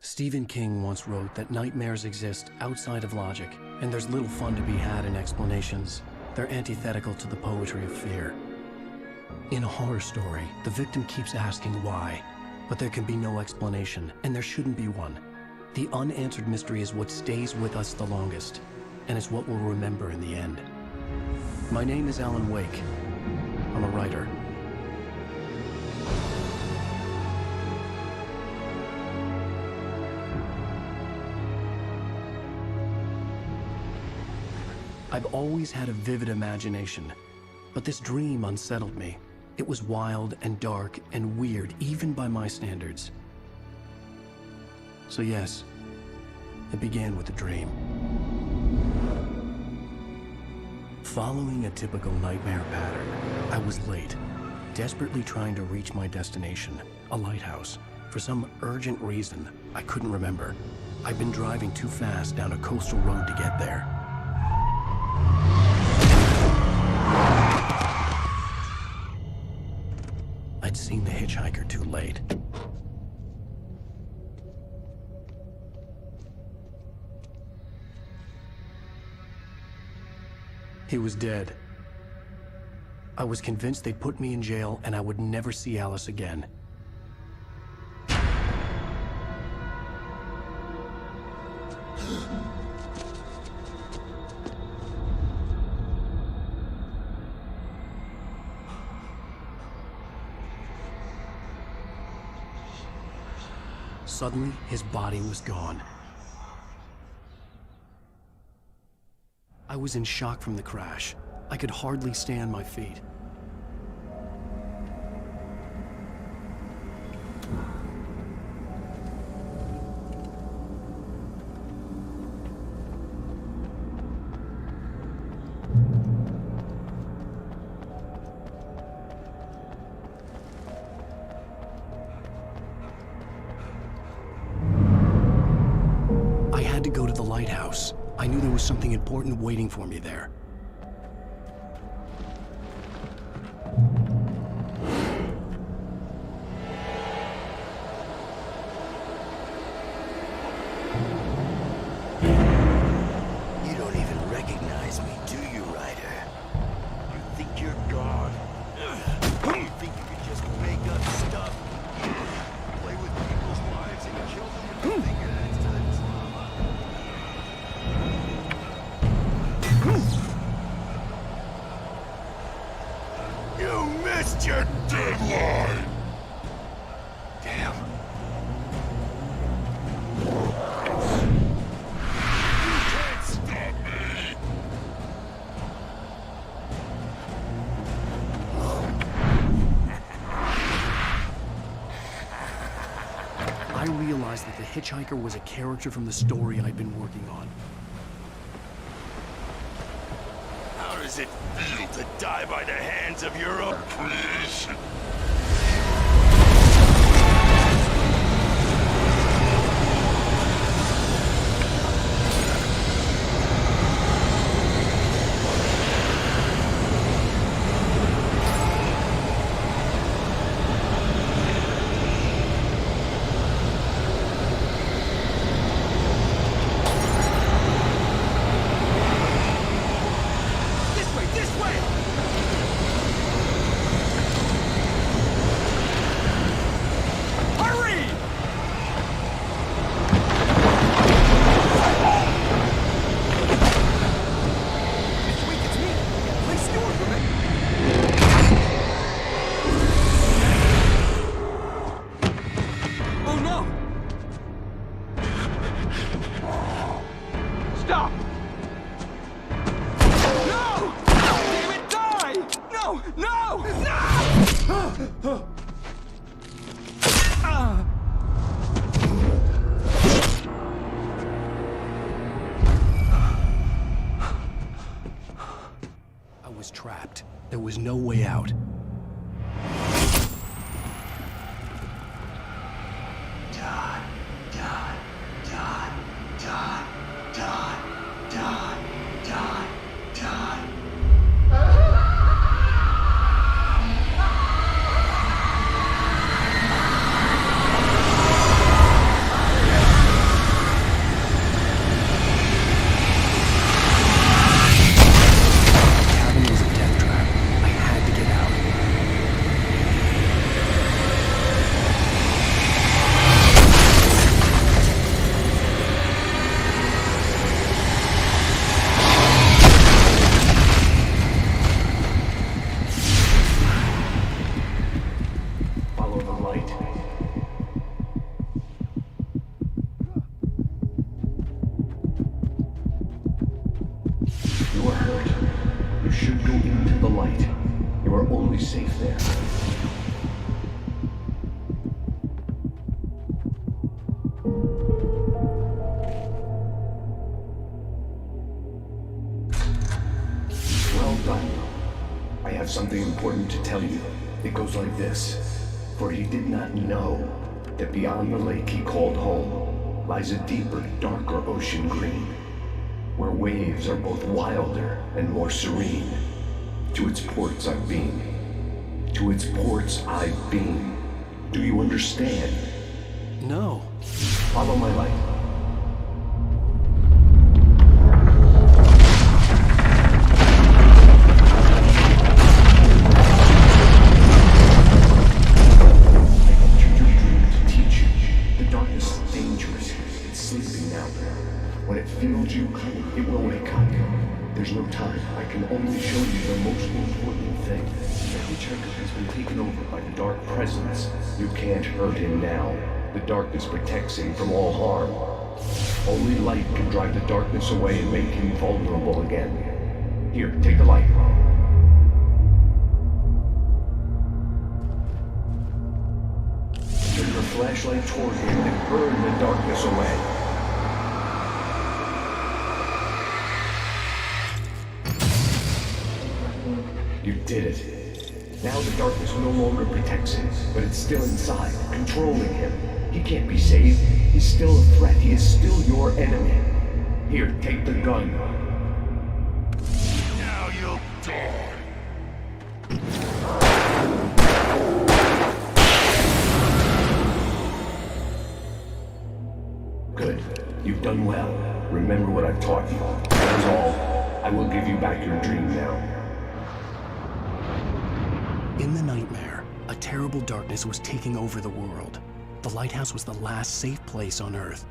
Stephen King once wrote that nightmares exist outside of logic, and there's little fun to be had in explanations. They're antithetical to the poetry of fear. In a horror story, the victim keeps asking why, but there can be no explanation, and there shouldn't be one. The unanswered mystery is what stays with us the longest, and it's what we'll remember in the end. My name is Alan Wake. I'm a writer. I've always had a vivid imagination, but this dream unsettled me. It was wild and dark and weird, even by my standards. So yes, it began with a dream. Following a typical nightmare pattern, I was late, desperately trying to reach my destination, a lighthouse. For some urgent reason, I couldn't remember. I'd been driving too fast down a coastal road to get there. I'd seen the hitchhiker too late. He was dead. I was convinced they'd put me in jail and I would never see Alice again. Suddenly, his body was gone. I was in shock from the crash. I could hardly stay on my feet. I had to go to the lighthouse. I knew there was something important waiting for me there. You don't even recognize me, do you, Ryder? You think you're God? You think you can just make up stuff? Play with people's lives and kill them with your finger next time? You missed your deadline! Damn. You can't stop me! I realized that the hitchhiker was a character from the story I'd been working on. How does it feel to die by the hands of your own creation? Stop! No! Damn it, die! No! No! No! I was trapped. There was no way out. You should go into the light. You are only safe there. Well done. I have something important to tell you. It goes like this. For he did not know that beyond the lake he called home lies a deeper, darker ocean green, where waves are both wilder and more serene. To its ports I've been. To its ports I've been. Do you understand? No. Follow my light. I entered your dream to teach you. The darkness is dangerous. It's sleeping now. When it feels you, it will wake up. There's no time. I can only show you the most important thing. The hitchhiker has been taken over by the dark presence. You can't hurt him now. The darkness protects him from all harm. Only light can drive the darkness away and make him vulnerable again. Here, take the light. Turn your flashlight toward him and burn the darkness away. You did it. Now the darkness no longer protects him, but it's still inside, controlling him. He can't be saved. He's still a threat. He is still your enemy. Here, take the gun. Now you'll die. Good. You've done well. Remember what I've taught you. That is all. I will give you back your dream now. In the nightmare, a terrible darkness was taking over the world. The lighthouse was the last safe place on Earth.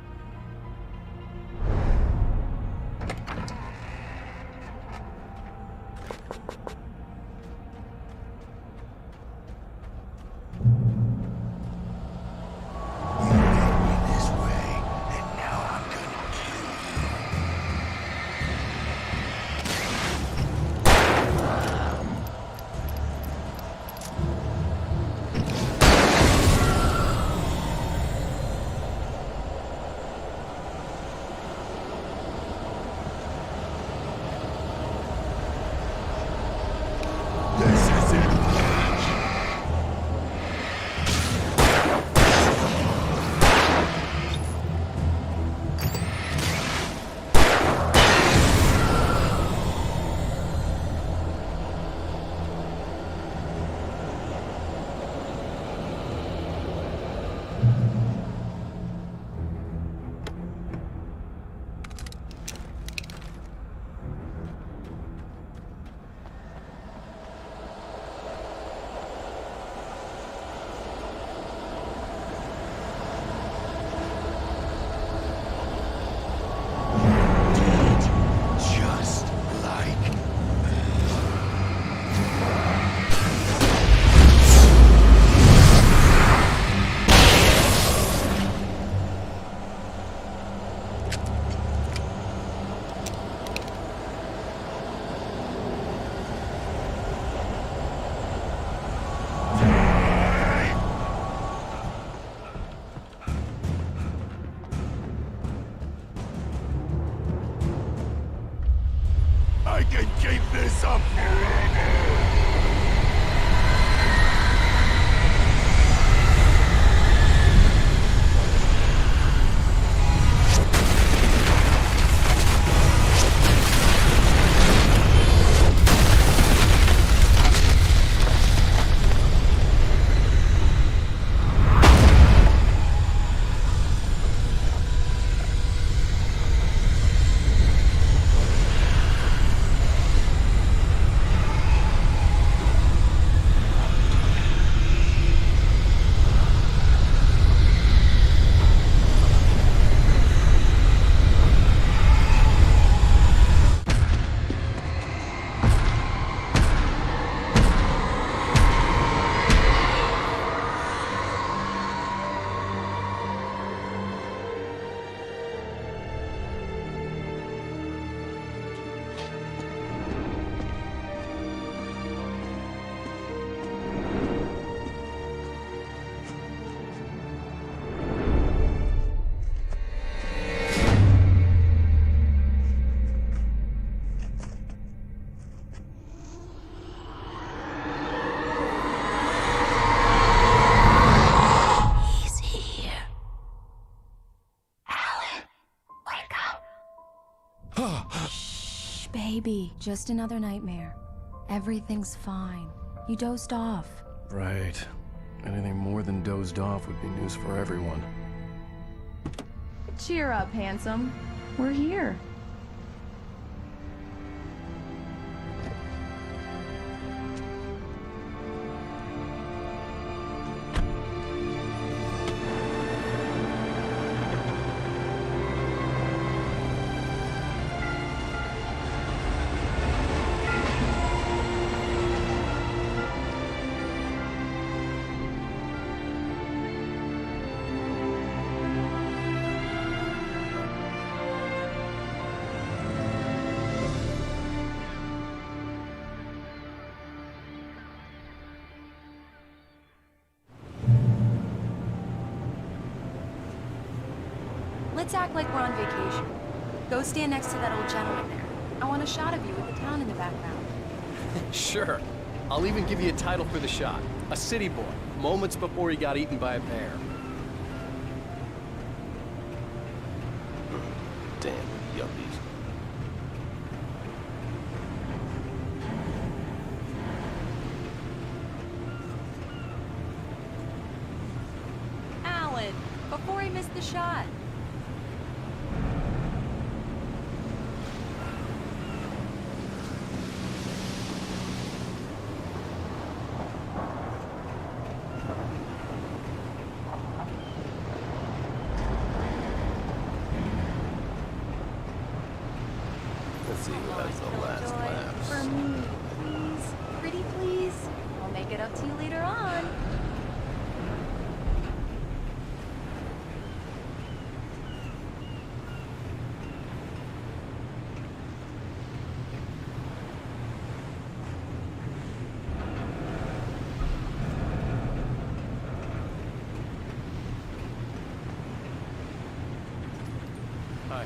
I can keep this up forever! be just another nightmare. Everything's fine. You dozed off. Right. Anything more than dozed off would be news for everyone. Cheer up, handsome. We're here. Let's act like we're on vacation. Go stand next to that old gentleman there. I want a shot of you with the town in the background. Sure. I'll even give you a title for the shot. A city boy, moments before he got eaten by a bear. Damn, yuppies. Alan, before he missed the shot. Let's see who has the last laughs. For me, please. Pretty please. I'll make it up to you later on. Hi.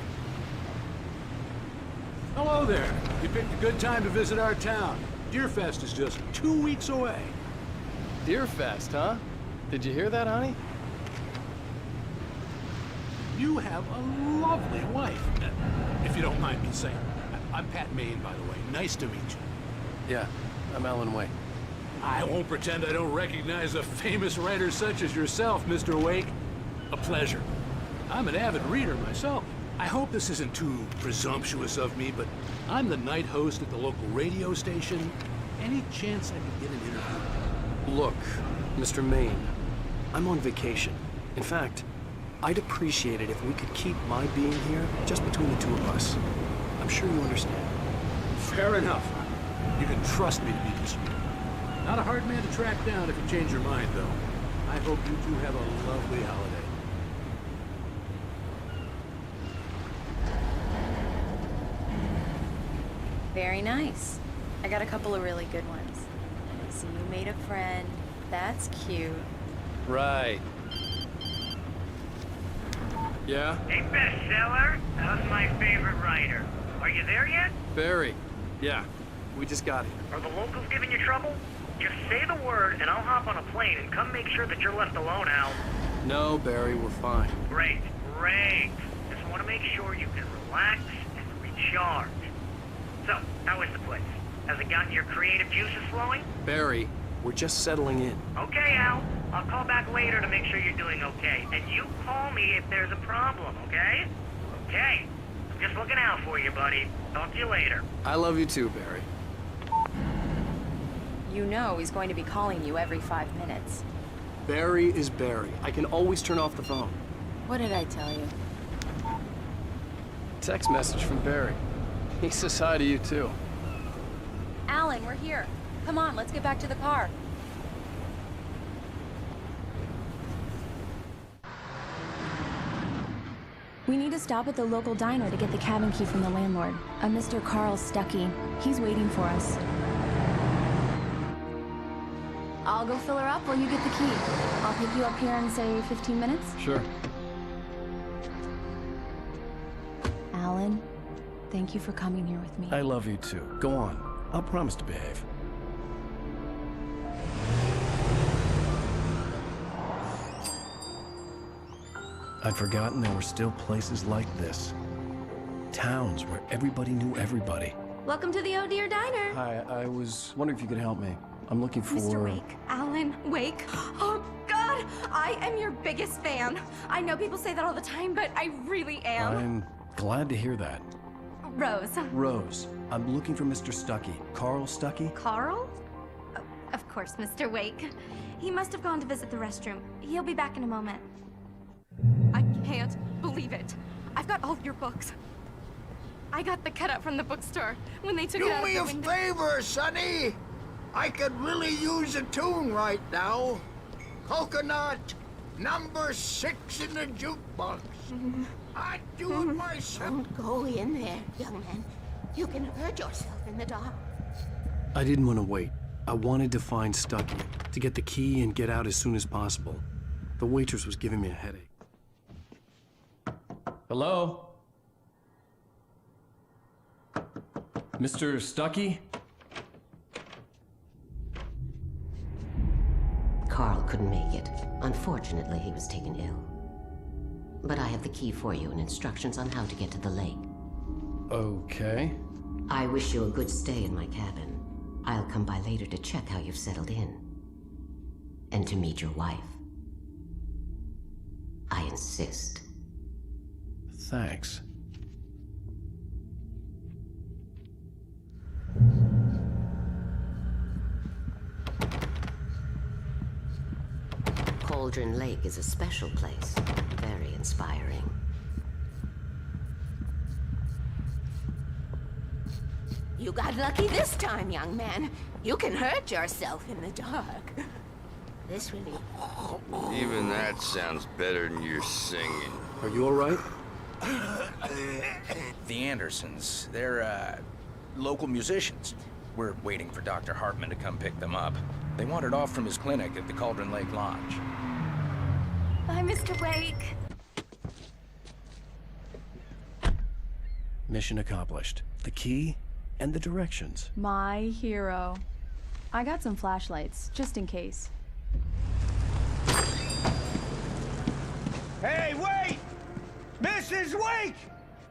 Hello there. You picked a good time to visit our town. Deerfest is just 2 weeks away. Deerfest, huh? Did you hear that, honey? You have a lovely wife, if you don't mind me saying. I'm Pat Maine, by the way. Nice to meet you. Yeah, I'm Alan Wake. I won't pretend I don't recognize a famous writer such as yourself, Mr. Wake. A pleasure. I'm an avid reader myself. I hope this isn't too presumptuous of me, but I'm the night host at the local radio station. Any chance I could get an interview? Look, Mr. Maine, I'm on vacation. In fact, I'd appreciate it if we could keep my being here just between the two of us. I'm sure you understand. Fair enough. You can trust me to be discreet. Not a hard man to track down if you change your mind, though. I hope you two have a lovely holiday. Very nice. I got a couple of really good ones. I see you made a friend. That's cute. Right. Yeah? Hey, bestseller, how's my favorite writer? Are you there yet? Barry. Yeah. We just got here. Are the locals giving you trouble? Just say the word and I'll hop on a plane and come make sure that you're left alone, Al. No, Barry, we're fine. Great, great. Just want to make sure you can relax and recharge. So, how is the place? Has it gotten your creative juices flowing? Barry, we're just settling in. Okay, Al. I'll call back later to make sure you're doing okay. And you call me if there's a problem, okay? Okay. I'm just looking out for you, buddy. Talk to you later. I love you too, Barry. You know he's going to be calling you every 5 minutes. Barry is Barry. I can always turn off the phone. What did I tell you? Text message from Barry. He says hi to you too. Alan, we're here. Come on, let's get back to the car. We need to stop at the local diner to get the cabin key from the landlord, a Mr. Carl Stuckey. He's waiting for us. I'll go fill her up while you get the key. I'll pick you up here in, say, 15 minutes? Sure. Alan, thank you for coming here with me. I love you too. Go on. I'll promise to behave. I'd forgotten there were still places like this. Towns where everybody knew everybody. Welcome to the Oh Dear Diner. Hi, I was wondering if you could help me. I'm looking for... Mr. Wake, Alan Wake. Oh, God, I am your biggest fan. I know people say that all the time, but I really am. I'm glad to hear that. Rose. Rose, I'm looking for Mr. Stuckey. Carl Stuckey? Carl? Oh, of course, Mr. Wake. He must have gone to visit the restroom. He'll be back in a moment. I can't believe it. I've got all of your books. I got the cutout from the bookstore when they took it out of the window. Do me a favor, Sonny. I could really use a tune right now. Coconut, number 6 in the jukebox. I'd do it myself. Don't go in there, young man. You can hurt yourself in the dark. I didn't want to wait. I wanted to find Stuckey, to get the key and get out as soon as possible. The waitress was giving me a headache. Hello? Mr. Stuckey? Carl couldn't make it. Unfortunately, he was taken ill. But I have the key for you and instructions on how to get to the lake. Okay. I wish you a good stay in my cabin. I'll come by later to check how you've settled in. And to meet your wife. I insist. Thanks. Cauldron Lake is a special place. Very inspiring. You got lucky this time, young man. You can hurt yourself in the dark. This really... Even that sounds better than your singing. Are you all right? The Andersons, they're, local musicians. We're waiting for Dr. Hartman to come pick them up. They wandered off from his clinic at the Cauldron Lake Lodge. Bye, Mr. Wake. Mission accomplished. The key and the directions. My hero. I got some flashlights, just in case. Hey, wait! Mrs. Wake!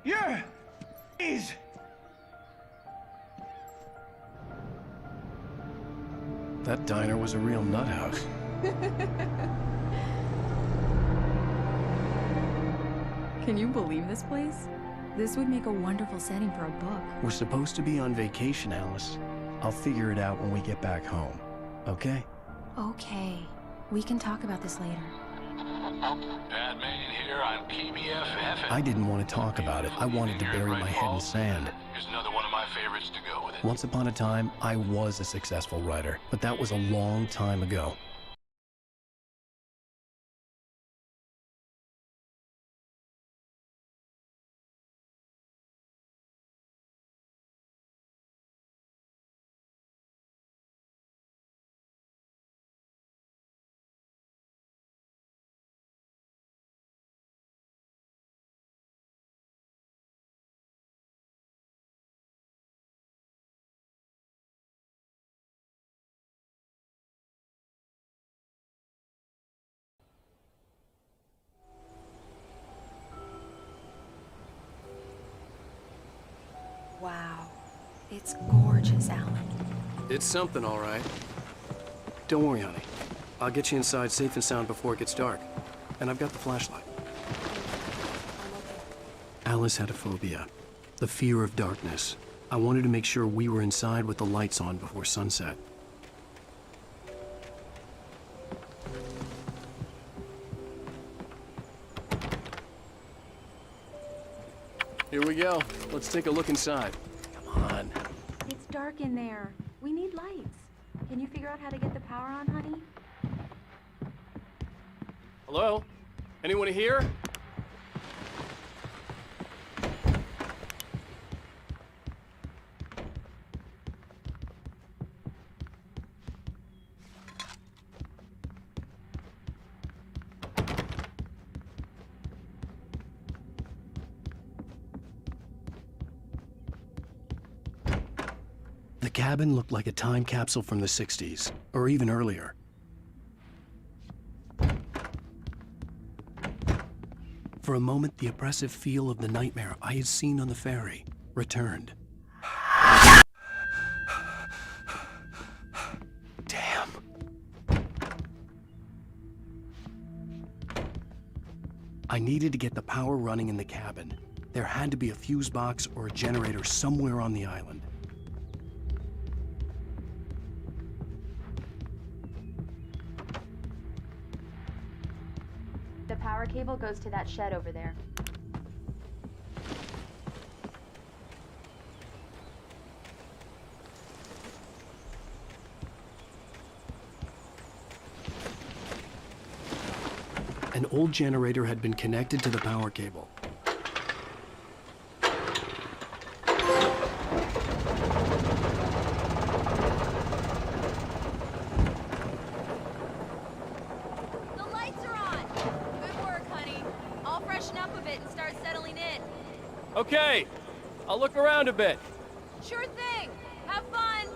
You're... Please! That diner was a real nut house. Can you believe this place? This would make a wonderful setting for a book. We're supposed to be on vacation, Alice. I'll figure it out when we get back home. Okay? Okay. We can talk about this later. Pat Main here on PBF. I didn't want to talk about it. I wanted to bury my head in sand. Here's another one of my favorites to go with it. Once upon a time, I was a successful writer, but that was a long time ago. Wow. It's gorgeous, Alan. It's something, all right. Don't worry, honey. I'll get you inside safe and sound before it gets dark. And I've got the flashlight. Alice had a phobia. The fear of darkness. I wanted to make sure we were inside with the lights on before sunset. Here we go. Let's take a look inside. Come on. It's dark in there. We need lights. Can you figure out how to get the power on, honey? Hello? Anyone here? The cabin looked like a time capsule from the 60s, or even earlier. For a moment, the oppressive feel of the nightmare I had seen on the ferry returned. I needed to get the power running in the cabin. There had to be a fuse box or a generator somewhere on the island. The power cable goes to that shed over there. An old generator had been connected to the power cable. The lights are on! Good work, honey. I'll freshen up a bit and start settling in. Okay, I'll look around a bit. Sure thing! Have fun!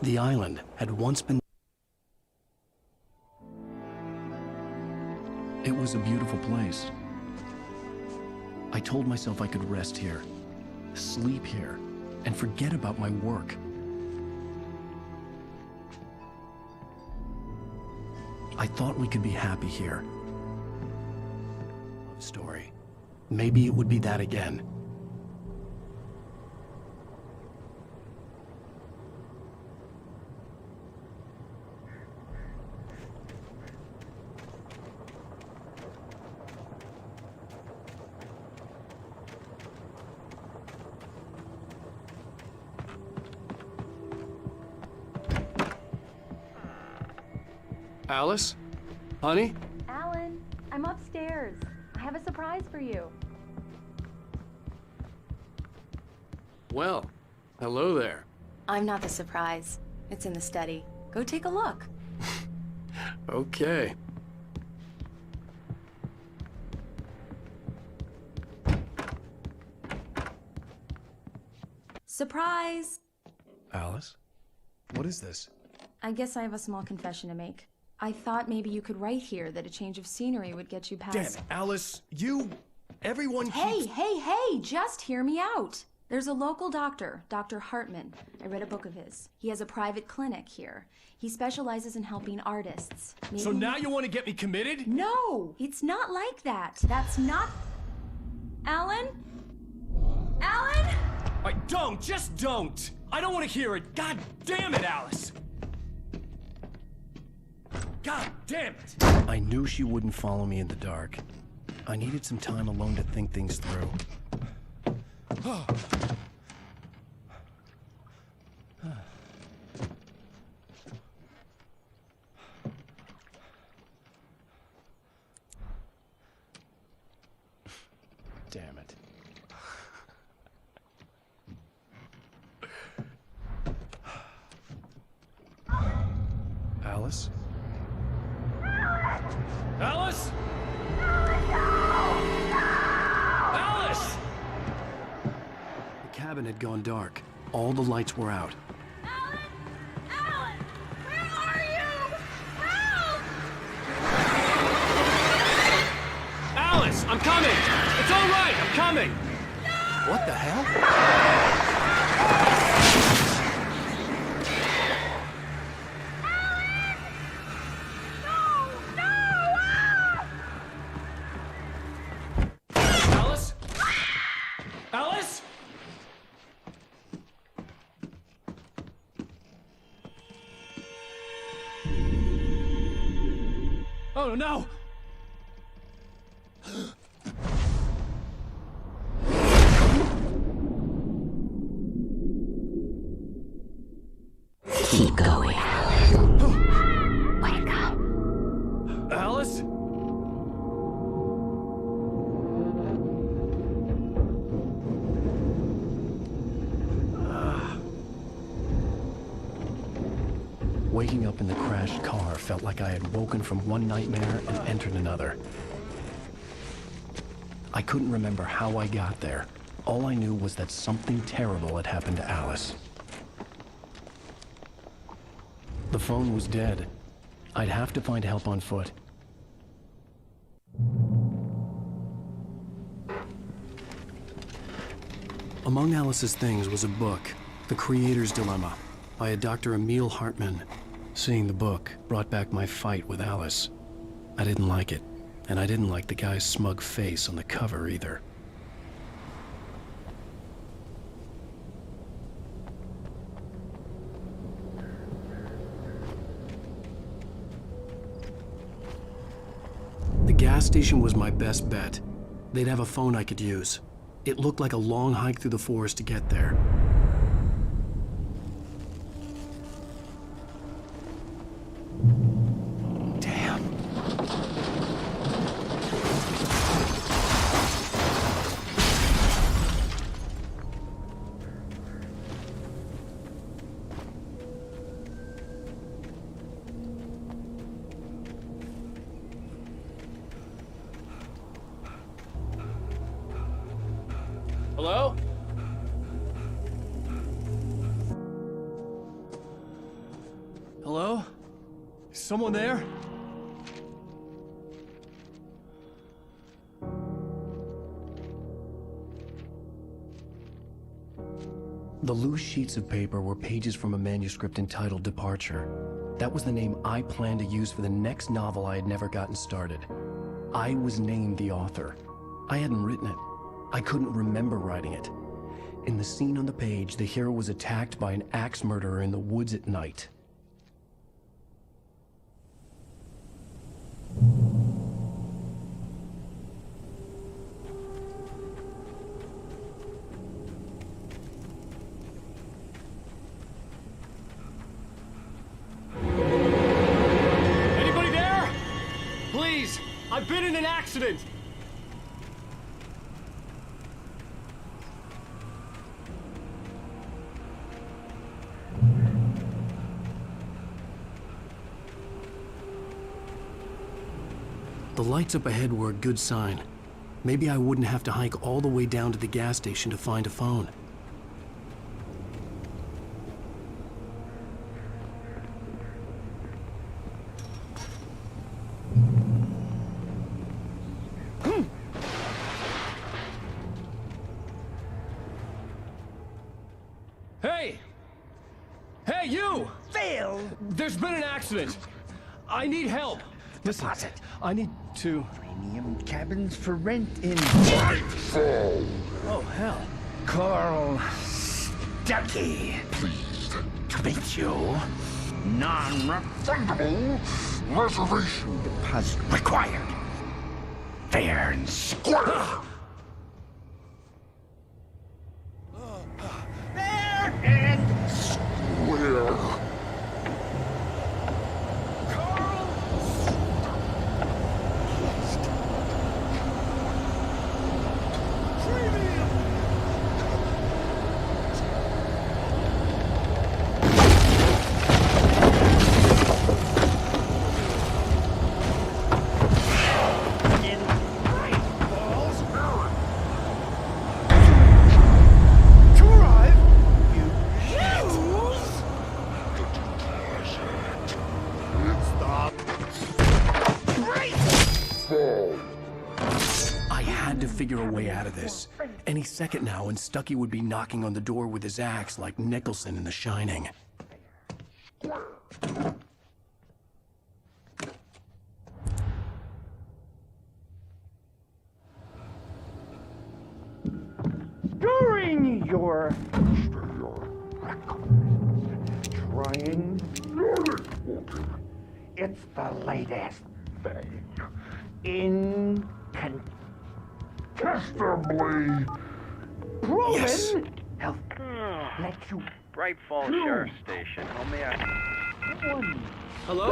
The island had once been... It was a beautiful place. I told myself I could rest here, sleep here, and forget about my work. I thought we could be happy here. Love story. Maybe it would be that again. Alice? Honey? Alan, I'm upstairs. I have a surprise for you. Well, hello there. I'm not the surprise. It's in the study. Go take a look. Okay. Surprise! Alice? What is this? I guess I have a small confession to make. I thought maybe you could write here that a change of scenery would get you past... Damn it, Alice, everyone Hey, hey, just hear me out. There's a local doctor, Dr. Hartman. I read a book of his. He has a private clinic here. He specializes in helping artists. Maybe... So now you want to get me committed? No, it's not like that. That's not... Alan? Alan? Just don't! I don't want to hear it! God damn it, Alice! God damn it! I knew she wouldn't follow me in the dark. I needed some time alone to think things through. Damn it. Alice? Alice? Alice! The cabin had gone dark. All the lights were out. Alan! Alan! Where are you? Help! Alice, I'm coming! It's all right, I'm coming! No! What the hell? Oh no! Keep going. Wake up. Alice? Waking up in the crashed car felt like I had woken from one nightmare and entered another. I couldn't remember how I got there. All I knew was that something terrible had happened to Alice. The phone was dead. I'd have to find help on foot. Among Alice's things was a book, The Creator's Dilemma, by a Dr. Emil Hartman. Seeing the book brought back my fight with Alice. I didn't like it. And I didn't like the guy's smug face on the cover either. The gas station was my best bet. They'd have a phone I could use. It looked like a long hike through the forest to get there. Damn. Hello? Hello? Is someone there? The loose sheets of paper were pages from a manuscript entitled Departure. That was the name I planned to use for the next novel I had never gotten started. I was named the author. I hadn't written it. I couldn't remember writing it. In the scene on the page, the hero was attacked by an axe murderer in the woods at night. Anybody there? Please, I've been in an accident. The lights up ahead were a good sign. Maybe I wouldn't have to hike all the way down to the gas station to find a phone. Hey! Hey, you! Phil! There's been an accident. I need help. Listen, I need to... Premium cabins for rent in... Oh, hell. Carl Stuckey. Pleased to meet you. Non-refundable reservation deposit required. Fair and square. Fair and square. I had to figure a way out of this. Any second now, and Stuckey would be knocking on the door with his axe like Nicholson in The Shining. During your trying it's the latest thing. Incontestably proven. Yes. Health let you Bright Falls Sheriff Station. How may I... Hello? Hello?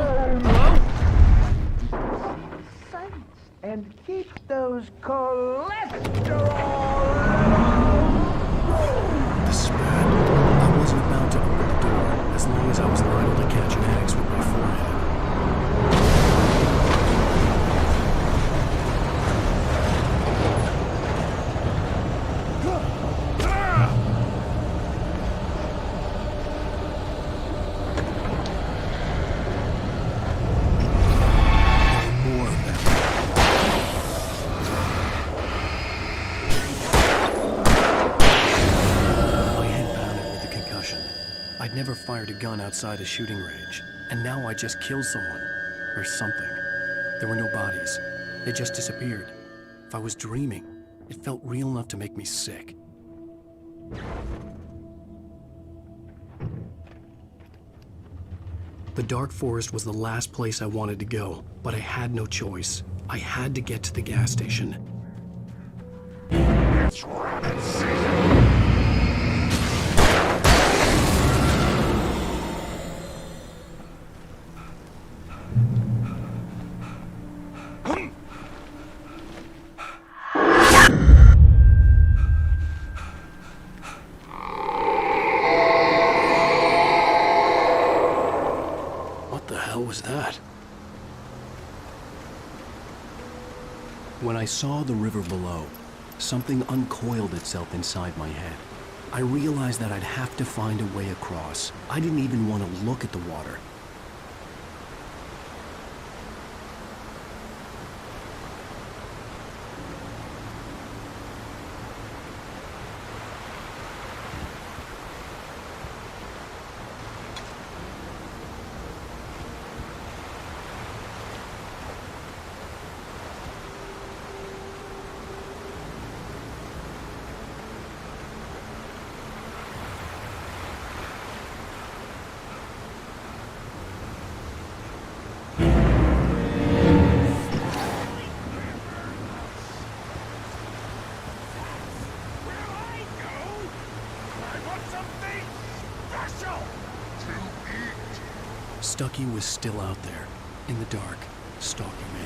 And keep those cholesterol. This bad. I wasn't about to open the door, as long as I was liable to catch an axe with my forehead. I'd never fired a gun outside a shooting range, and now I just killed someone. Or something. There were no bodies. They just disappeared. If I was dreaming, it felt real enough to make me sick. The dark forest was the last place I wanted to go, but I had no choice. I had to get to the gas station. It's rabbit season! What the hell was that? When I saw the river below, something uncoiled itself inside my head. I realized that I'd have to find a way across. I didn't even want to look at the water. Stucky was still out there, in the dark, stalking me.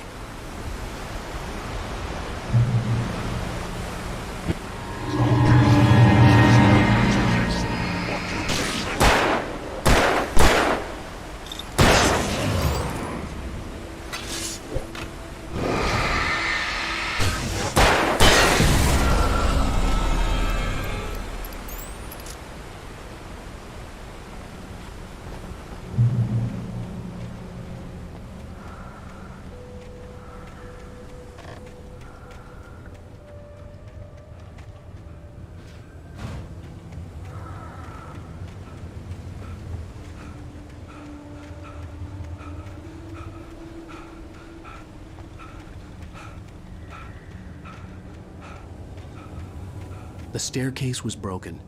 The staircase was broken.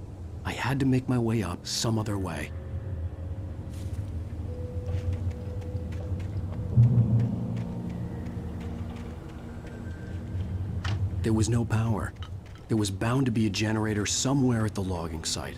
I had to make my way up some other way. There was no power. There was bound to be a generator somewhere at the logging site.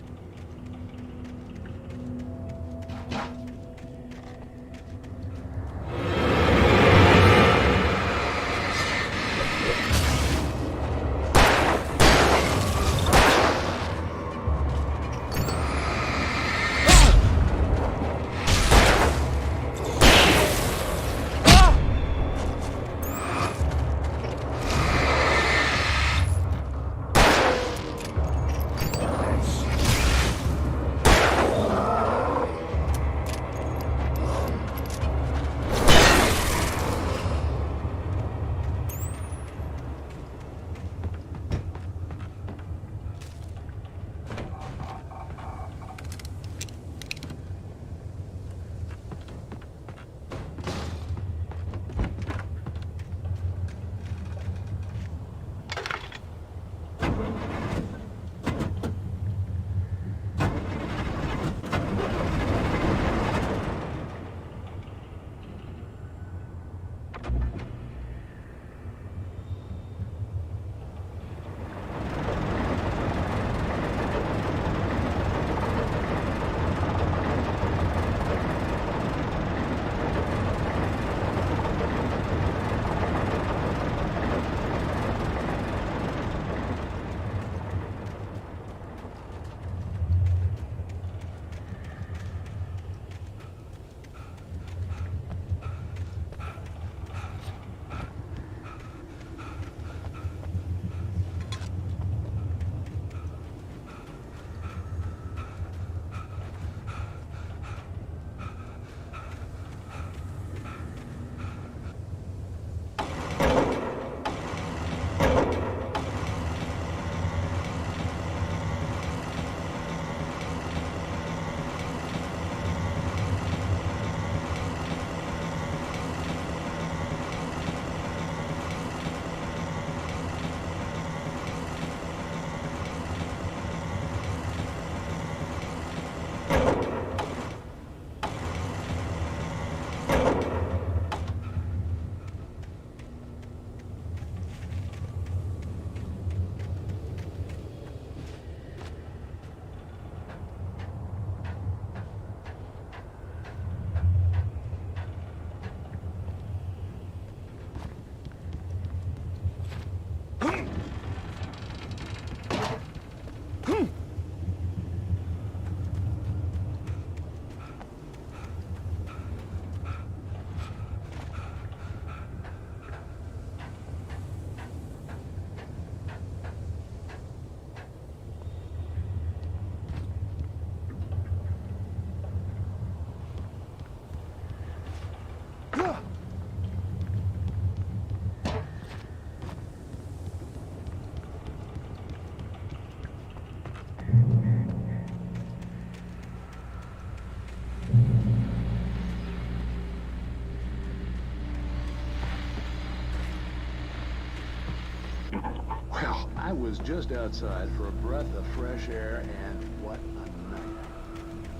was just outside for a breath of fresh air, and what a night.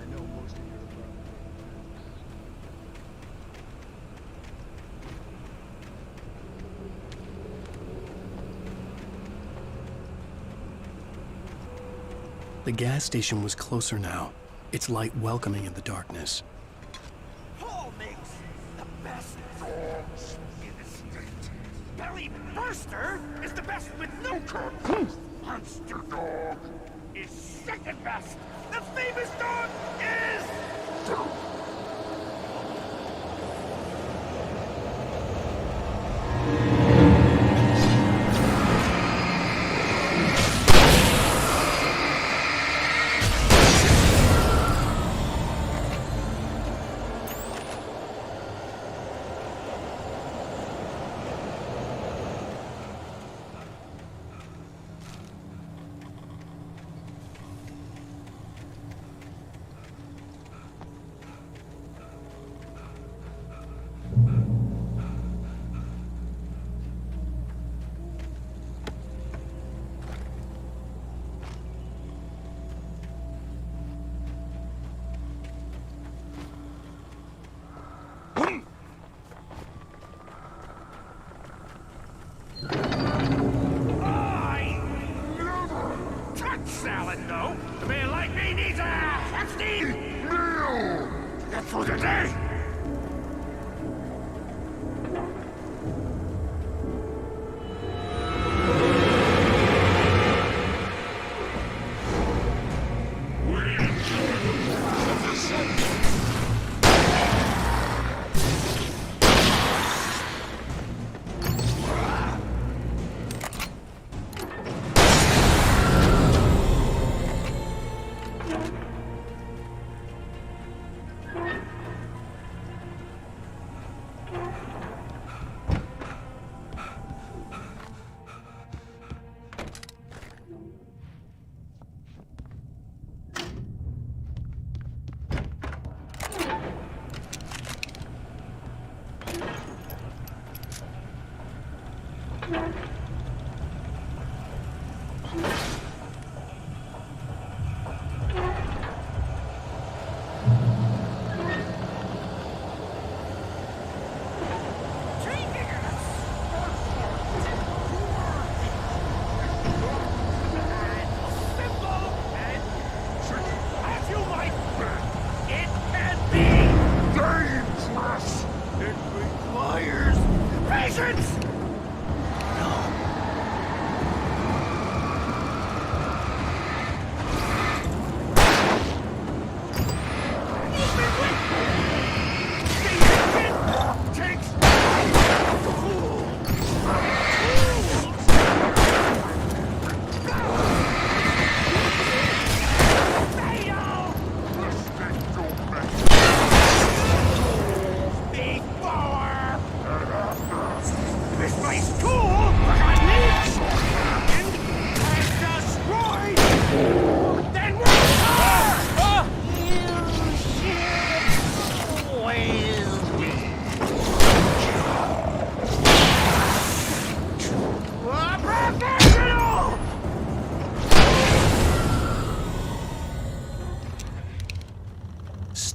I know most of you are The gas station was closer now, its light welcoming in the darkness. Paul makes the best dogs in the state. Belly Burster is the best with no contest. Monster Dog is second best. The famous dog is... salad, though. A man like me needs a hefty meal. That's for the day.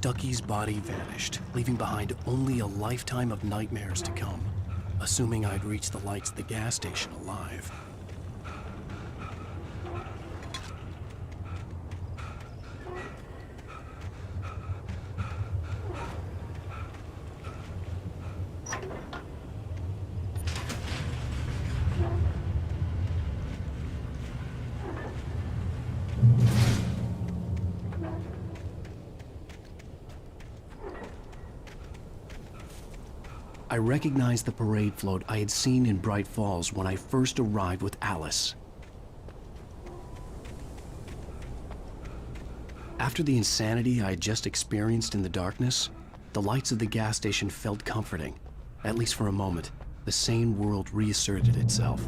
Stucky's body vanished, leaving behind only a lifetime of nightmares to come, assuming I'd reached the lights of the gas station alive. I recognized the parade float I had seen in Bright Falls when I first arrived with Alice. After the insanity I had just experienced in the darkness, the lights of the gas station felt comforting. At least for a moment, the sane world reasserted itself.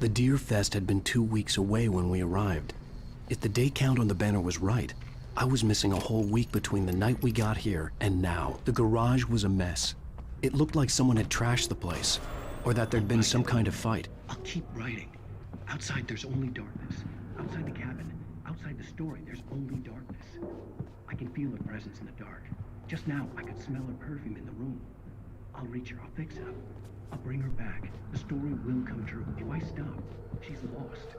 The Deer Fest had been 2 weeks away when we arrived. If the day count on the banner was right, I was missing a whole week between the night we got here and now. The garage was a mess. It looked like someone had trashed the place, or that there'd been some kind of fight. I'll keep writing. Outside, there's only darkness. Outside the cabin, outside the story, there's only darkness. I can feel her presence in the dark. Just now, I could smell her perfume in the room. I'll reach her, I'll fix it up. I'll bring her back. The story will come true. If I stop, she's lost.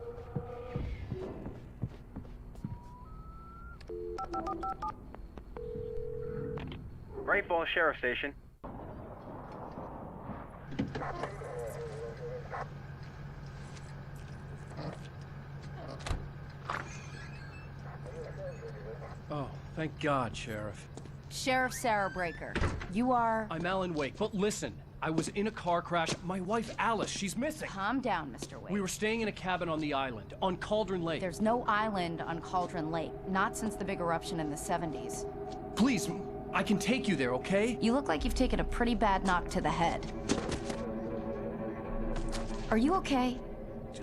Great Falls Sheriff Station. Oh, thank God, Sheriff. Sheriff Sarah Breaker. You are... I'm Alan Wake, but listen. I was in a car crash. My wife, Alice, she's missing. Calm down, Mr. Wake. We were staying in a cabin on the island, on Cauldron Lake. There's no island on Cauldron Lake. Not since the big eruption in the 70s. Please, I can take you there, okay? You look like you've taken a pretty bad knock to the head. Are you okay?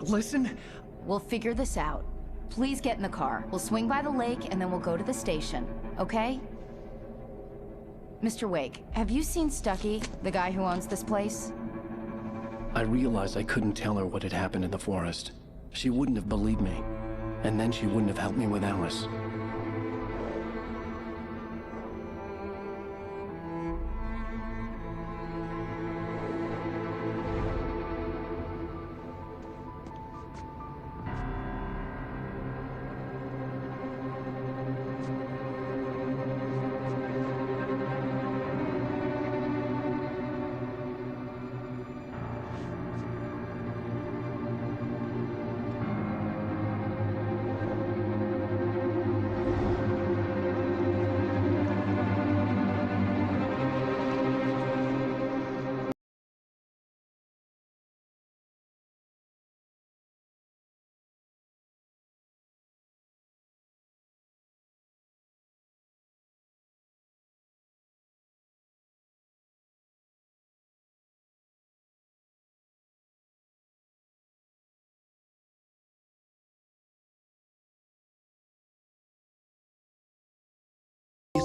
Listen. We'll figure this out. Please get in the car. We'll swing by the lake and then we'll go to the station, okay? Mr. Wake, have you seen Stucky, the guy who owns this place? I realized I couldn't tell her what had happened in the forest. She wouldn't have believed me. And then she wouldn't have helped me with Alice.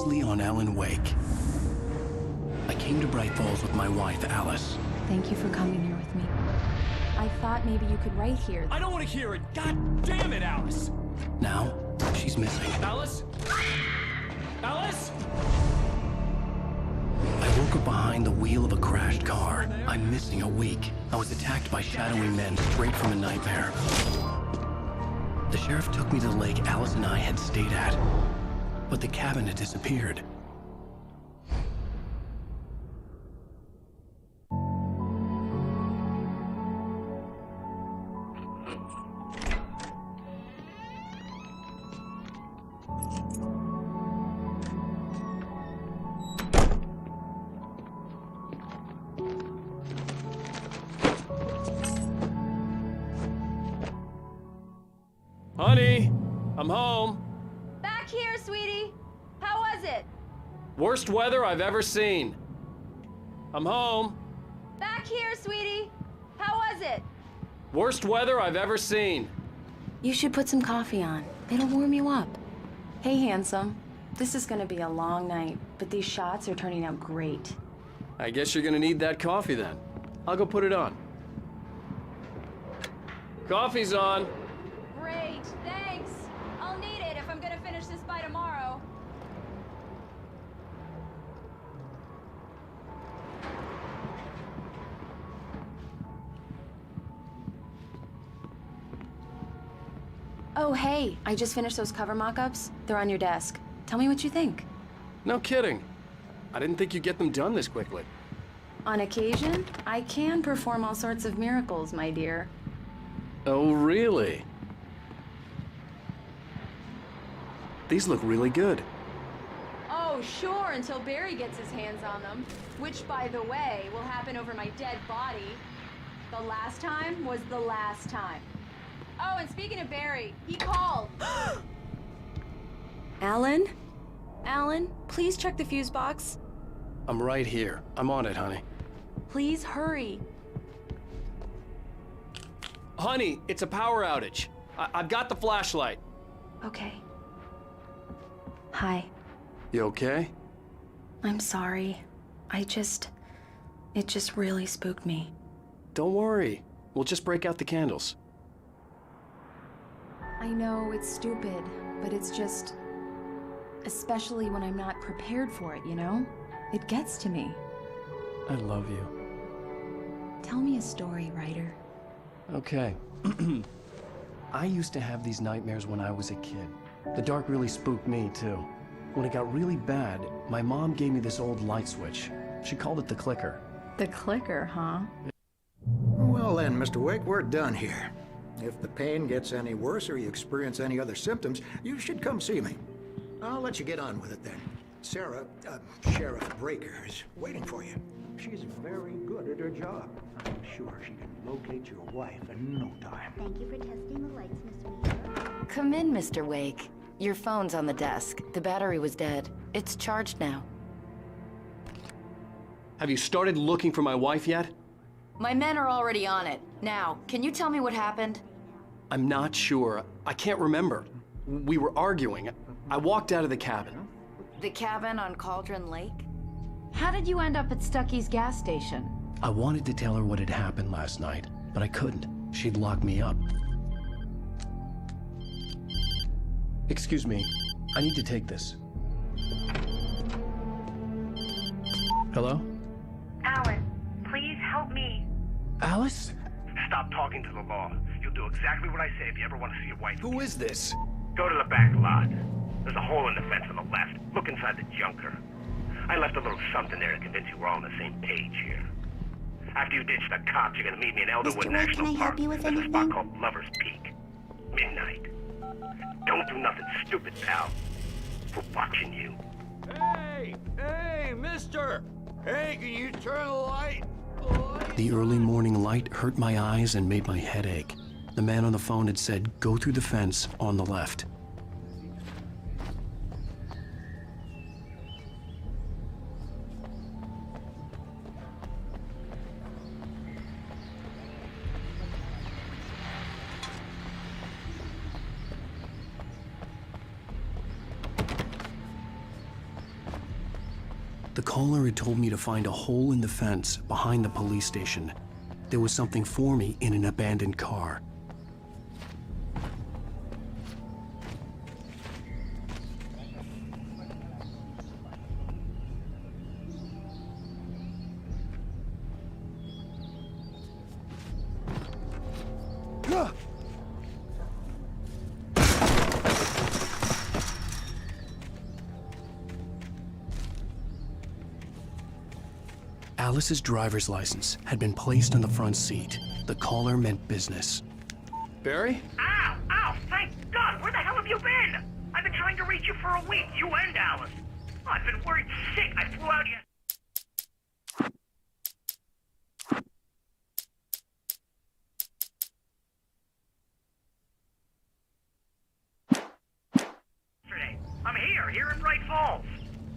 On Alan Wake. I came to Bright Falls with my wife, Alice. Thank you for coming here with me. I thought maybe you could write here. I don't want to hear it! God damn it, Alice! Now, she's missing. Alice? Alice? I woke up behind the wheel of a crashed car. I'm missing a week. I was attacked by shadowy men straight from a nightmare. The sheriff took me to the lake Alice and I had stayed at. But the cabin had disappeared. Honey, I'm home. Back here, sweetie. How was it? Worst weather I've ever seen. I'm home. Back here, sweetie. How was it? Worst weather I've ever seen. You should put some coffee on. It'll warm you up. Hey, handsome. This is gonna be a long night, but these shots are turning out great. I guess you're gonna need that coffee then. I'll go put it on. Coffee's on. Great, thanks. I'll need it if I'm gonna finish this by tomorrow. Oh, hey, I just finished those cover mock-ups. They're on your desk. Tell me what you think. No kidding. I didn't think you'd get them done this quickly. On occasion, I can perform all sorts of miracles, my dear. Oh, really? These look really good. Oh, sure, until Barry gets his hands on them. Which, by the way, will happen over my dead body. The last time was the last time. Oh, and speaking of Barry, he called. Alan? Alan, please check the fuse box. I'm right here. I'm on it, honey. Please hurry. Honey, it's a power outage. I've got the flashlight. Okay. Hi. You okay? I'm sorry. It just really spooked me. Don't worry. We'll just break out the candles. I know it's stupid, but it's just... especially when I'm not prepared for it, you know? It gets to me. I love you. Tell me a story, writer. Okay. I used to have these nightmares when I was a kid. The dark really spooked me, too. When it got really bad, my mom gave me this old light switch. She called it the clicker. The clicker, huh? Well then, Mr. Wake, we're done here. If the pain gets any worse or you experience any other symptoms, you should come see me. I'll let you get on with it then. Sarah, Sheriff Breaker, is waiting for you. She's very good at her job. I'm sure she can locate your wife in no time. Thank you for testing the lights, Miss Weaver. Come in, Mr. Wake. Your phone's on the desk. The battery was dead. It's charged now. Have you started looking for my wife yet? My men are already on it. Now, can you tell me what happened? I'm not sure. I can't remember. We were arguing. I walked out of the cabin. The cabin on Cauldron Lake? How did you end up at Stucky's gas station? I wanted to tell her what had happened last night, but I couldn't. She'd lock me up. Excuse me. I need to take this. Hello? Alan, please help me. Alice? Stop talking to the law. You'll do exactly what I say if you ever want to see your wife. Who is this? Go to the back lot. There's a hole in the fence on the left. Look inside the junker. I left a little something there to convince you we're all on the same page here. After you ditch the cops, you're gonna meet me in Elderwood National Park. There's a spot called Lover's Peak. Midnight. Don't do nothing stupid, pal. We're watching you. Hey, mister! Hey, can you turn the light? The early morning light hurt my eyes and made my head ache. The man on the phone had said, go through the fence on the left. The caller had told me to find a hole in the fence behind the police station. There was something for me in an abandoned car. Alice's driver's license had been placed on the front seat. The caller meant business. Barry? Ow! Ow! Thank God! Where the hell have you been? I've been trying to reach you for a week, you and Alice. Oh, I've been worried sick. I flew out yesterday. I'm here in Bright Falls.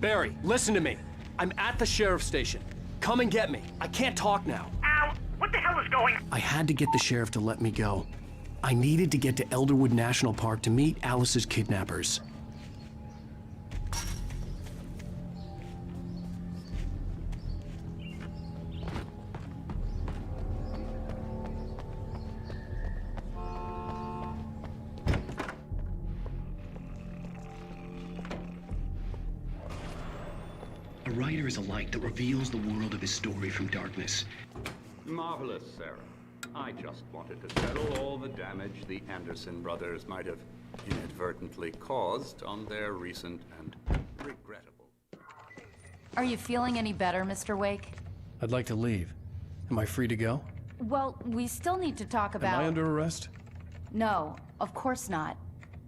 Barry, listen to me. I'm at the sheriff's station. Come and get me. I can't talk now. Al, what the hell is going on? I had to get the sheriff to let me go. I needed to get to Elderwood National Park to meet Alice's kidnappers. A writer is a light that reveals the world of his story from darkness. Marvelous, Sarah. I just wanted to settle all the damage the Anderson brothers might have inadvertently caused on their recent and regrettable... Are you feeling any better, Mr. Wake? I'd like to leave. Am I free to go? Well, we still need to talk about... Am I under arrest? No, of course not.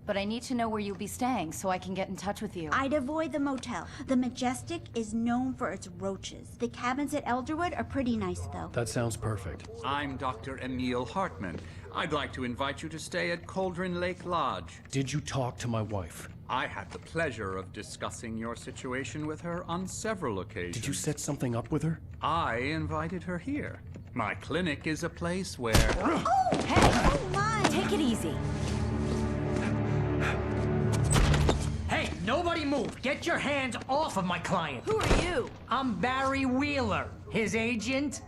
But I need to know where you'll be staying so I can get in touch with you. I'd avoid the motel. The Majestic is known for its roaches. The cabins at Elderwood are pretty nice, though. That sounds perfect. I'm Dr. Emil Hartman. I'd like to invite you to stay at Cauldron Lake Lodge. Did you talk to my wife? I had the pleasure of discussing your situation with her on several occasions. Did you set something up with her? I invited her here. My clinic is a place where... Oh! Hey! Oh, my! Take it easy. Hey, nobody move! Get your hands off of my client! Who are you? I'm Barry Wheeler, his agent.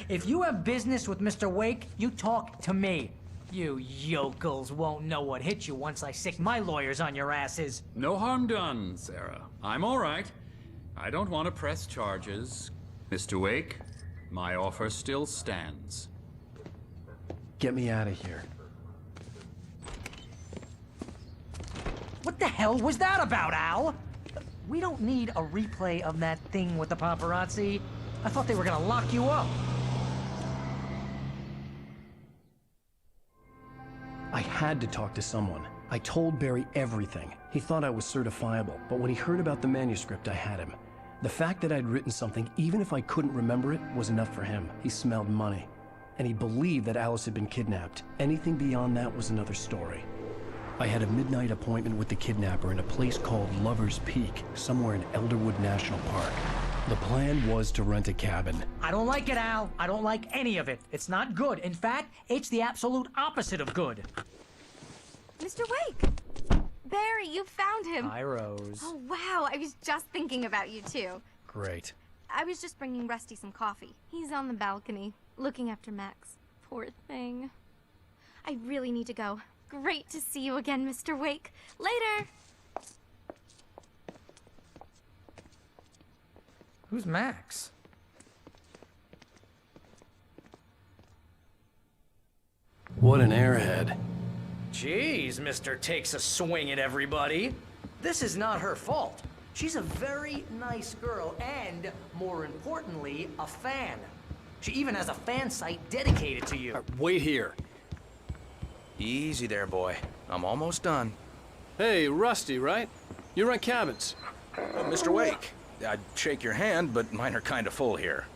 If you have business with Mr. Wake, you talk to me. You yokels won't know what hit you once I sick my lawyers on your asses. No harm done, Sarah. I'm all right. I don't want to press charges. Mr. Wake, my offer still stands. Get me out of here. What the hell was that about, Al? We don't need a replay of that thing with the paparazzi. I thought they were gonna lock you up. I had to talk to someone. I told Barry everything. He thought I was certifiable, but when he heard about the manuscript, I had him. The fact that I'd written something, even if I couldn't remember it, was enough for him. He smelled money. And he believed that Alice had been kidnapped. Anything beyond that was another story. I had a midnight appointment with the kidnapper in a place called Lover's Peak, somewhere in Elderwood National Park. The plan was to rent a cabin. I don't like it, Al. I don't like any of it. It's not good. In fact, it's the absolute opposite of good. Mr. Wake! Barry, you found him! Hi, Rose. Oh, wow. I was just thinking about you, too. Great. I was just bringing Rusty some coffee. He's on the balcony, looking after Max. Poor thing. I really need to go. Great to see you again, Mr. Wake. Later! Who's Max? What an airhead. Jeez, Mr. Takes a swing at everybody. This is not her fault. She's a very nice girl and, more importantly, a fan. She even has a fan site dedicated to you. Wait here. Easy there, boy. I'm almost done. Hey, Rusty, right? You rent cabins. Mr. Wake, I'd shake your hand, but mine are kind of full here.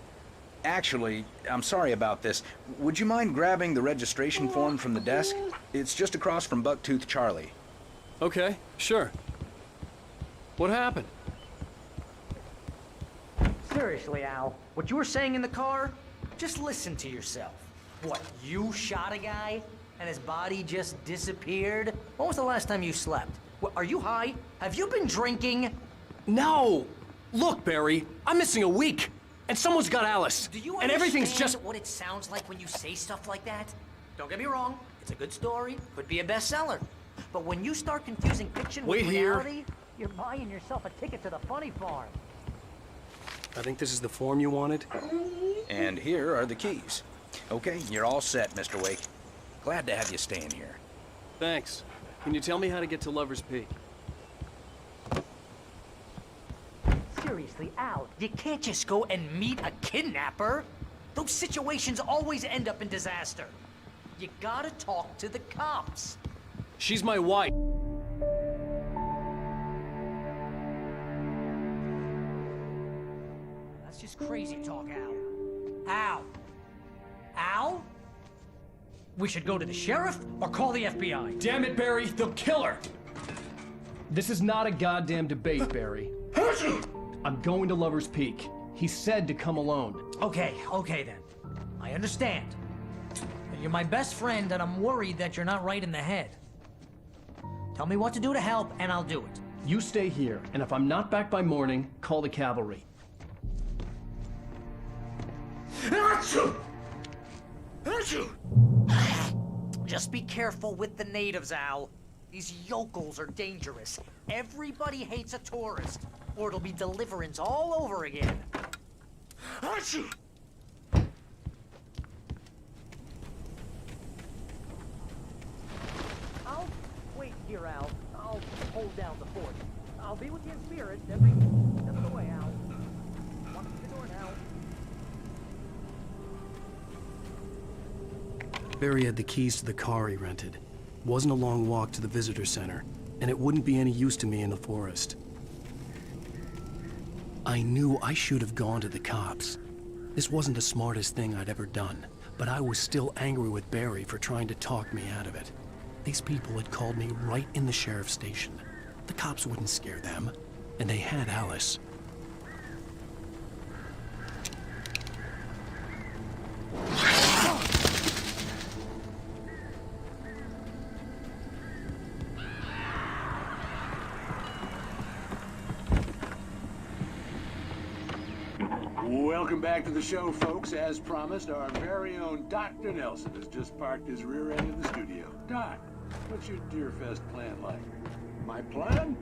Actually, I'm sorry about this. Would you mind grabbing the registration form from the desk? It's just across from Bucktooth Charlie. Okay, sure. What happened? Seriously, Al, what you were saying in the car? Just listen to yourself. What, you shot a guy and his body just disappeared? When was the last time you slept? What, are you high? Have you been drinking? No! Look, Barry, I'm missing a week, and someone's got Alice. Do you and everything's just what it sounds like when you say stuff like that? Don't get me wrong, it's a good story, could be a bestseller. But when you start confusing fiction with reality, you're buying yourself a ticket to the funny farm. I think this is the form you wanted. And here are the keys. Okay, you're all set, Mr. Wake. Glad to have you staying here. Thanks. Can you tell me how to get to Lover's Peak? Seriously, Al, you can't just go and meet a kidnapper. Those situations always end up in disaster. You gotta talk to the cops. She's my wife. That's just crazy talk, Al. Al? Al? We should go to the sheriff or call the FBI. Damn it, Barry, they'll kill her! This is not a goddamn debate, Barry. I'm going to Lover's Peak. He said to come alone. Okay then. I understand. You're my best friend and I'm worried that you're not right in the head. Tell me what to do to help and I'll do it. You stay here, and if I'm not back by morning, call the cavalry. Just be careful with the natives, Al. These yokels are dangerous. Everybody hates a tourist, or it'll be Deliverance all over again. I'll wait here, Al. I'll hold down the fort. I'll be with you in spirit every step of the way, Al. Walk through the door now. Barry had the keys to the car he rented. Wasn't a long walk to the visitor center, and it wouldn't be any use to me in the forest. I knew I should have gone to the cops. This wasn't the smartest thing I'd ever done, but I was still angry with Barry for trying to talk me out of it. These people had called me right in the sheriff's station. The cops wouldn't scare them, and they had Alice. Welcome back to the show, folks. As promised, our very own Dr. Nelson has just parked his rear end in the studio. Doc, what's your Deerfest plan like? My plan?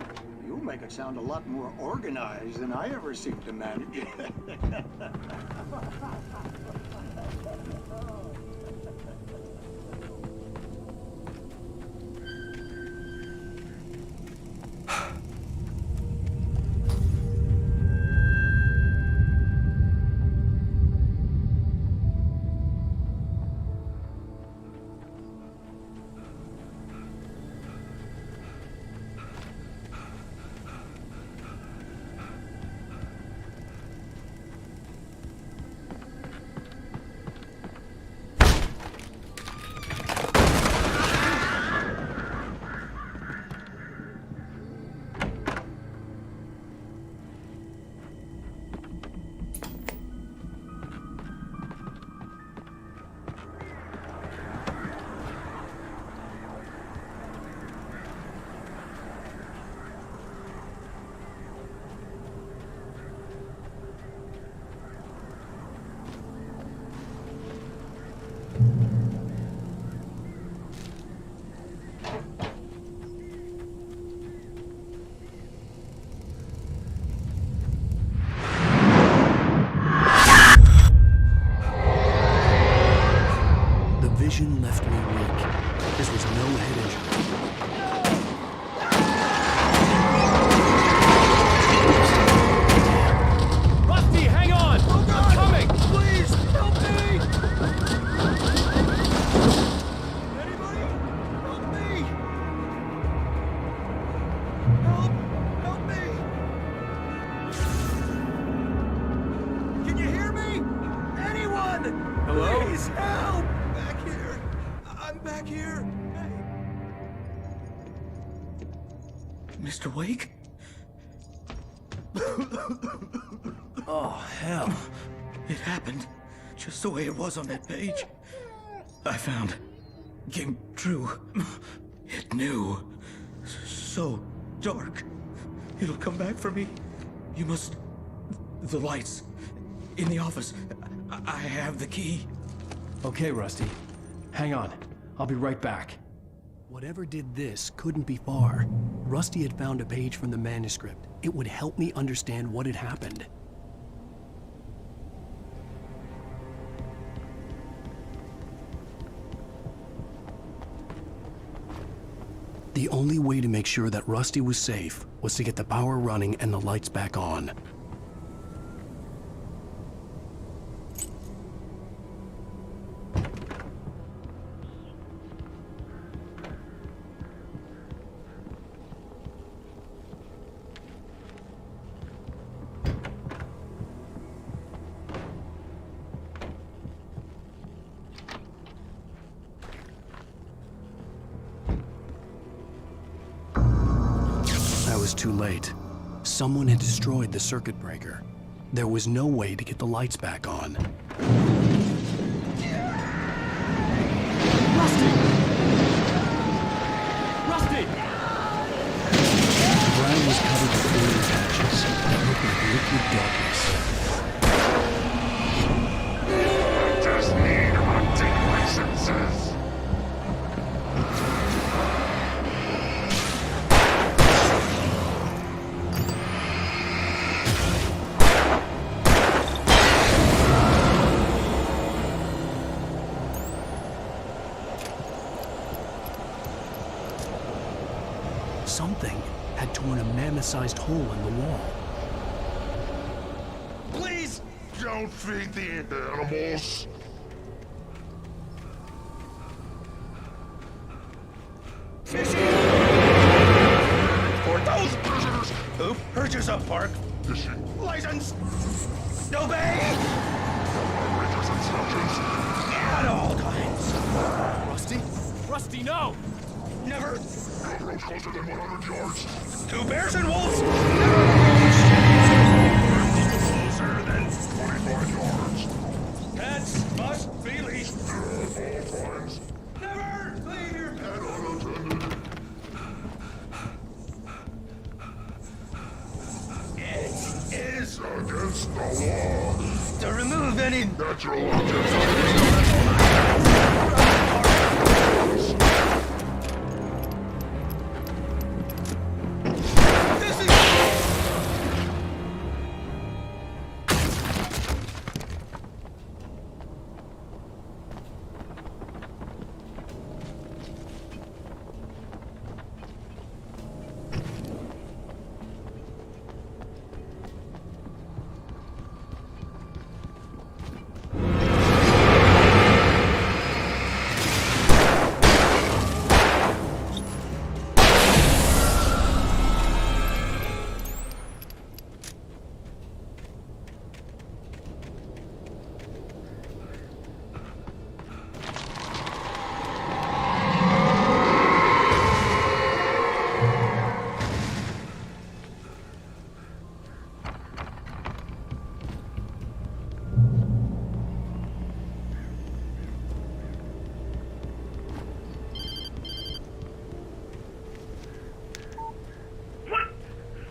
You make it sound a lot more organized than I ever seem to manage. Vision left me weak. This was no head injury. Rusty, hang on! Oh God! I'm coming! Please, help me! Anybody? Help me! Help me! Can you hear me? Anyone? Hello? Please, help! Back here. I'm back here. Hey. Mr. Wake? Oh, hell. It happened just the way it was on that page. I found. Came true. It knew. So dark. It'll come back for me. You must. The lights. In the office. I have the key. Okay, Rusty. Hang on. I'll be right back. Whatever did this couldn't be far. Rusty had found a page from the manuscript. It would help me understand what had happened. The only way to make sure that Rusty was safe was to get the power running and the lights back on. I was too late. Someone had destroyed the circuit breaker. There was no way to get the lights back on. Rusty! Rusty! The ground was covered with oil patches that looked like liquid darkness. I just need hunting licenses. Something had torn a mammoth-sized hole in the wall. Please don't feed the animals. Fishing! For those prisoners who purchase a park license, obey! Rangers instructions. At all times. Rusty? Rusty, no! Never. No approach closer than 100 yards. To bears and wolves. Closer than 25 yards. Pets must be leashed. At all times. Never leave your pet. And unattended. It is against the law. to remove any natural objects.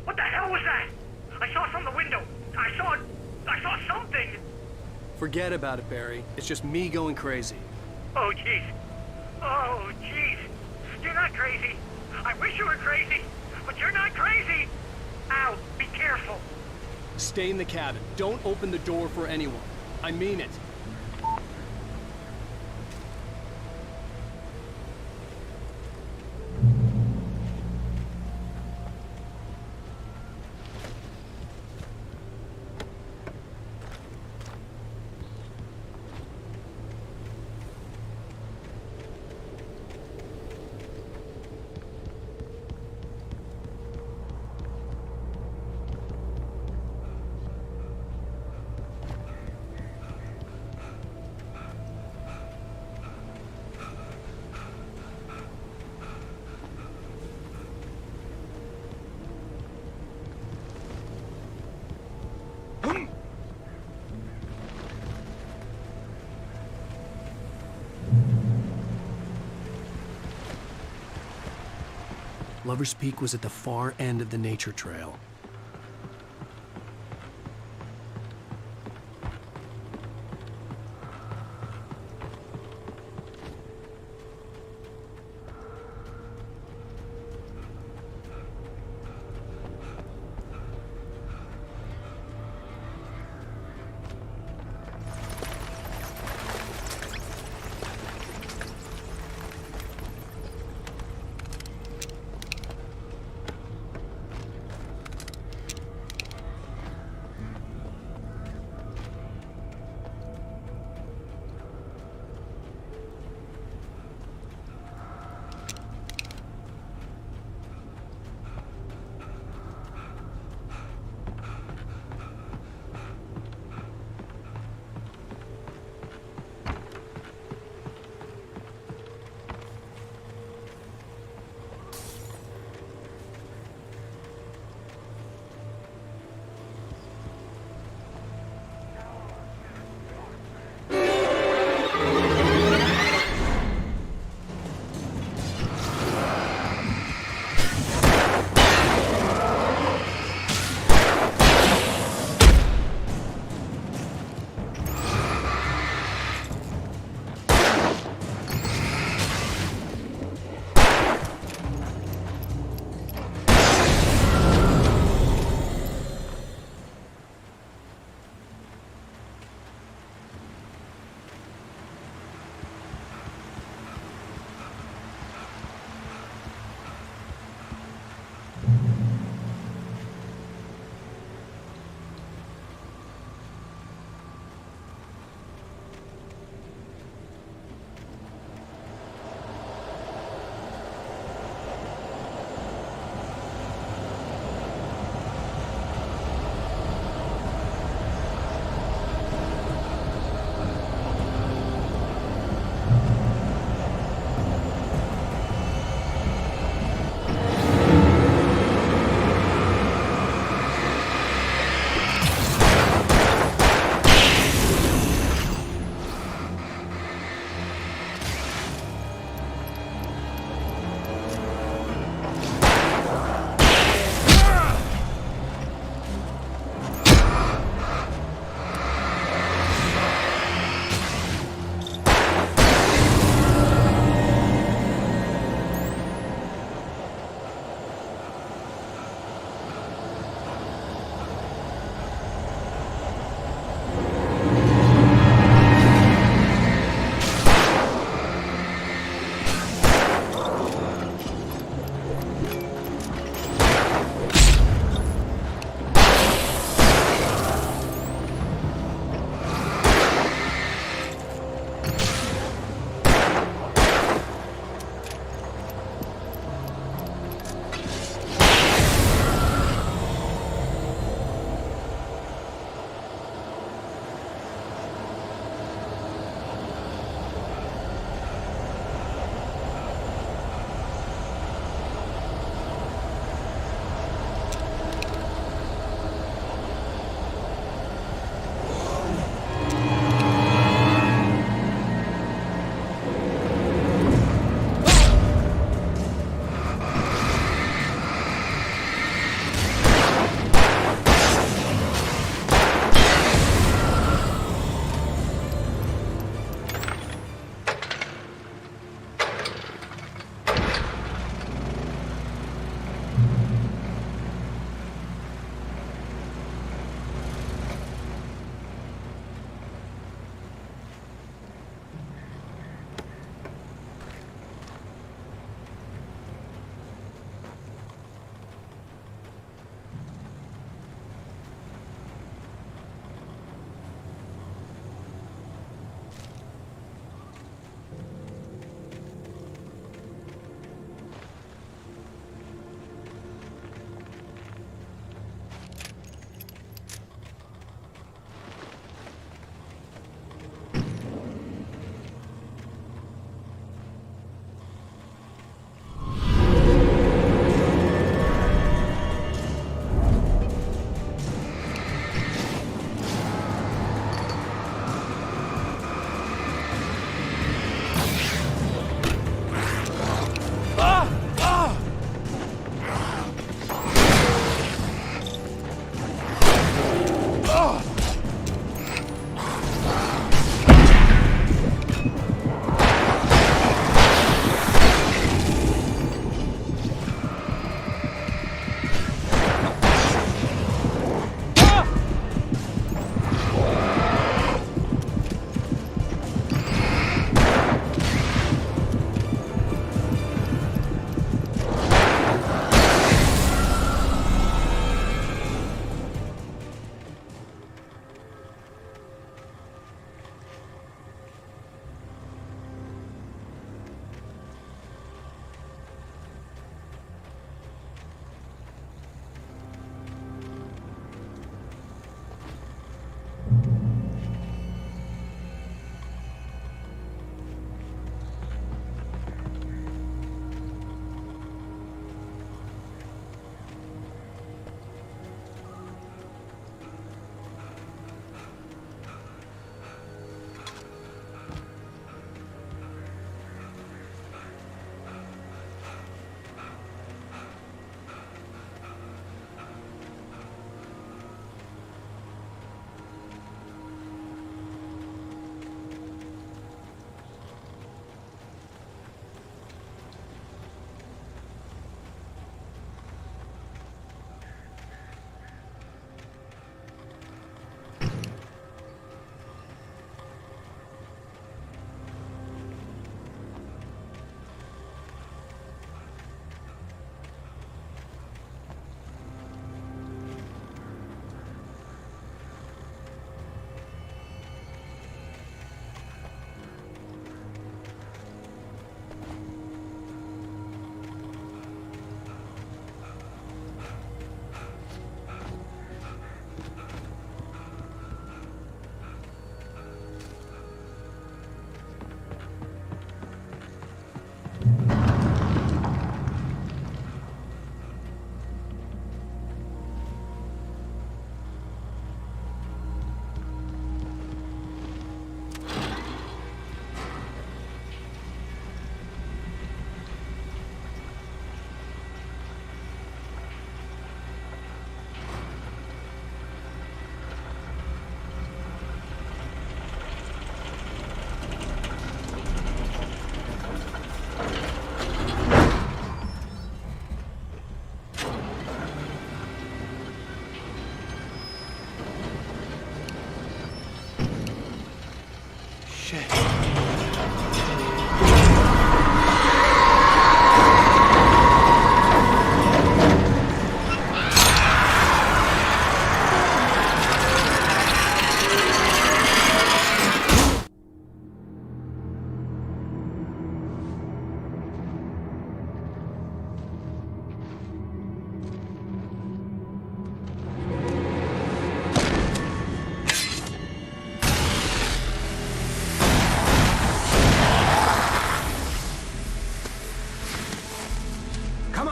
What the hell was that? I saw from the window. I saw something. Forget about it, Barry. It's just me going crazy. Oh, jeez. Oh, jeez. You're not crazy. I wish you were crazy, but you're not crazy. Ow, be careful. Stay in the cabin. Don't open the door for anyone. I mean it. Lover's Peak was at the far end of the nature trail.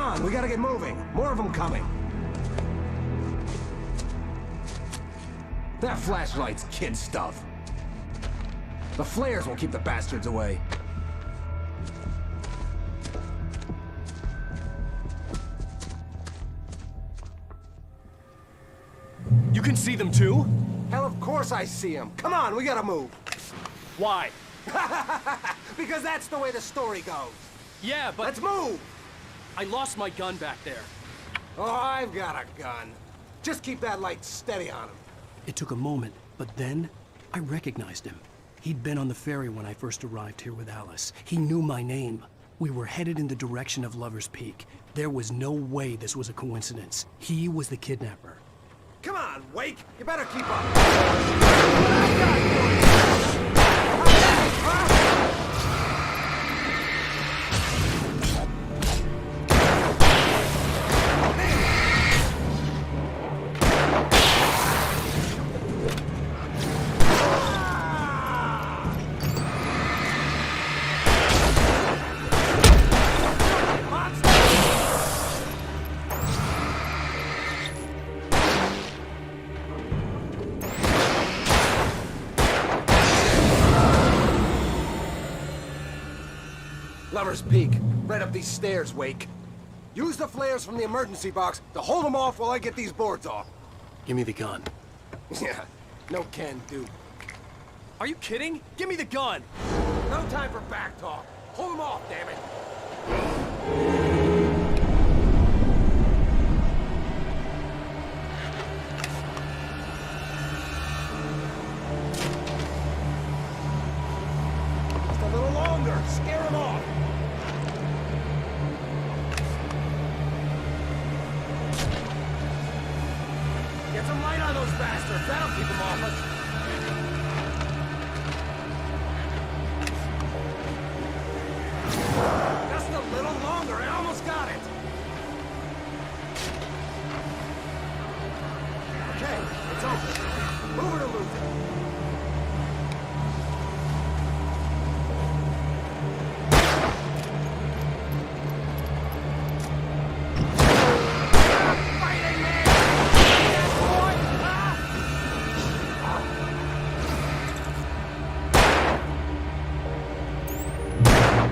on, we gotta get moving. More of them coming. That flashlight's kid stuff. The flares will keep the bastards away. You can see them too? Hell, of course I see them. Come on, we gotta move. Why? Because that's the way the story goes. Yeah, but... Let's move! I lost my gun back there. Oh, I've got a gun. Just keep that light steady on him. It took a moment, but then I recognized him. He'd been on the ferry when I first arrived here with Alice. He knew my name. We were headed in the direction of Lover's Peak. There was no way this was a coincidence. He was the kidnapper. Come on, Wake! You better keep up! Lover's Peak. Right up these stairs, Wake. Use the flares from the emergency box to hold them off while I get these boards off. Give me the gun. Yeah, no can do. Are you kidding? Give me the gun! No time for back talk. Hold them off, damn it! Just a little longer. Scare them off. Get some light on those bastards. That'll keep them off us. Just a little longer. I almost got it. Okay, it's open. Move it or lose it.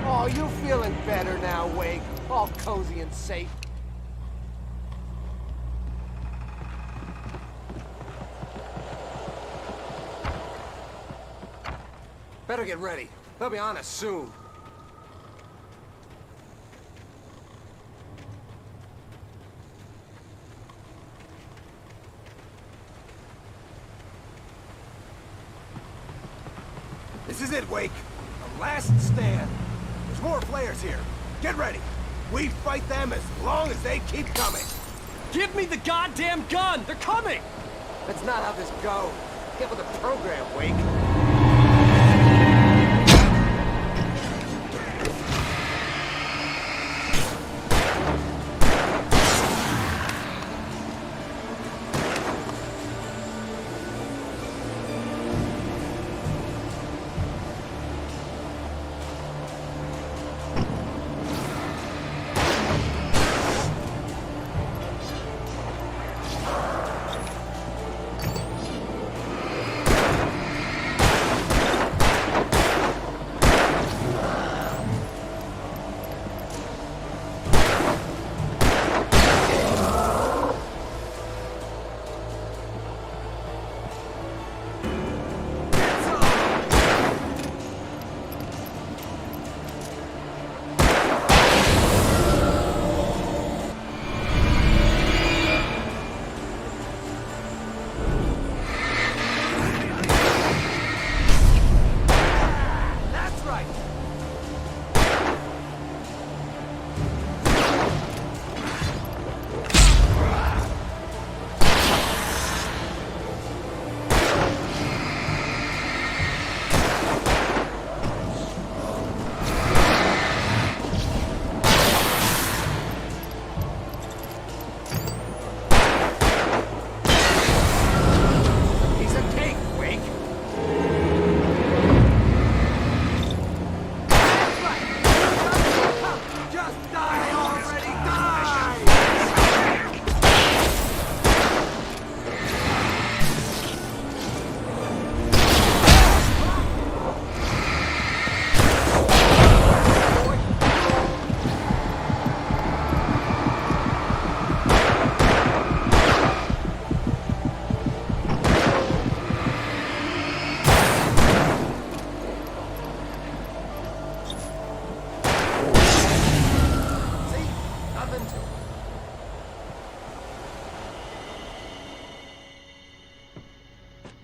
Oh, you feeling better now, Wake? All cozy and safe. Better get ready. They'll be on us soon. This is it, Wake. The last stand. There's more flares here. Get ready. We fight them as long as they keep coming. Give me the goddamn gun! They're coming! That's not how this goes. Get with the program, Wake.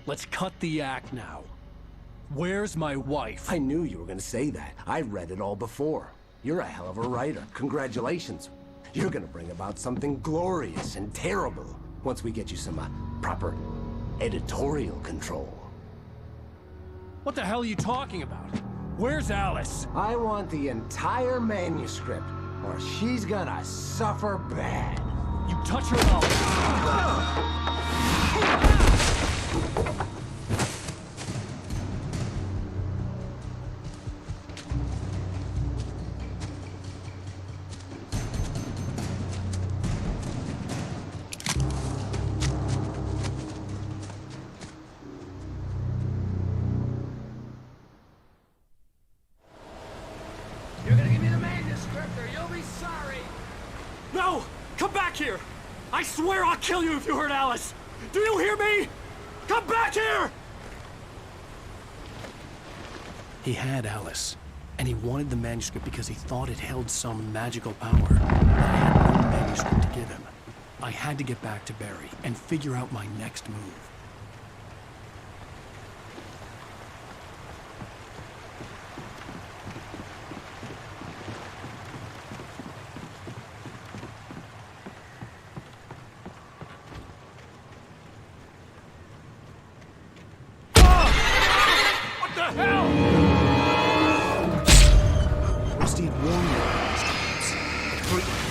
let's cut the act now. Where's my wife? I knew you were gonna say that. I read it all before. You're a hell of a writer. Congratulations. You're gonna bring about something glorious and terrible once we get you some proper editorial control. What the hell are you talking about? Where's Alice? I want the entire manuscript, or she's gonna suffer bad. You touch her and You're gonna give me the manuscript or you'll be sorry. No! Come back here! I swear I'll kill you if you hurt Alice! Do you hear me? Come back here! He had Alice, and he wanted the manuscript because he thought it held some magical power. But I had no manuscript to give him. I had to get back to Barry and figure out my next move. Rusty had warned me about these traps. It hurt me.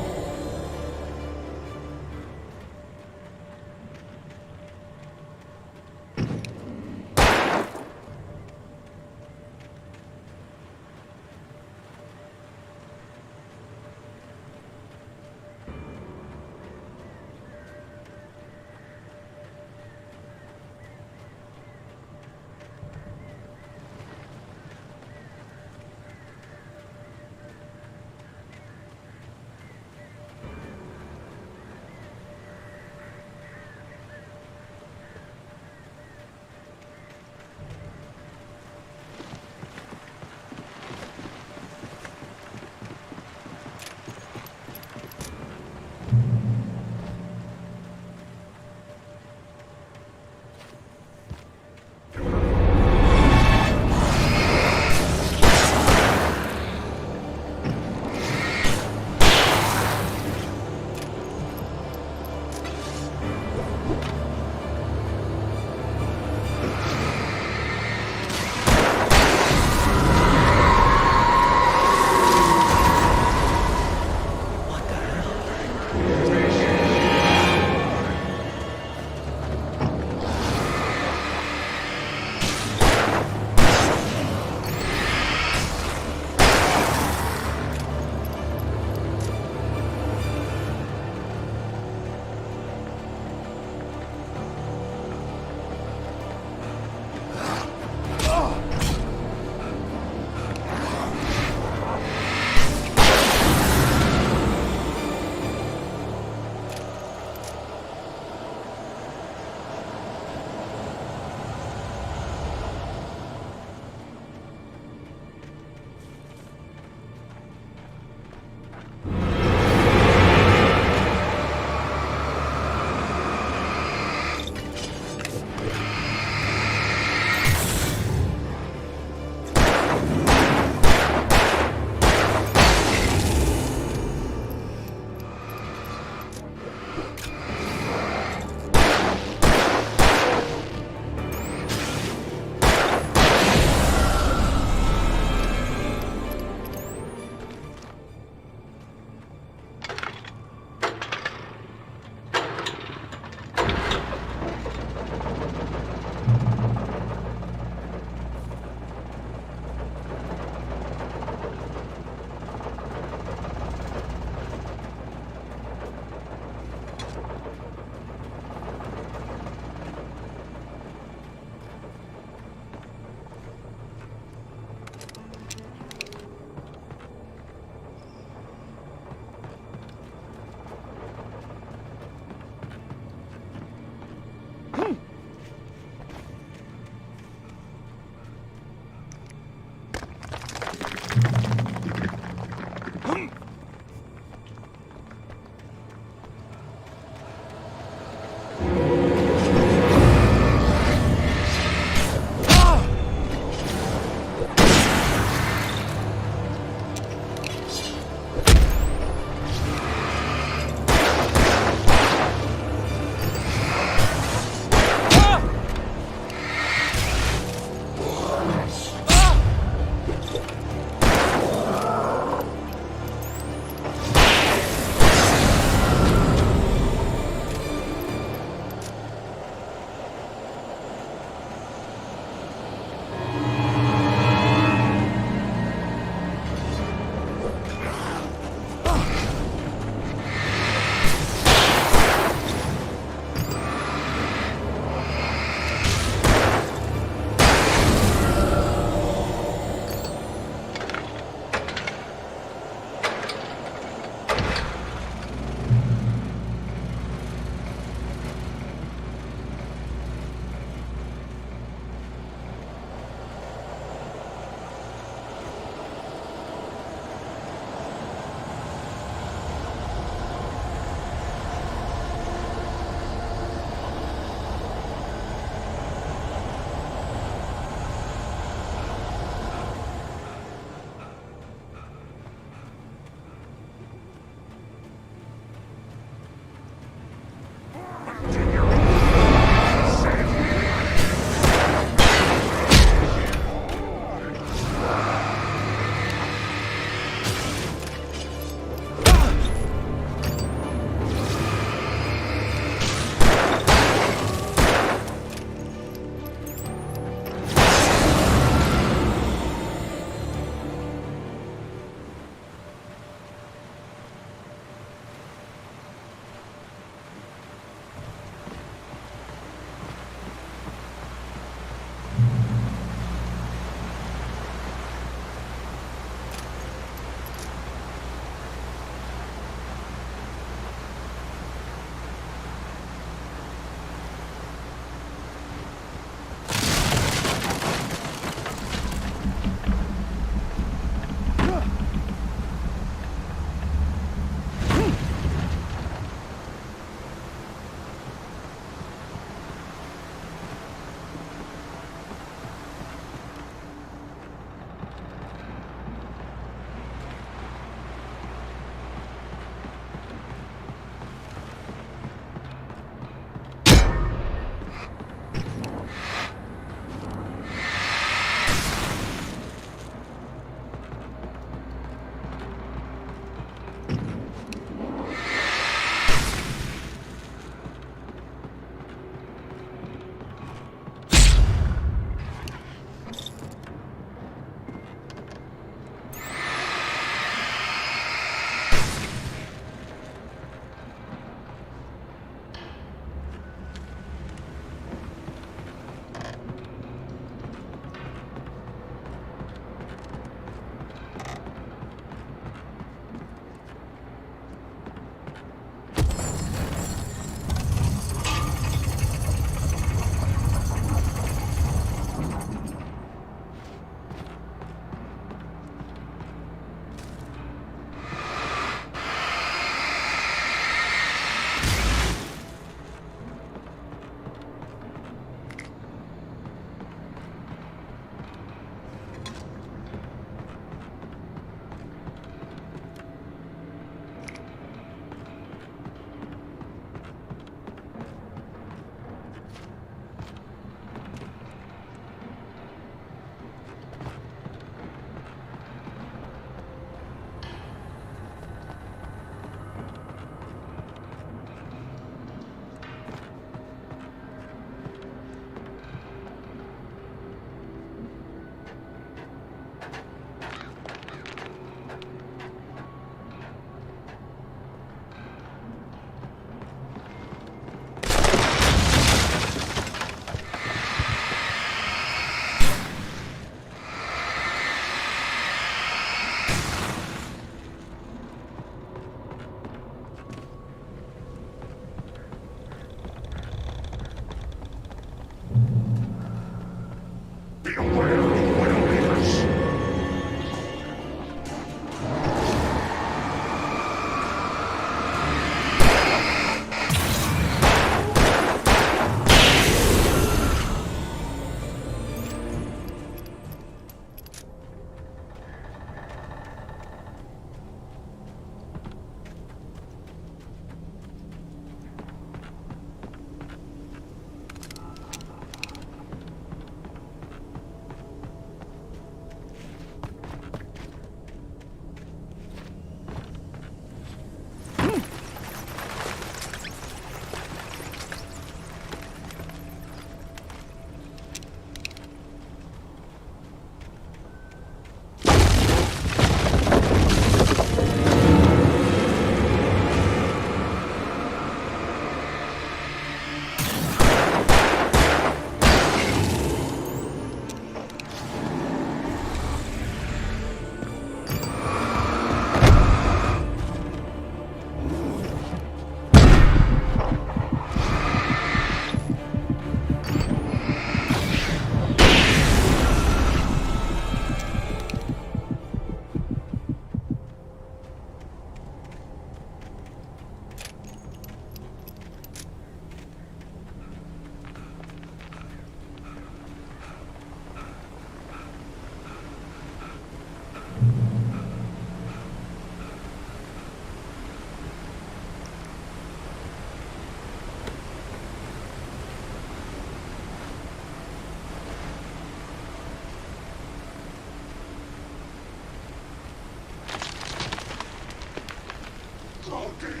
Stalking.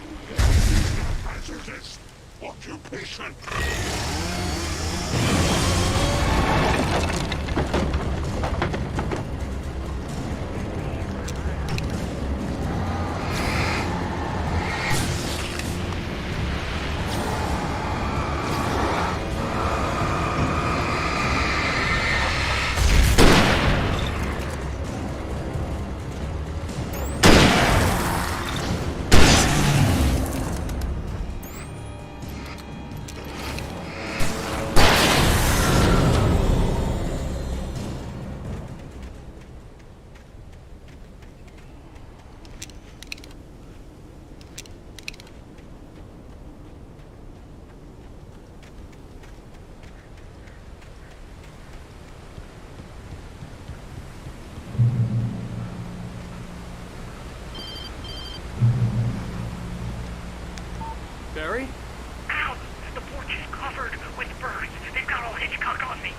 Hazardous occupation. Barry? Ow! The porch is covered with birds. They've got all Hitchcock on me.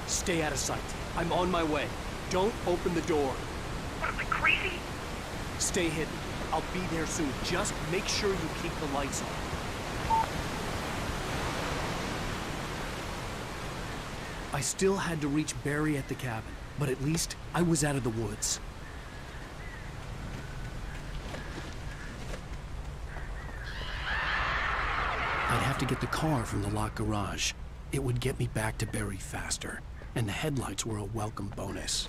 Stay out of sight. I'm on my way. Don't open the door. What am I, crazy? Stay hidden. I'll be there soon. Just make sure you keep the lights on. I still had to reach Barry at the cabin, but at least I was out of the woods. I'd have to get the car from the locked garage. It would get me back to Barry faster, and the headlights were a welcome bonus.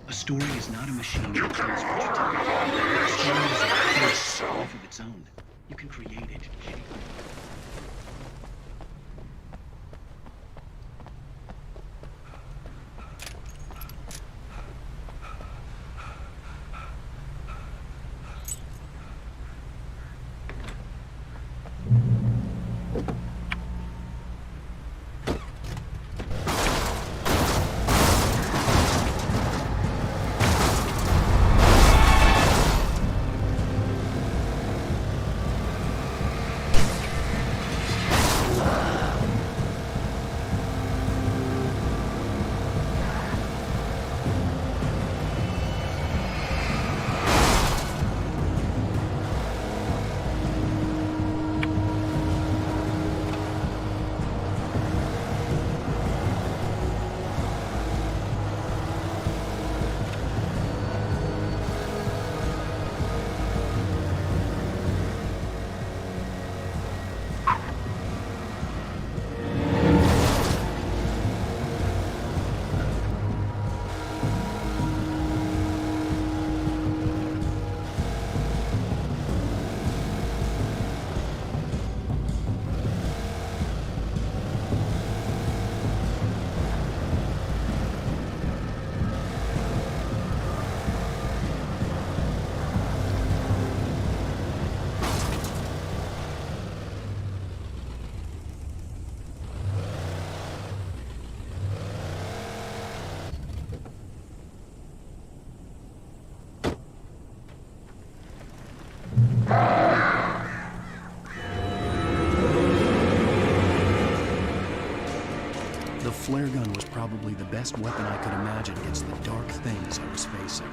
A story is not a machine that tells what you tell. A story is a force, a life of its own. You can create it, shape it. The flare gun was probably the best weapon I could imagine against the dark things I was facing.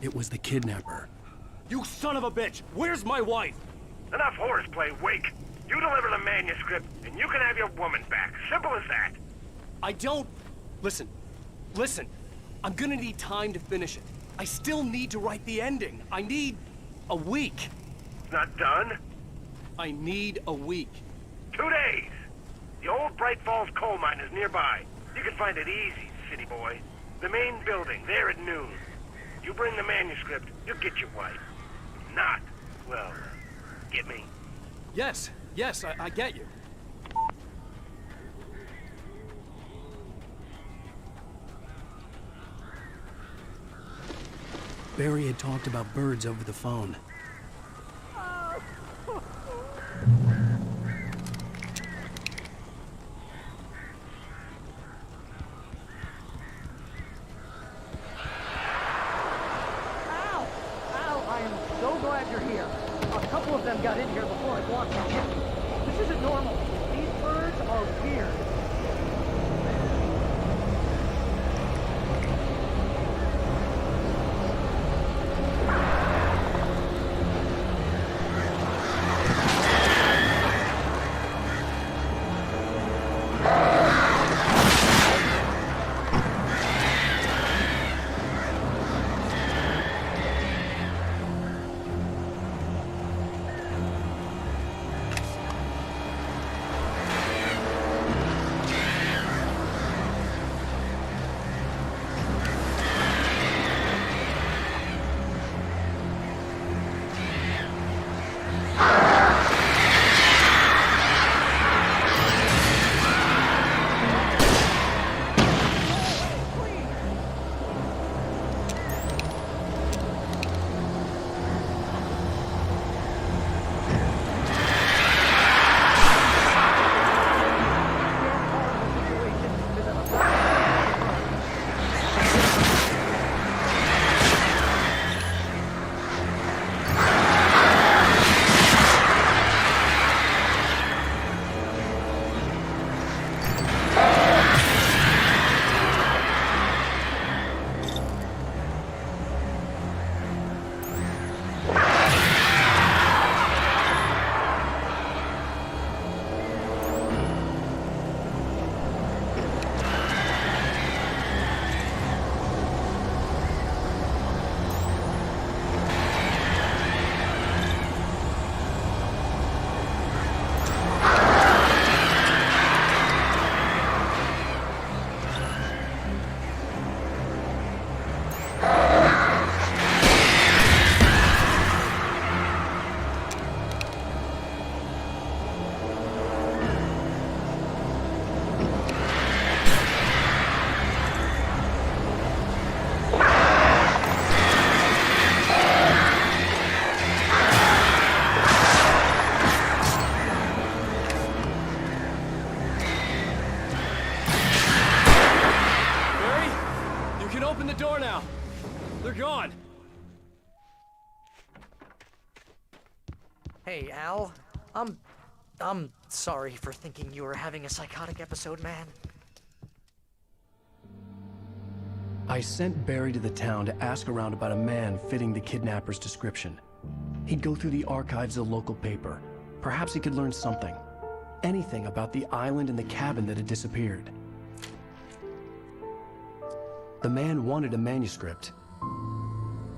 It was the kidnapper. You son of a bitch! Where's my wife? Enough horseplay, Wake. You deliver the manuscript, and you can have your woman back. Simple as that. I don't... Listen. I'm gonna need time to finish it. I still need to write the ending. I need a week. Not done? I need a week. 2 days. The old Bright Falls coal mine is nearby. You can find it easy, city boy. The main building, there at noon. You bring the manuscript, you'll get your wife. If not, well, get me? Yes, I get you. Barry had talked about birds over the phone. I am so glad you're here. A couple of them got in here before I blocked them. This isn't normal. These birds are weird. They're gone. Hey, Al. I'm sorry for thinking you were having a psychotic episode, man. I sent Barry to the town to ask around about a man fitting the kidnapper's description. He'd go through the archives of the local paper. Perhaps he could learn something. Anything about the island and the cabin that had disappeared. The man wanted a manuscript.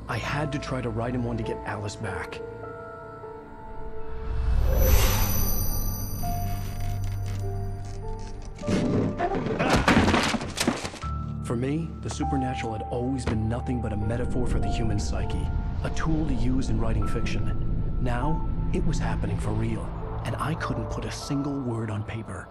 I had to try to write him one to get Alice back. For me, the supernatural had always been nothing but a metaphor for the human psyche, a tool to use in writing fiction. Now, it was happening for real, and I couldn't put a single word on paper.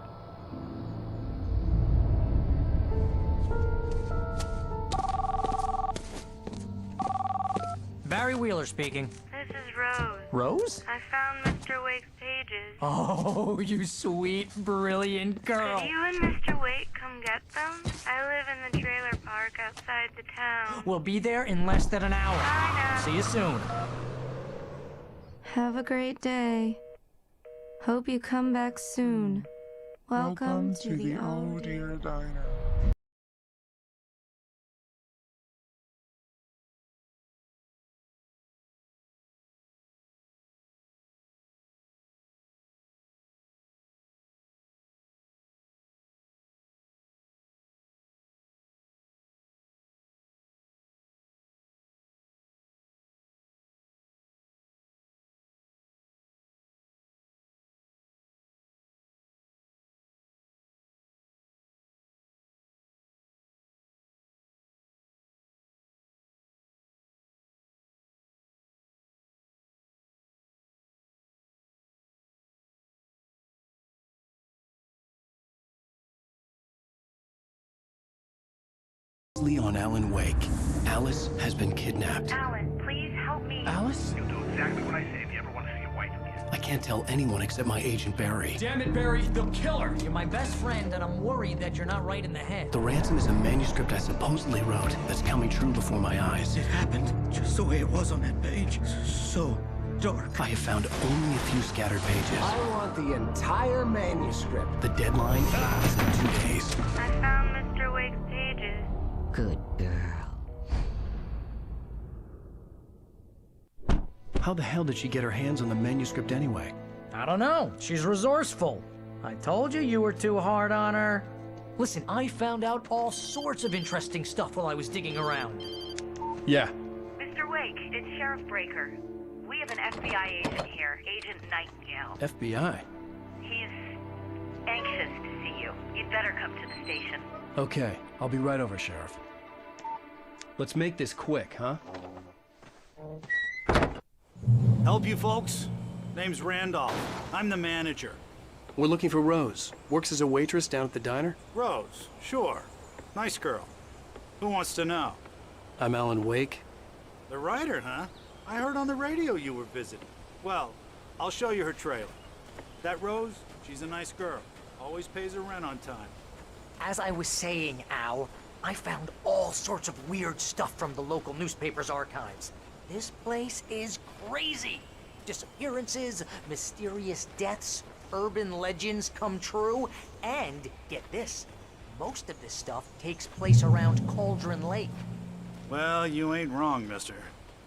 Barry Wheeler speaking. This is Rose. Rose? I found Mr. Wake's pages. Oh, you sweet, brilliant girl. Could you and Mr. Wake come get them? I live in the trailer park outside the town. We'll be there in less than an hour. Bye now. See you soon. Have a great day. Hope you come back soon. Welcome to the Oh Dear Diner. exclusively on Alan Wake. Alice has been kidnapped. Alan, please help me. Alice? You'll do exactly what I say if you ever want to see your wife again. I can't tell anyone except my agent Barry. Damn it, Barry, they'll kill her. You're my best friend, and I'm worried that you're not right in the head. The ransom is a manuscript I supposedly wrote that's coming true before my eyes. It happened just the way it was on that page. So dark. I have found only a few scattered pages. I want the entire manuscript. The deadline is in 2 days. I found Mr. Wake's pages. Good girl. How the hell did she get her hands on the manuscript anyway? I don't know. She's resourceful. I told you were too hard on her. Listen, I found out all sorts of interesting stuff while I was digging around. Yeah. Mr. Wake, it's Sheriff Breaker. We have an FBI agent here, Agent Nightingale. FBI? He's anxious to see you. You'd better come to the station. Okay, I'll be right over, Sheriff. Let's make this quick, huh? Help you folks? Name's Randolph. I'm the manager. We're looking for Rose. Works as a waitress down at the diner. Rose, sure. Nice girl. Who wants to know? I'm Alan Wake. The writer, huh? I heard on the radio you were visiting. Well, I'll show you her trailer. That Rose, she's a nice girl. Always pays her rent on time. As I was saying, Al, I found all sorts of weird stuff from the local newspaper's archives. This place is crazy. Disappearances, mysterious deaths, urban legends come true, and get this, most of this stuff takes place around Cauldron Lake. Well, you ain't wrong, mister.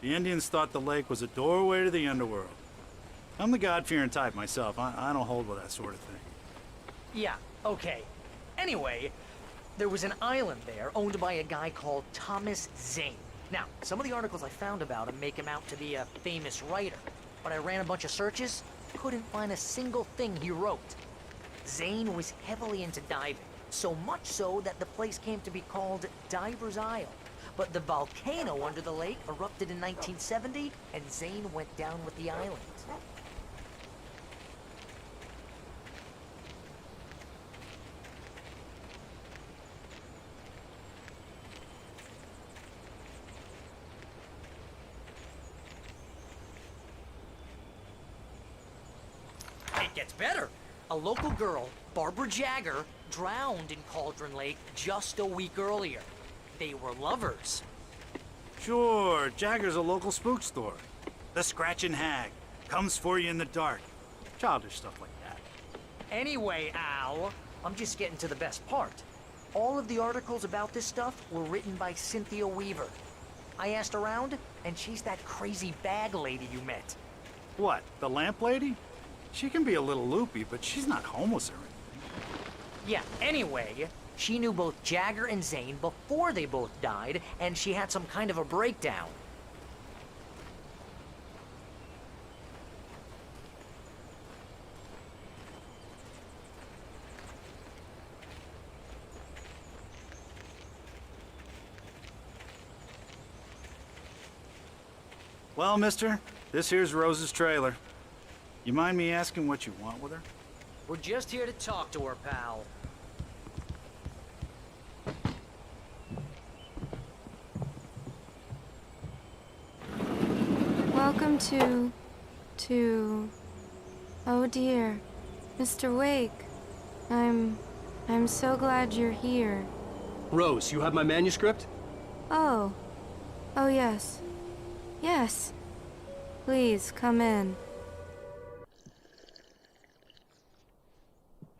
The Indians thought the lake was a doorway to the underworld. I'm the God-fearing type myself. I don't hold with that sort of thing. Yeah, okay. Anyway, there was an island there owned by a guy called Thomas Zane. Now, some of the articles I found about him make him out to be a famous writer, but I ran a bunch of searches, couldn't find a single thing he wrote. Zane was heavily into diving, so much so that the place came to be called Diver's Isle. But the volcano under the lake erupted in 1970, and Zane went down with the island. It gets better. A local girl, Barbara Jagger, drowned in Cauldron Lake just a week earlier. They were lovers. Sure, Jagger's a local spook store. The Scratching Hag. Comes for you in the dark. Childish stuff like that. Anyway, Al, I'm just getting to the best part. All of the articles about this stuff were written by Cynthia Weaver. I asked around, and she's that crazy bag lady you met. What, the lamp lady? She can be a little loopy, but she's not homeless or anything. Yeah, anyway, she knew both Jagger and Zane before they both died, and she had some kind of a breakdown. Well, mister, this here's Rose's trailer. You mind me asking what you want with her? We're just here to talk to her, pal. Welcome to... Oh dear. Mr. Wake. I'm so glad you're here. Rose, you have my manuscript? Oh. Oh yes. Yes. Please, come in.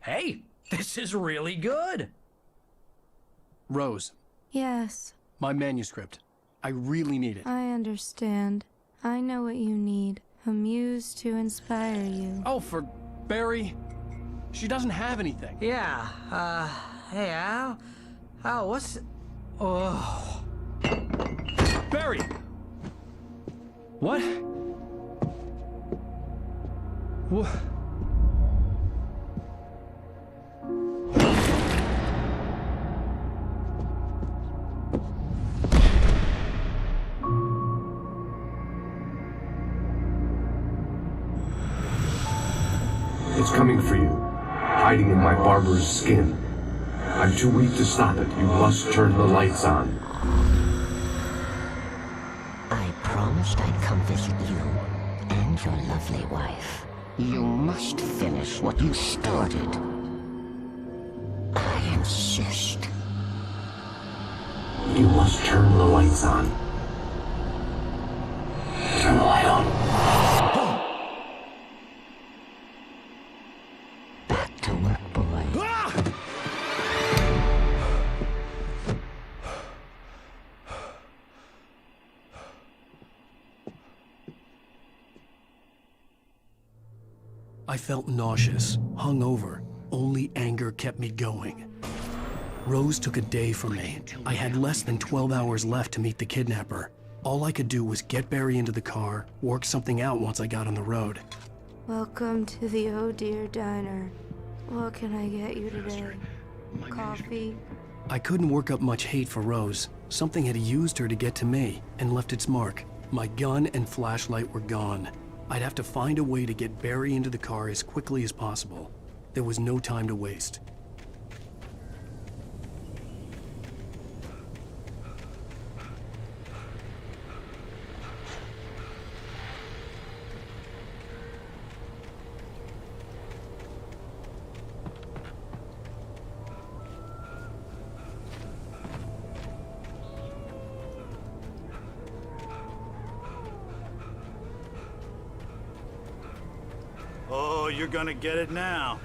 Hey, this is really good. Rose, Yes, my manuscript. I really need it. I understand. I know what you need. A muse to inspire you. Oh, for Barry. She doesn't have anything. Yeah, hey, Al? Al, what's... Oh... Barry! What? What? It's coming for you, hiding in my barber's skin. I I'm too weak to stop it. You must turn the lights on. I promised I'd come visit you and your lovely wife. You must finish what you started. I insist. You must turn the lights on. Turn the light on. Back to work, boy. I felt nauseous, hungover. Only anger kept me going. Rose took a day from me. I had less than 12 hours left to meet the kidnapper. All I could do was get Barry into the car, work something out once I got on the road. Welcome to the Oh Dear Diner. What can I get you today? Coffee? I couldn't work up much hate for Rose. Something had used her to get to me and left its mark. My gun and flashlight were gone. I'd have to find a way to get Barry into the car as quickly as possible. There was no time to waste. Oh, you're gonna get it now.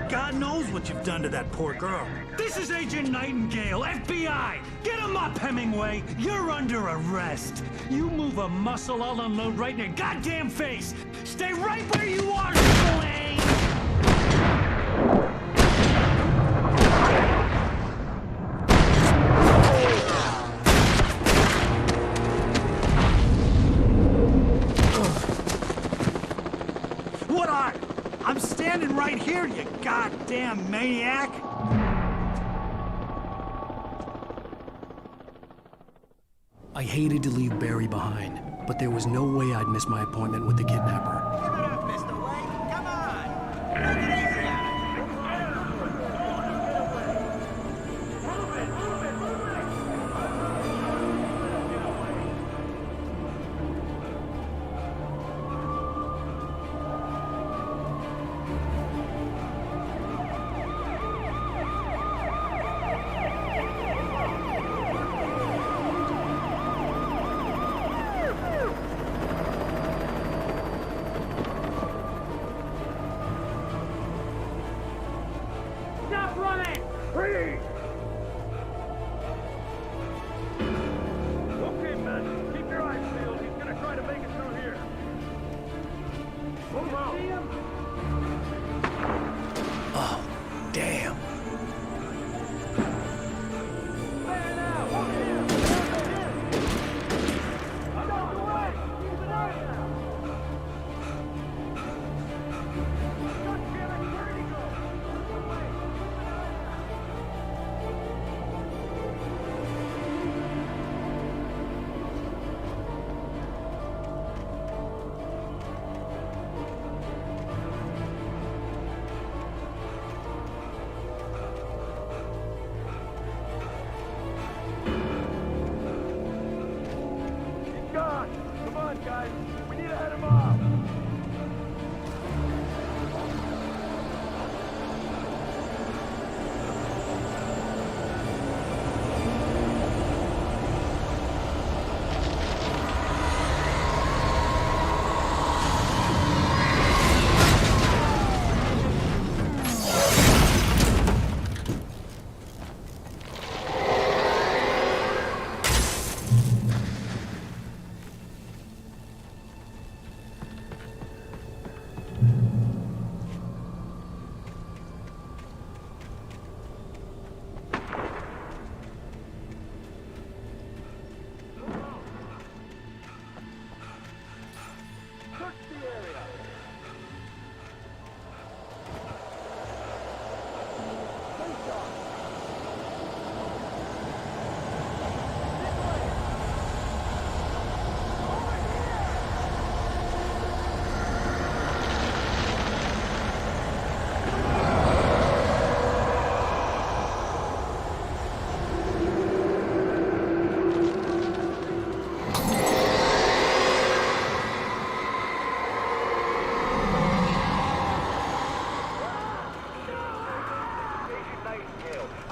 God knows what you've done to that poor girl. This is Agent Nightingale, FBI! Get him up, Hemingway! You're under arrest! You move a muscle, I'll unload right in your goddamn face! Stay right where you are, Triple A! What are? I'm standing right here, you goddamn maniac! I hated to leave Barry behind, but there was no way I'd miss my appointment with the kidnapper. Stop running! Freeze! Okay, man. Keep your eyes peeled. He's gonna try to make it through here. Move out. See him? Oh, damn.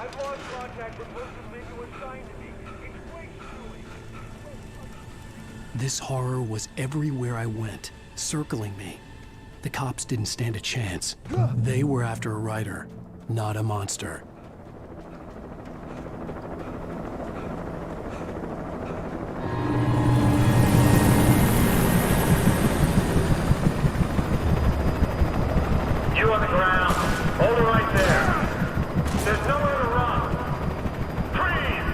I've lost contact with most of the men you assigned to me. It's way truly. This horror was everywhere I went, circling me. The cops didn't stand a chance. They were after a writer, not a monster. You on the ground. Hold it right there. There's nowhere to run. Freeze!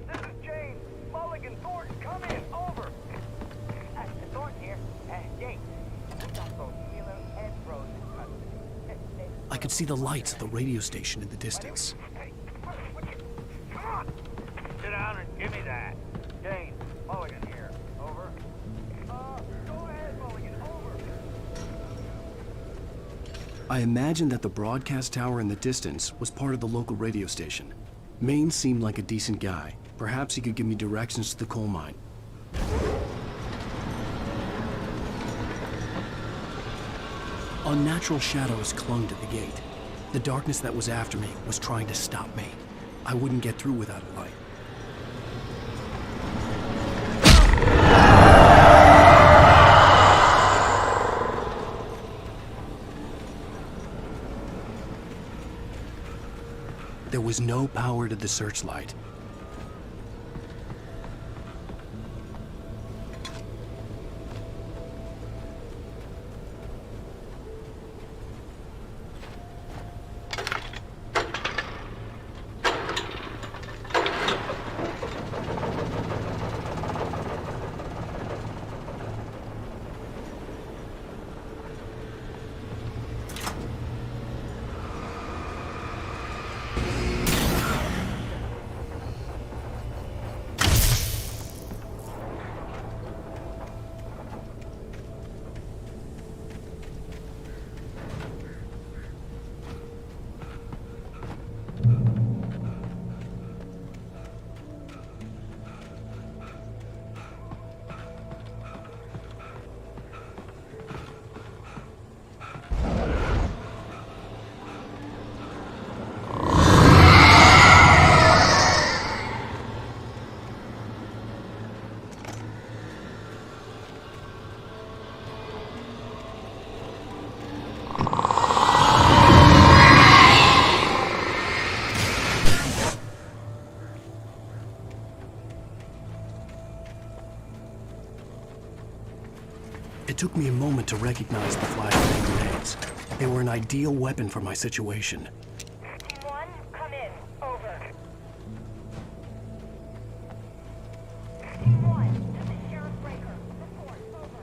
This is James. Mulligan, Thornton, come in. Over. Thornton here. James. We got both Wheeler and Rose in custody. I could see the lights of the radio station in the distance. Come on. Sit down and give me that. James, Mulligan here. Over. Go ahead, Mulligan. Over. I imagined that the broadcast tower in the distance was part of the local radio station. Maine seemed like a decent guy. Perhaps he could give me directions to the coal mine. Unnatural shadows clung to the gate. The darkness that was after me was trying to stop me. I wouldn't get through without a light. There was no power to the searchlight. It took me a moment to recognize the flashbang grenades. They were an ideal weapon for my situation. Team 1, come in. Over. Team 1, this is Sheriff Breaker. Report. Over.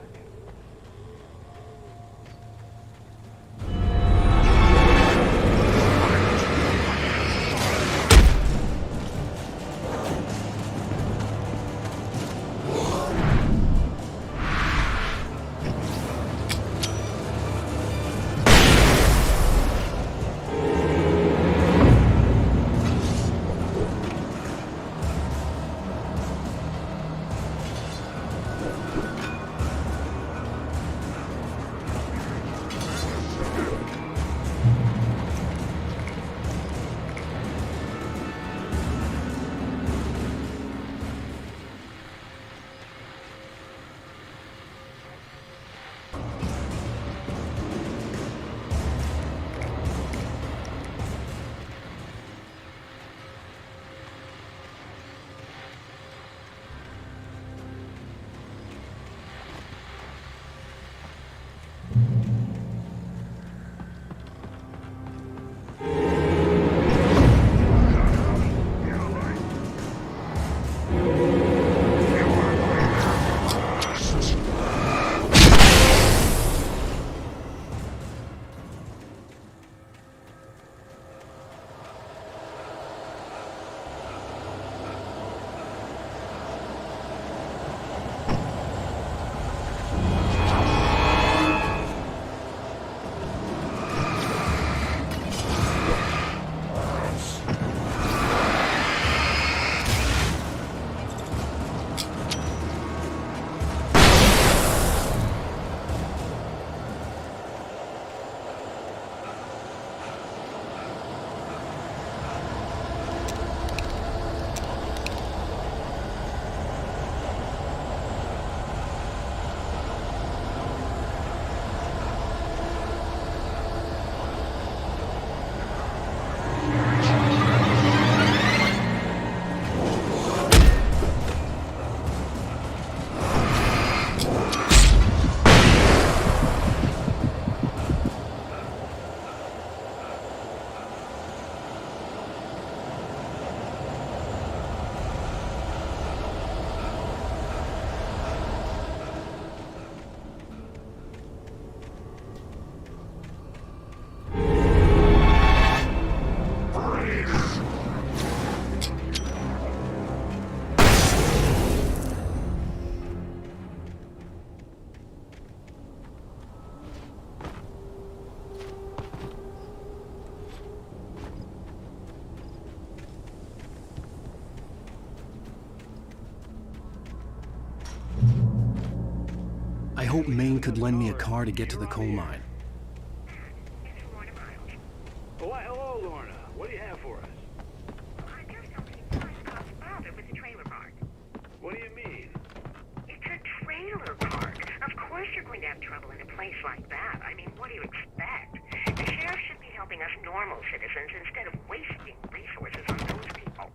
hoped Maine could lend me a car to get to the coal mine. Oh, why, hello, Lorna. What do you have for us? I'm just hoping you find Scott's father with the trailer park. What do you mean? It's a trailer park. Of course you're going to have trouble in a place like that. I mean, what do you expect? The sheriff should be helping us normal citizens instead of wasting resources on those people.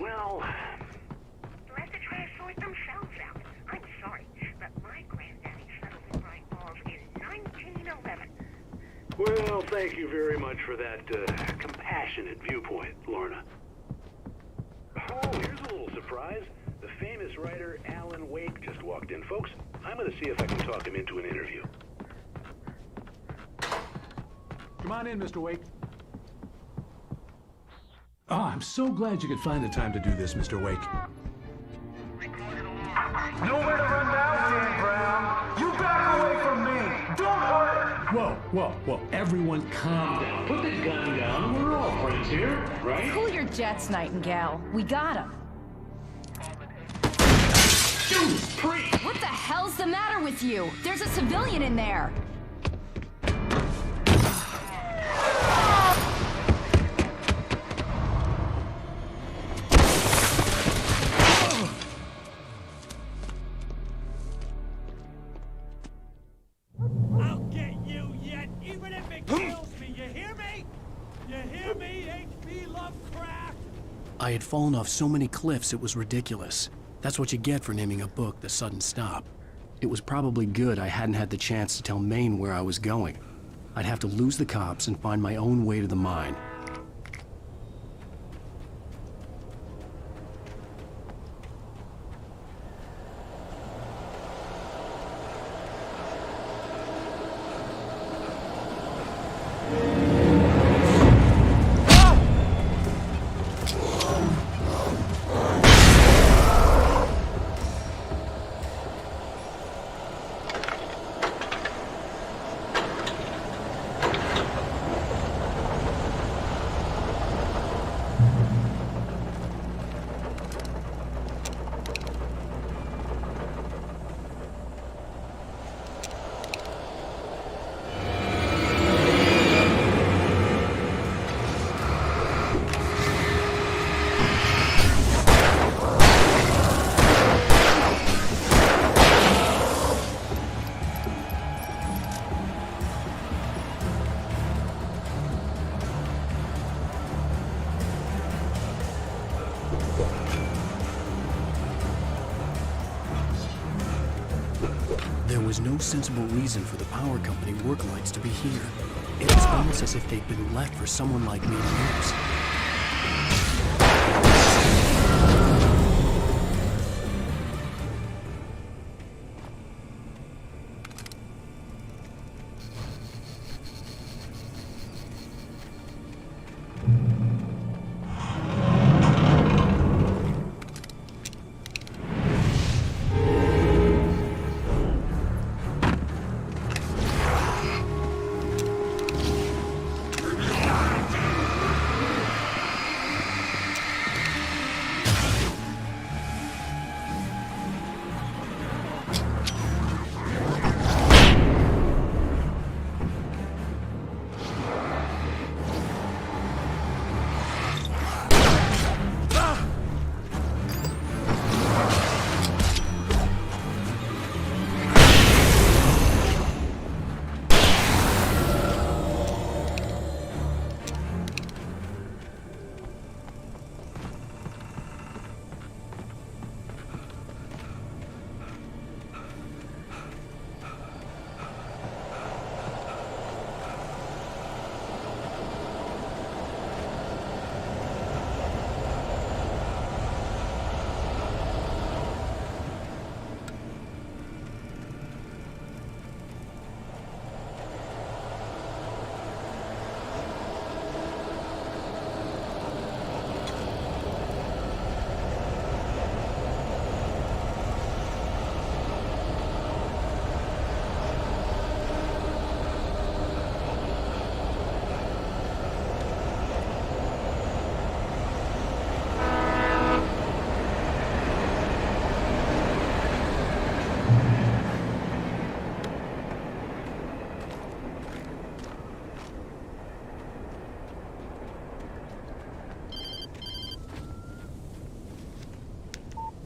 Well... Let the trash sort themselves out. I'm sorry, but my granddaddy settled in Bright Falls in 1911. Well, thank you very much for that compassionate viewpoint, Lorna. Oh, here's a little surprise. The famous writer Alan Wake just walked in. Folks, I'm going to see if I can talk him into an interview. Come on in, Mr. Wake. Oh, I'm so glad you could find the time to do this, Mr. Wake. Nowhere to run now, Dan Brown. You back away from me. Don't hurt. Whoa. Everyone calm down. Put the gun down. We're all friends here, right? Cool your jets, Nightingale. We got him. Judas Priest! What the hell's the matter with you? There's a civilian in there. I'll get you yet, even if it kills me. You hear me? You hear me, H.P. Lovecraft? I had fallen off so many cliffs it was ridiculous. That's what you get for naming a book The Sudden Stop. It was probably good I hadn't had the chance to tell Maine where I was going. I'd have to lose the cops and find my own way to the mine. There was no sensible reason for the power company work lights to be here. It was almost as if they'd been left for someone like me to use.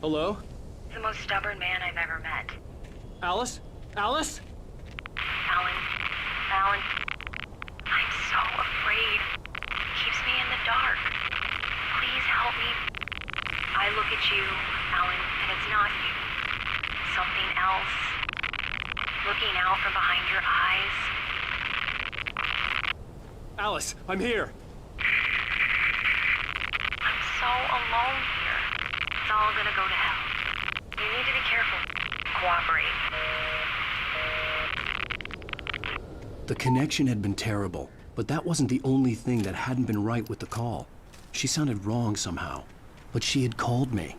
Hello? The most stubborn man I've ever met. Alice? Alice? Alan, I'm so afraid. It keeps me in the dark. Please help me. I look at you, Alan, and it's not you. Something else. Looking out from behind your eyes. Alice, I'm here. I'm so alone here. It's all gonna go to hell. You need to be careful. Cooperate. The connection had been terrible, but that wasn't the only thing that hadn't been right with the call. She sounded wrong somehow, but she had called me.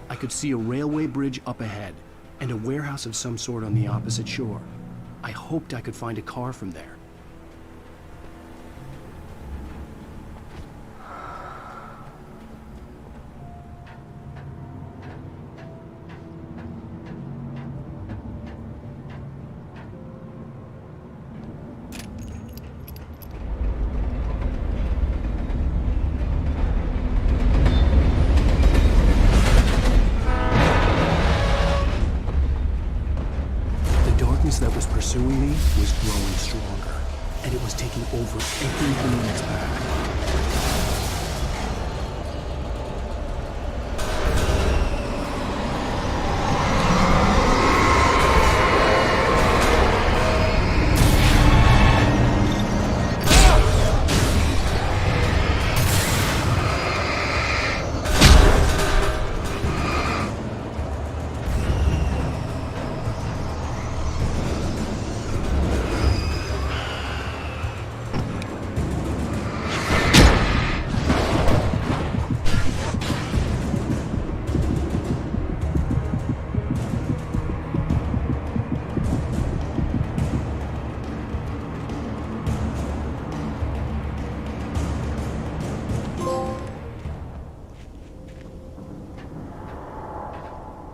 I could see a railway bridge up ahead, and a warehouse of some sort on the opposite shore. I hoped I could find a car from there. That was pursuing me was growing stronger, and it was taking over everything in its path.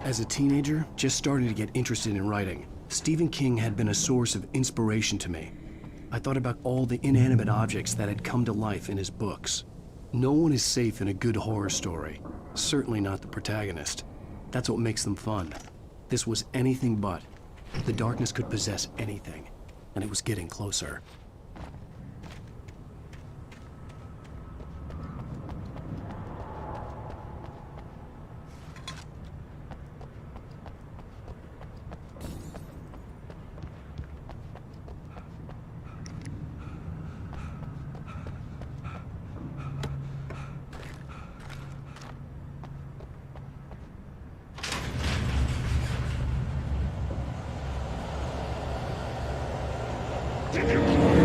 As a teenager, just starting to get interested in writing, Stephen King had been a source of inspiration to me. I thought about all the inanimate objects that had come to life in his books. No one is safe in a good horror story, certainly not the protagonist. That's what makes them fun. This was anything but. The darkness could possess anything, and it was getting closer. Did you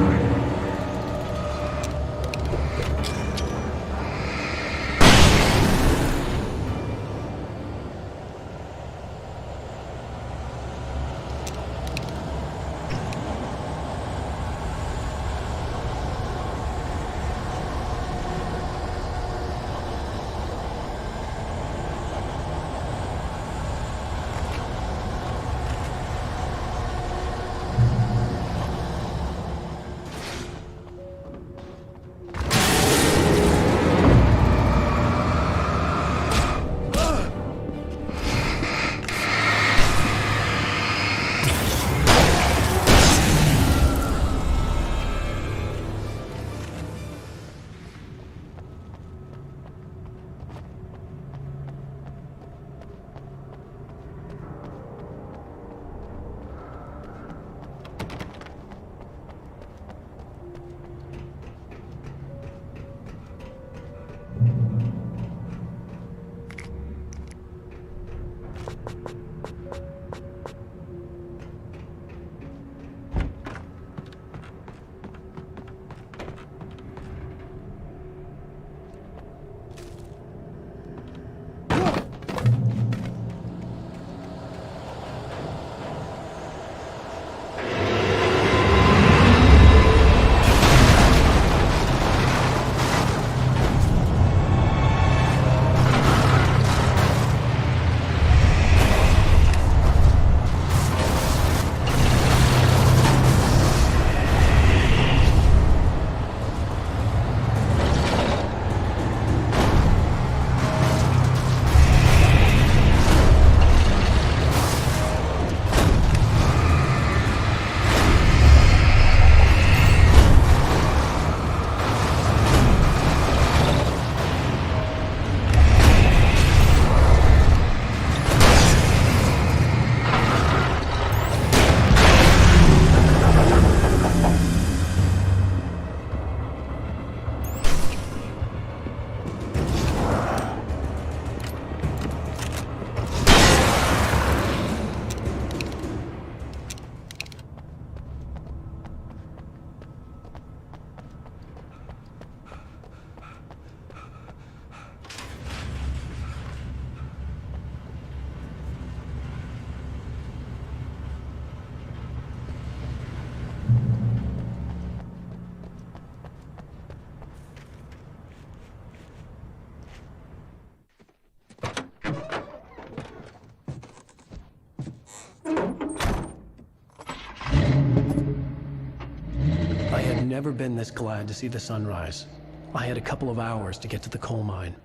never been this glad to see the sunrise. I had a couple of hours to get to the coal mine.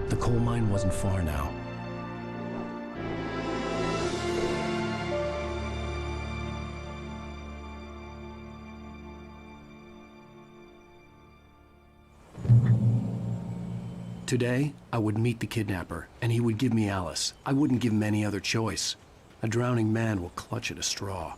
The coal mine wasn't far now. Today, I would meet the kidnapper, and he would give me Alice. I wouldn't give him any other choice. A drowning man will clutch at a straw.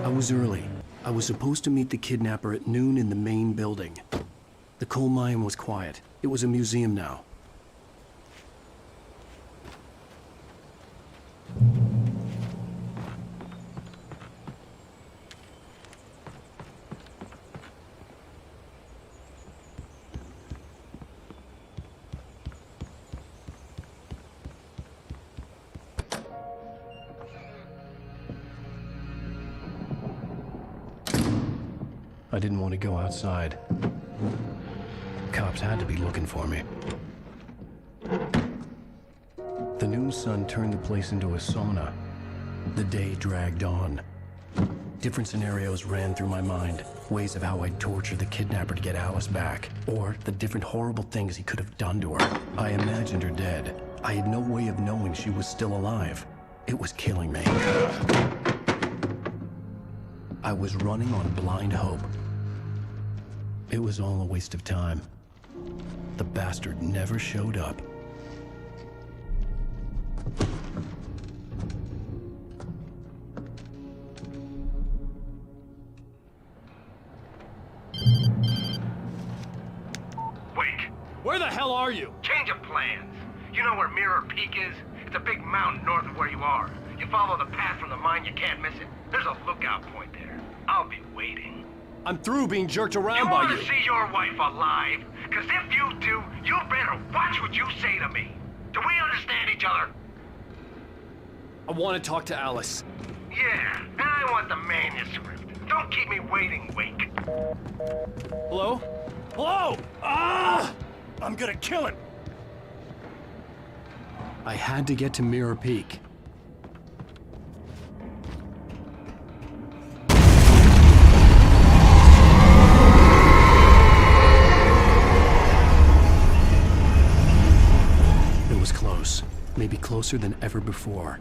I was early. I was supposed to meet the kidnapper at noon in the main building. The coal mine was quiet. It was a museum now. I didn't want to go outside. Cops had to be looking for me. The noon sun turned the place into a sauna. The day dragged on. Different scenarios ran through my mind. Ways of how I'd torture the kidnapper to get Alice back. Or the different horrible things he could have done to her. I imagined her dead. I had no way of knowing she was still alive. It was killing me. I was running on blind hope. It was all a waste of time. The bastard never showed up. Wake! Where the hell are you? Change of plans. You know where Mirror Peak is? It's a big mountain north of where you are. You follow the path from the mine, you can't miss it. There's a lookout point there. I'll be waiting. I'm through being jerked around You by want you. to see your wife alive? Because if you do, you better watch what you say to me. Do we understand each other? I want to talk to Alice. Yeah, and I want the manuscript. Don't keep me waiting, Wake. Hello? Hello! Ah! I'm gonna kill him! I had to get to Mirror Peak. It was close. Maybe closer than ever before.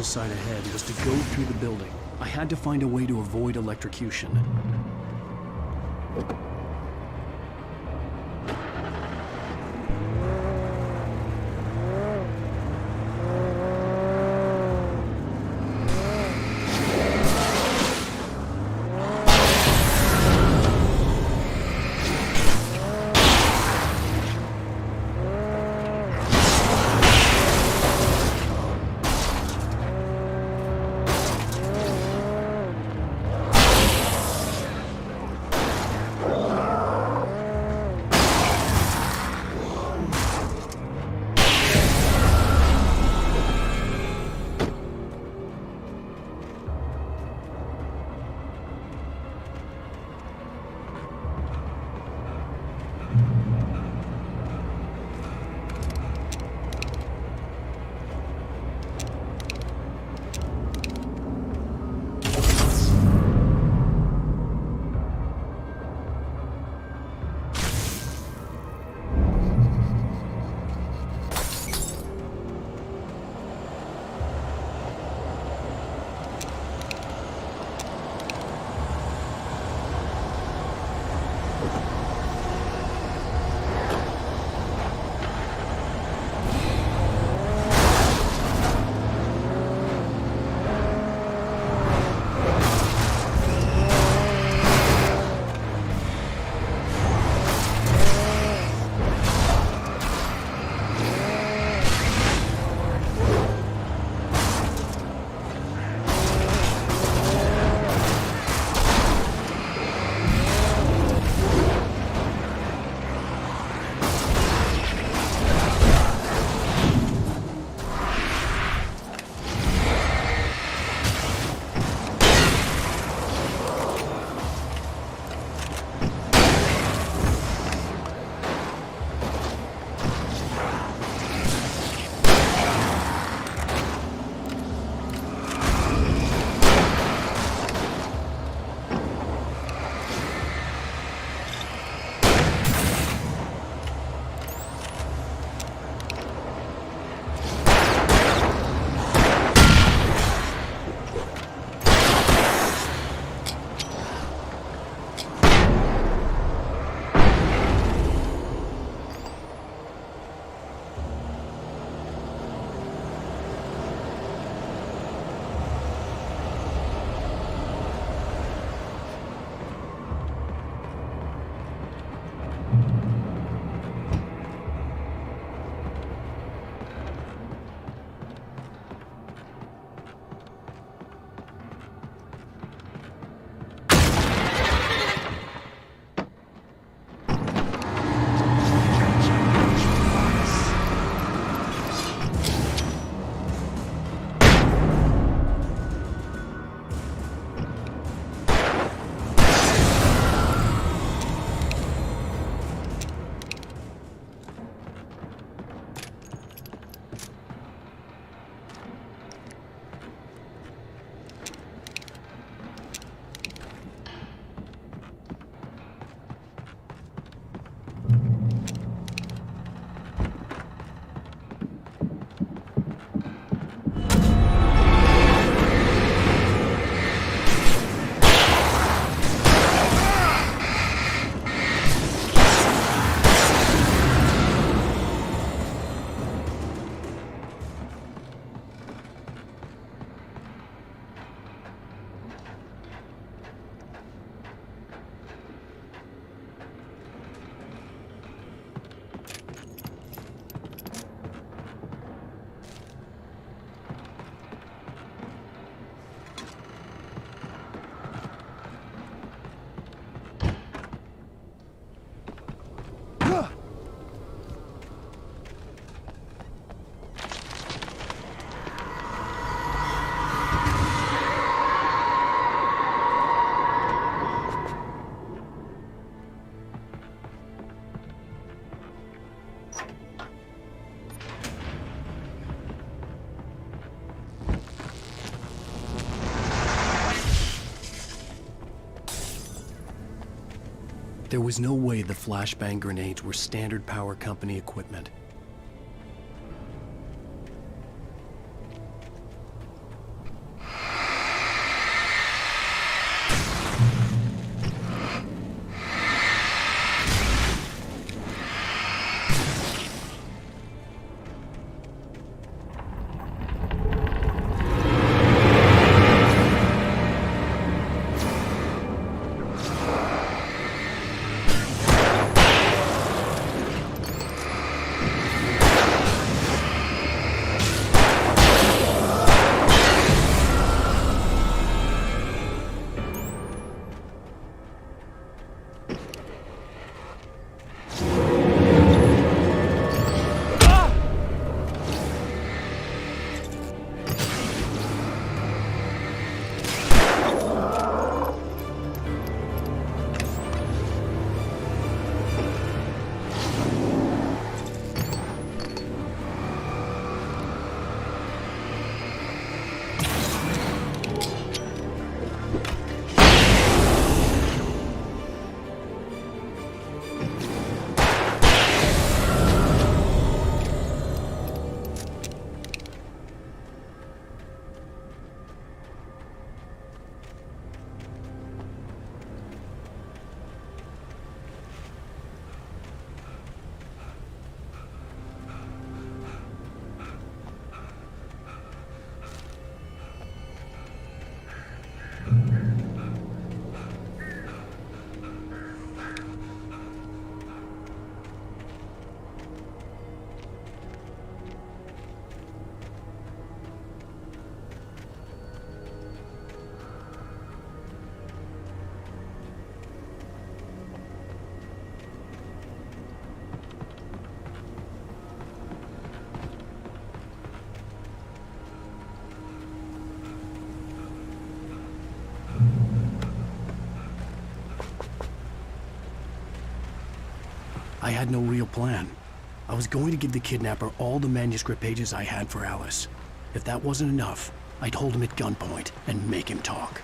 hillside ahead was to go through the building. I had to find a way to avoid electrocution. There was no way the flashbang grenades were Standard Power Company equipment. I had no real plan. I was going to give the kidnapper all the manuscript pages I had for Alice. If that wasn't enough, I'd hold him at gunpoint and make him talk.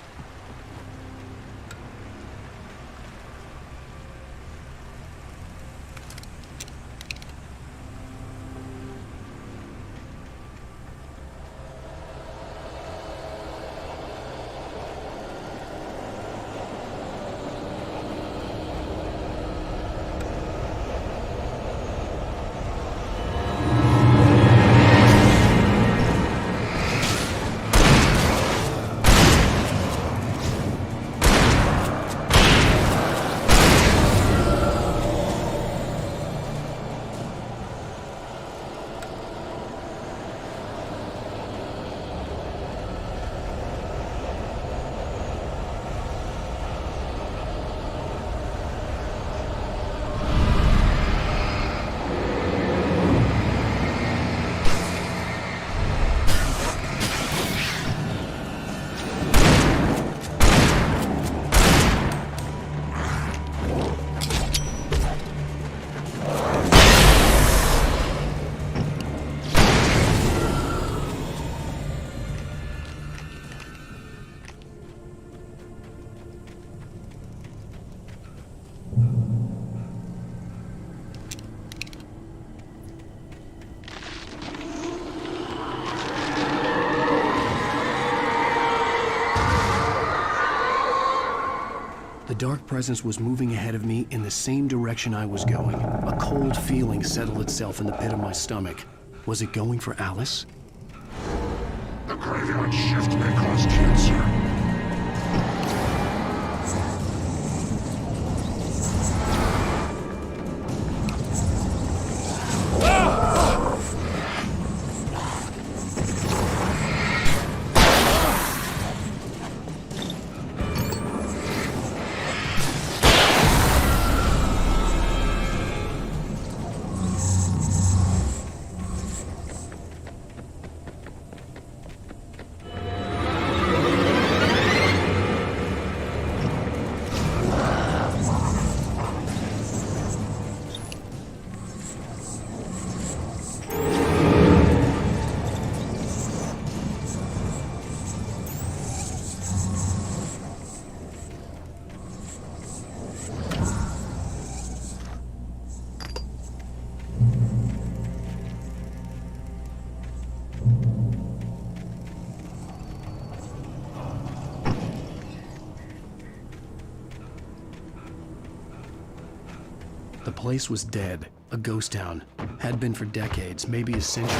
The dark presence was moving ahead of me in the same direction I was going. A cold feeling settled itself in the pit of my stomach. Was it going for Alice? The graveyard shift may cause cancer. The place was dead, a ghost town. Had been for decades, maybe a century.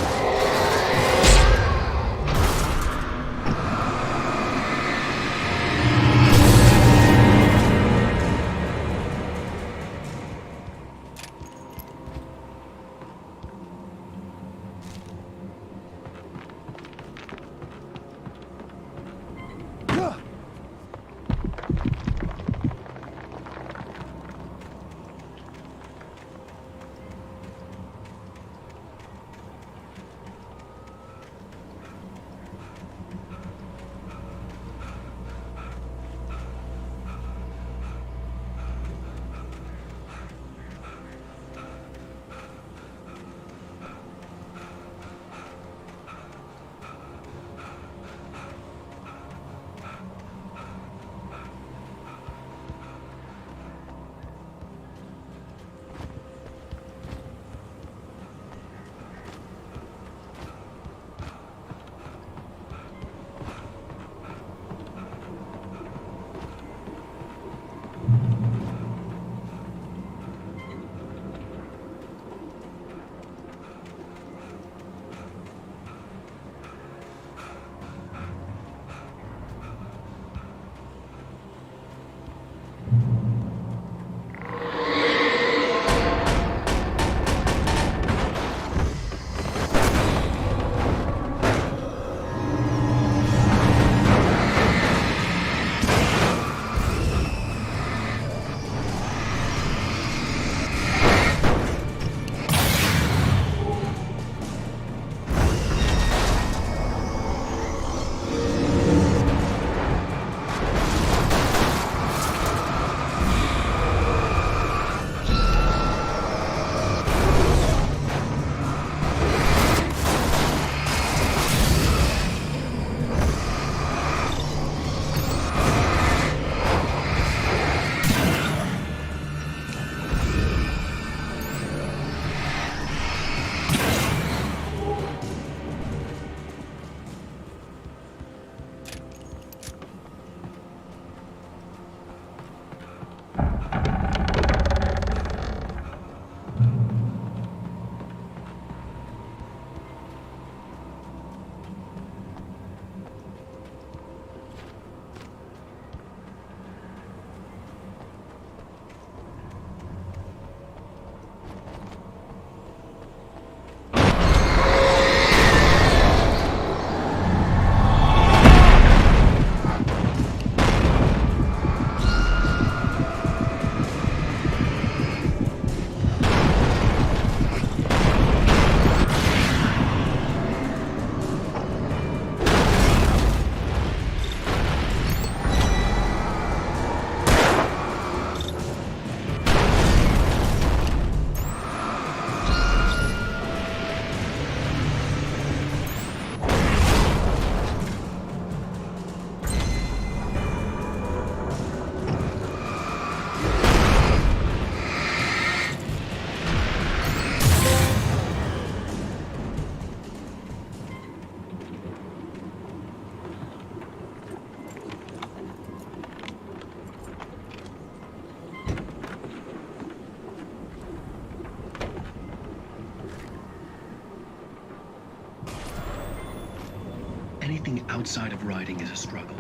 Anything outside of writing is a struggle.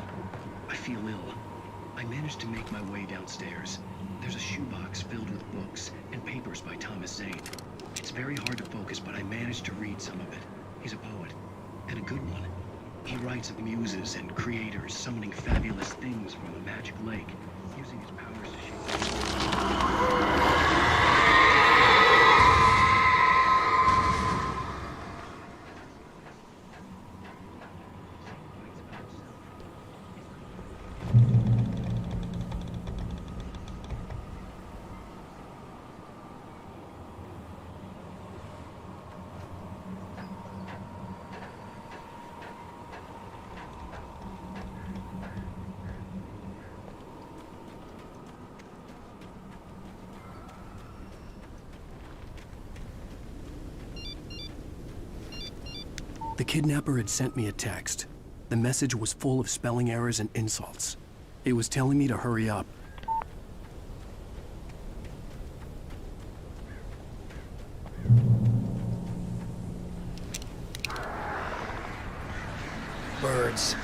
I feel ill. I managed to make my way downstairs. There's a shoebox filled with books and papers by Thomas Zane. It's very hard to focus, but I managed to read some of it. He's a poet, and a good one. He writes of muses and creators summoning fabulous things from a magic lake, using his powers to shape... The kidnapper had sent me a text. The message was full of spelling errors and insults. It was telling me to hurry up. words.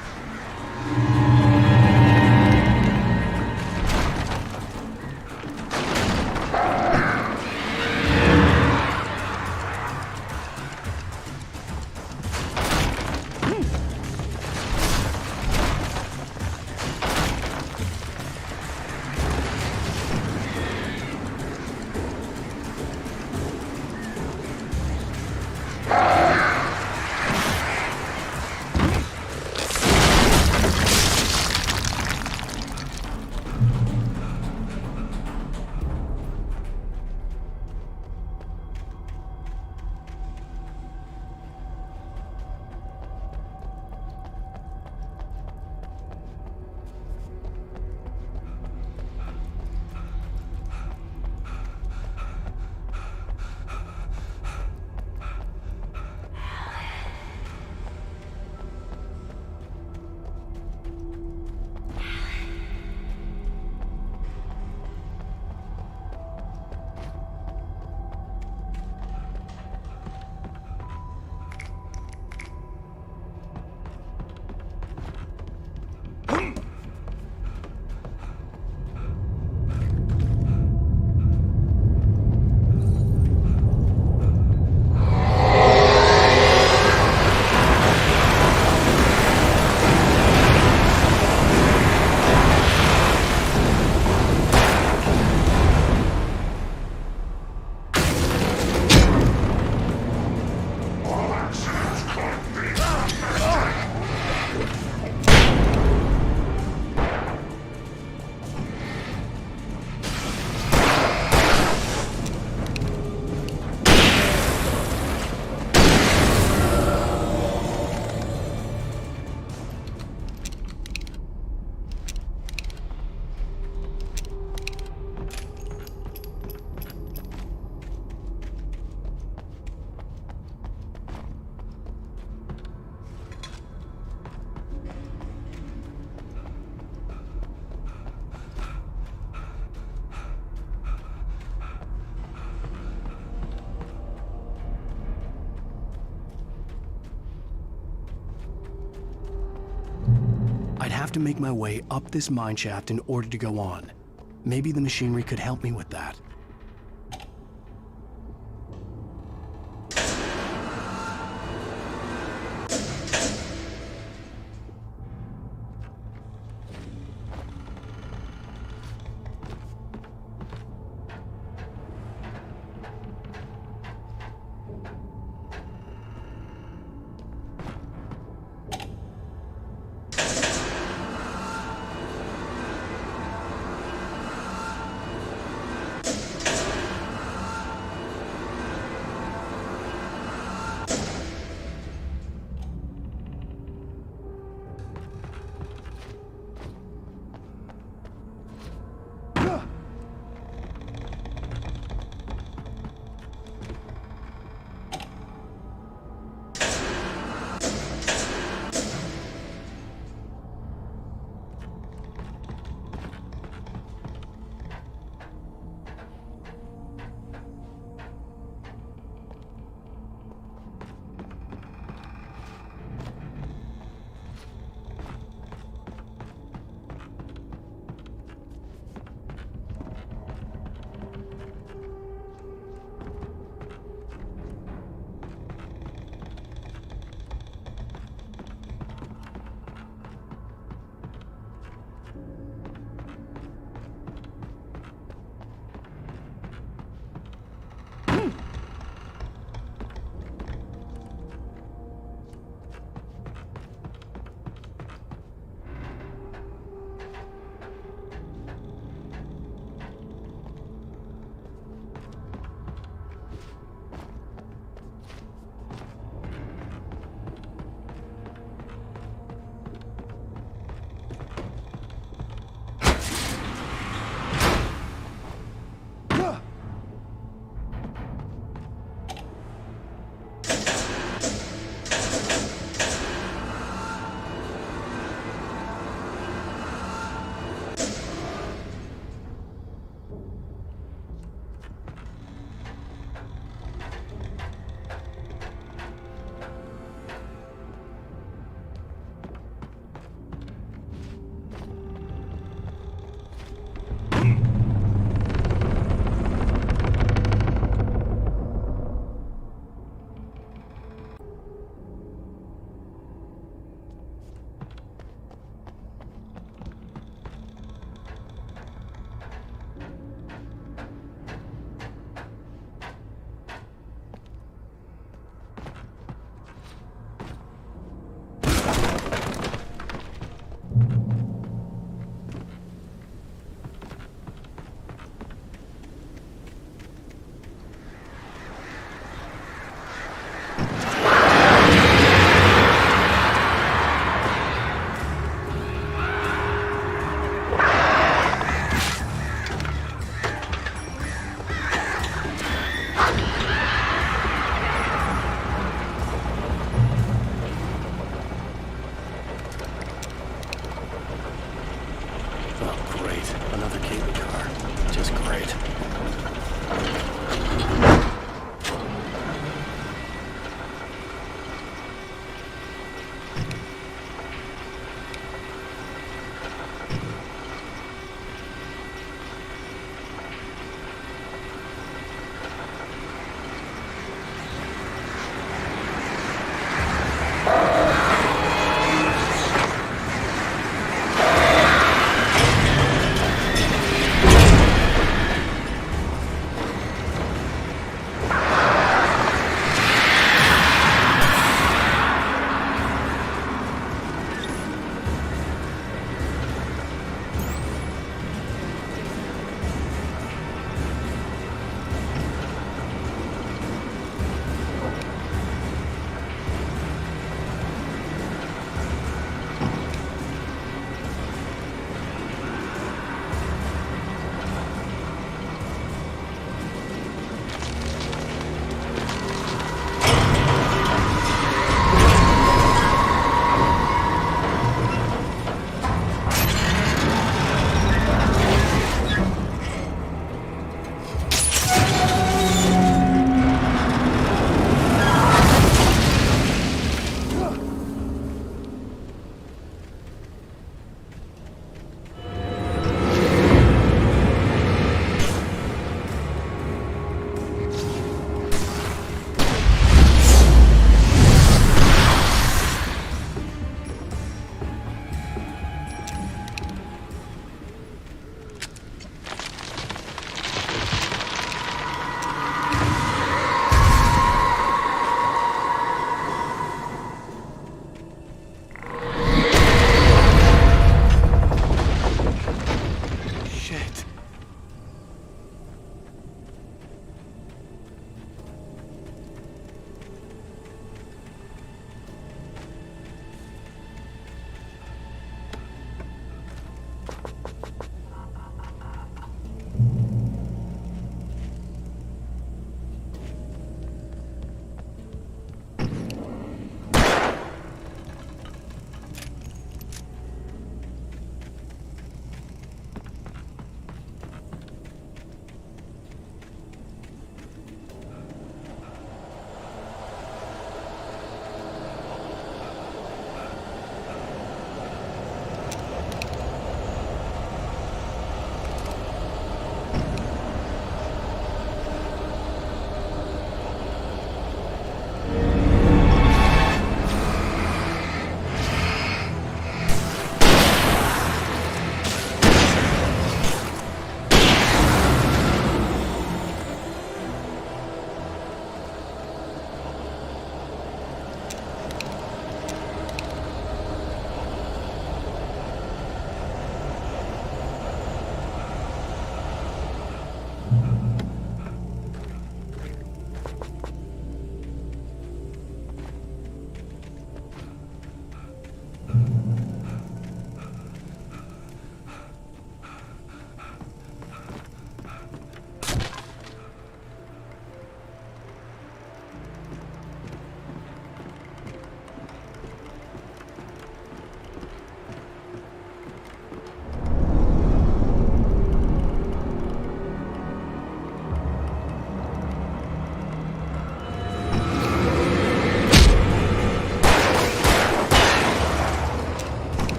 I'd have to make my way up this mine shaft in order to go on. Maybe the machinery could help me with that.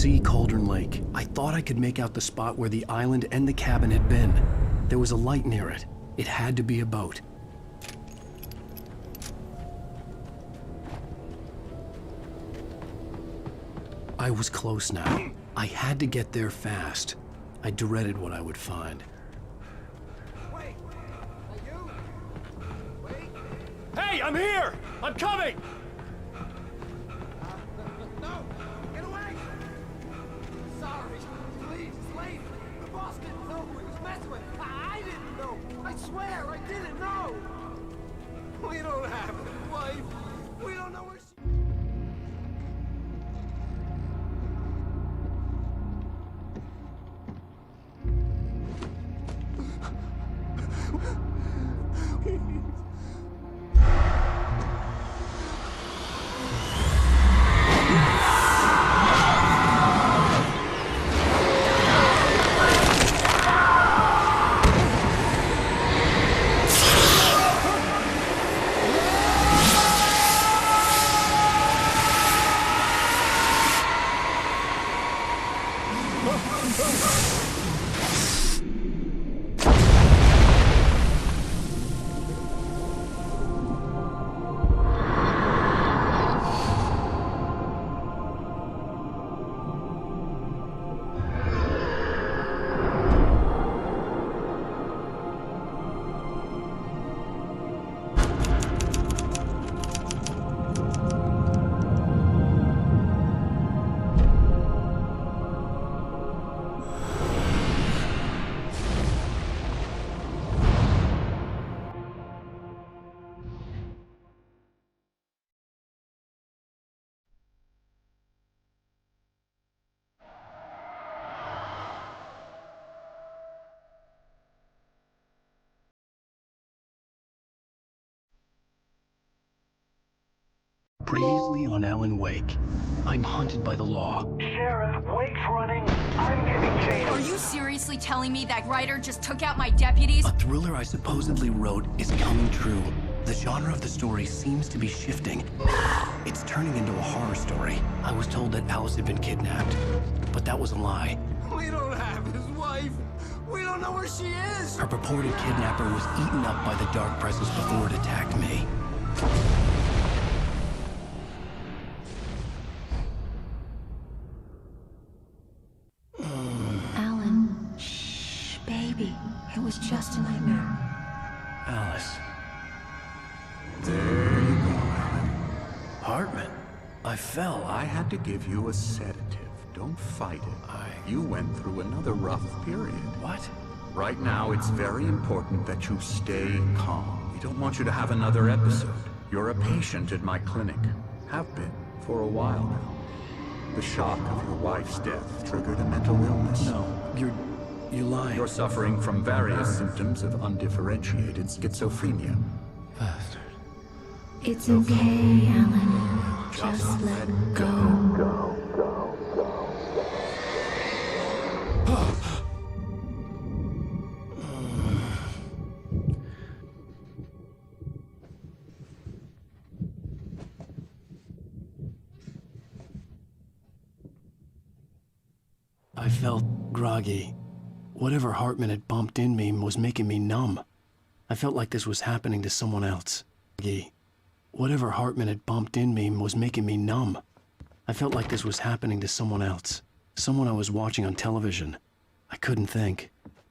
see Cauldron Lake. I thought I could make out the spot where the island and the cabin had been. There was a light near it. It had to be a boat. I was close now. I had to get there fast. I dreaded what I would find. Wait! Are you? Wait! Hey, I'm here! I'm coming! No! Get away! Sorry. Please, it's late. The boss didn't know who he was messing with. I didn't know. I swear, I didn't know. We don't have a wife. We don't know where she... Previously on Alan Wake, I'm hunted by the law. Sheriff, Wake's running. I'm getting chased. Are you seriously telling me that writer just took out my deputies? A thriller I supposedly wrote is coming true. The genre of the story seems to be shifting. It's turning into a horror story. I was told that Alice had been kidnapped, but that was a lie. We don't have his wife. We don't know where she is. Her purported kidnapper was eaten up by the dark presence before it attacked me. Alan, shh, baby. It was just a nightmare. Alice. There you go, Alan. Hartman. I fell. I had to give you a sedative. Don't fight it. You went through another rough period. What? Right now, it's very important that you stay calm. We don't want you to have another episode. You're a patient at my clinic. Have been for a while now. The shock of your wife's death triggered a mental illness. No, you're lying. You're suffering from various symptoms of undifferentiated schizophrenia. Bastard. It's okay, Alan. Just let go. I felt groggy. Whatever Hartman had bumped in me was making me numb. I felt like this was happening to someone else. Whatever Hartman had bumped in me was making me numb. I felt like this was happening to someone else. Someone I was watching on television. I couldn't think.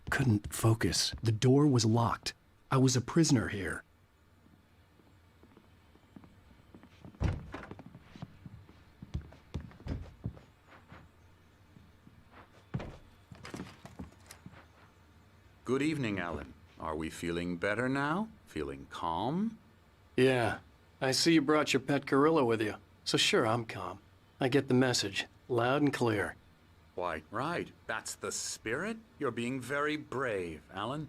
Couldn't focus. The door was locked. I was a prisoner here. Good evening, Alan. Are we feeling better now? Feeling calm? Yeah. I see you brought your pet gorilla with you. So sure, I'm calm. I get the message. Loud and clear. Why, right. That's the spirit. You're being very brave, Alan.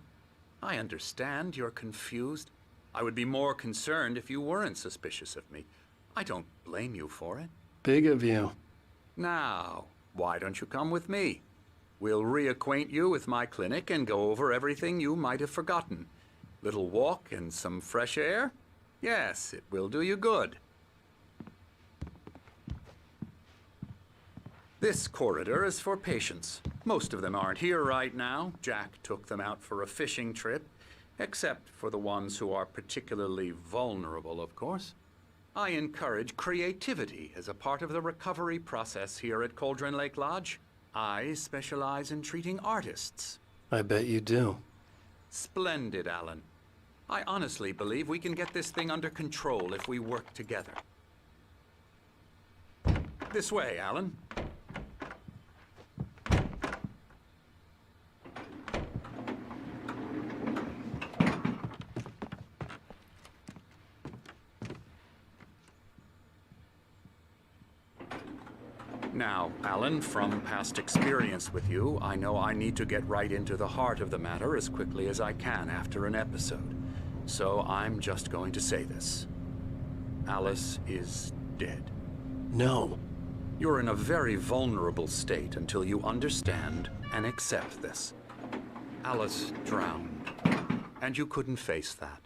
I understand you're confused. I would be more concerned if you weren't suspicious of me. I don't blame you for it. Big of you. Now, why don't you come with me? We'll reacquaint you with my clinic and go over everything you might have forgotten. Little walk and some fresh air? Yes, it will do you good. This corridor is for patients. Most of them aren't here right now. Jack took them out for a fishing trip, except for the ones who are particularly vulnerable, of course. I encourage creativity as a part of the recovery process here at Cauldron Lake Lodge. I specialize in treating artists. I bet you do. Splendid, Alan. I honestly believe we can get this thing under control if we work together. This way, Alan. Now, Alan, from past experience with you, I know I need to get right into the heart of the matter as quickly as I can after an episode. So I'm just going to say this. Alice is dead. No. You're in a very vulnerable state until you understand and accept this. Alice drowned, and you couldn't face that.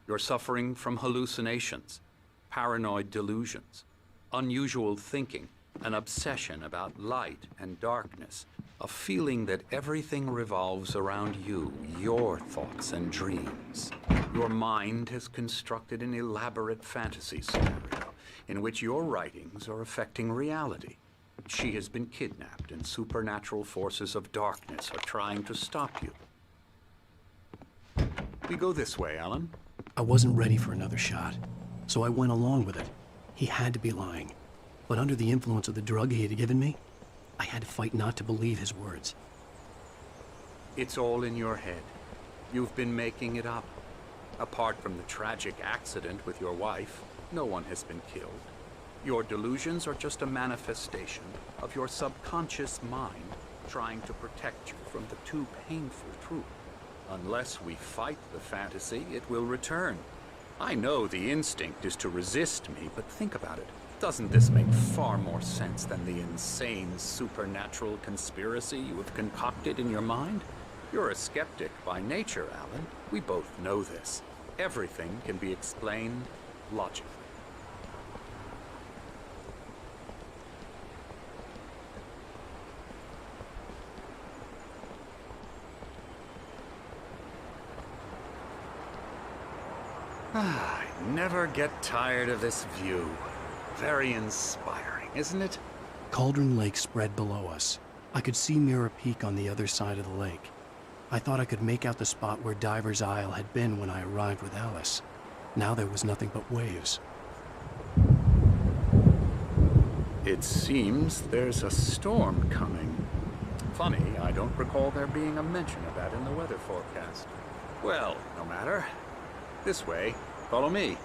You're suffering from hallucinations, paranoid delusions, unusual thinking, an obsession about light and darkness, a feeling that everything revolves around you, your thoughts and dreams. Your mind has constructed an elaborate fantasy scenario in which your writings are affecting reality. She has been kidnapped and supernatural forces of darkness are trying to stop you. We go this way, Alan. I wasn't ready for another shot, so I went along with it. He had to be lying. But under the influence of the drug he had given me, I had to fight not to believe his words. It's all in your head. You've been making it up. Apart from the tragic accident with your wife, no one has been killed. Your delusions are just a manifestation of your subconscious mind trying to protect you from the too painful truth. Unless we fight the fantasy, it will return. I know the instinct is to resist me, but think about it. Doesn't this make far more sense than the insane supernatural conspiracy you have concocted in your mind? You're a skeptic by nature, Alan. We both know this. Everything can be explained logically. I never get tired of this view. Very inspiring, isn't it? Cauldron Lake spread below us. I could see Mirror Peak on the other side of the lake. I thought I could make out the spot where Diver's Isle had been when I arrived with Alice. Now there was nothing but waves. It seems there's a storm coming. Funny, I don't recall there being a mention of that in the weather forecast. Well, no matter. This way. Follow me.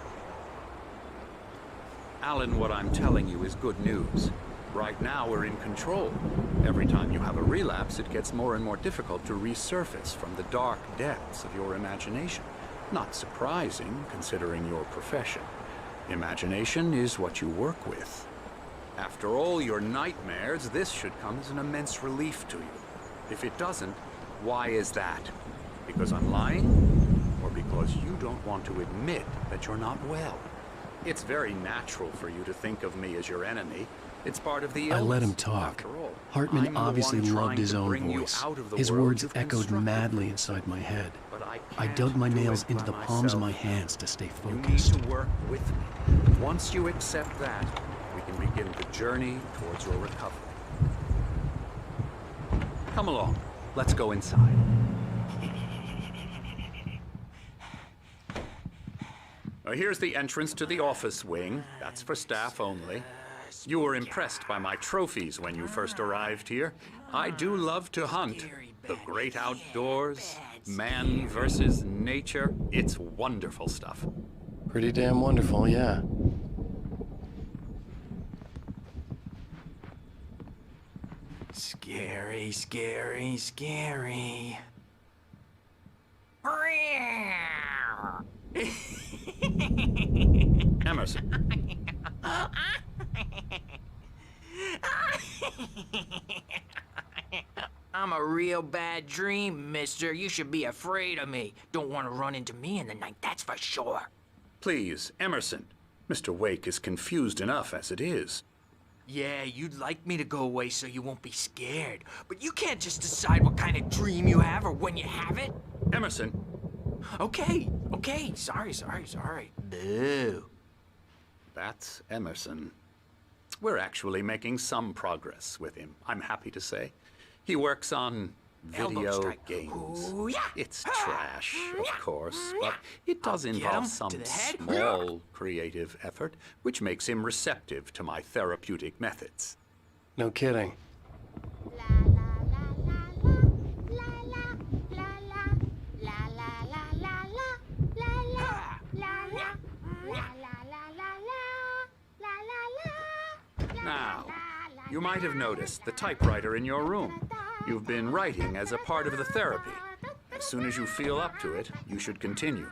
Alan, what I'm telling you is good news. Right now, we're in control. Every time you have a relapse, it gets more and more difficult to resurface from the dark depths of your imagination. Not surprising, considering your profession. Imagination is what you work with. After all your nightmares, this should come as an immense relief to you. If it doesn't, why is that? Because I'm lying? Or because you don't want to admit that you're not well? It's very natural for you to think of me as your enemy. It's part of the illness. I let him talk. Hartman obviously loved his own voice. His words echoed madly inside my head. I dug my nails into the palms of my hands to stay focused. You need to work with me. Once you accept that, we can begin the journey towards your recovery. Come along. Let's go inside. Here's the entrance to the office wing. That's for staff only. You were impressed by my trophies when you first arrived here. I do love to hunt. The great outdoors, man versus nature. It's wonderful stuff. Pretty damn wonderful, yeah. Scary, scary, scary. Emerson. I'm a real bad dream, mister. You should be afraid of me. Don't want to run into me in the night, that's for sure. Please, Emerson. Mr. Wake is confused enough as it is. Yeah, you'd like me to go away so you won't be scared. But you can't just decide what kind of dream you have or when you have it. Emerson. Okay. Sorry. Boo. That's Emerson. We're actually making some progress with him, I'm happy to say. He works on video games. Ooh, yeah. It's trash, of course, but it does involve some small creative effort, which makes him receptive to my therapeutic methods. No kidding. Now, you might have noticed the typewriter in your room. You've been writing as a part of the therapy. As soon as you feel up to it, you should continue.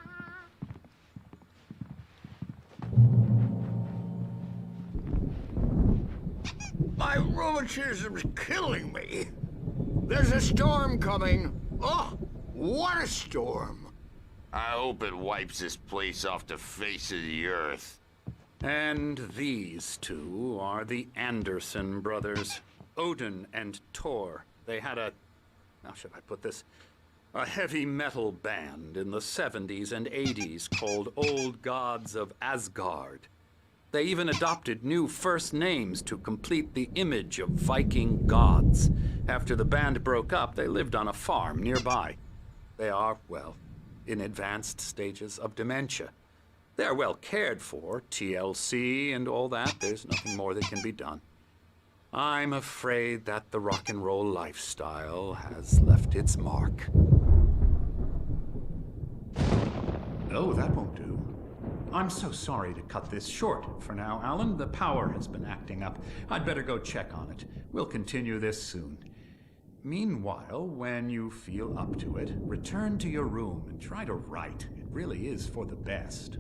My rheumatism's killing me. There's a storm coming. Oh, what a storm. I hope it wipes this place off the face of the earth. And these two are the Anderson brothers, Odin and Thor. They had how should I put this? A heavy metal band in the 70s and 80s called Old Gods of Asgard. They even adopted new first names to complete the image of Viking gods. After the band broke up, they lived on a farm nearby. They are, well, in advanced stages of dementia. They're well cared for, TLC and all that. There's nothing more that can be done. I'm afraid that the rock and roll lifestyle has left its mark. Oh, that won't do. I'm so sorry to cut this short for now, Alan. The power has been acting up. I'd better go check on it. We'll continue this soon. Meanwhile, when you feel up to it, return to your room and try to write. It really is for the best.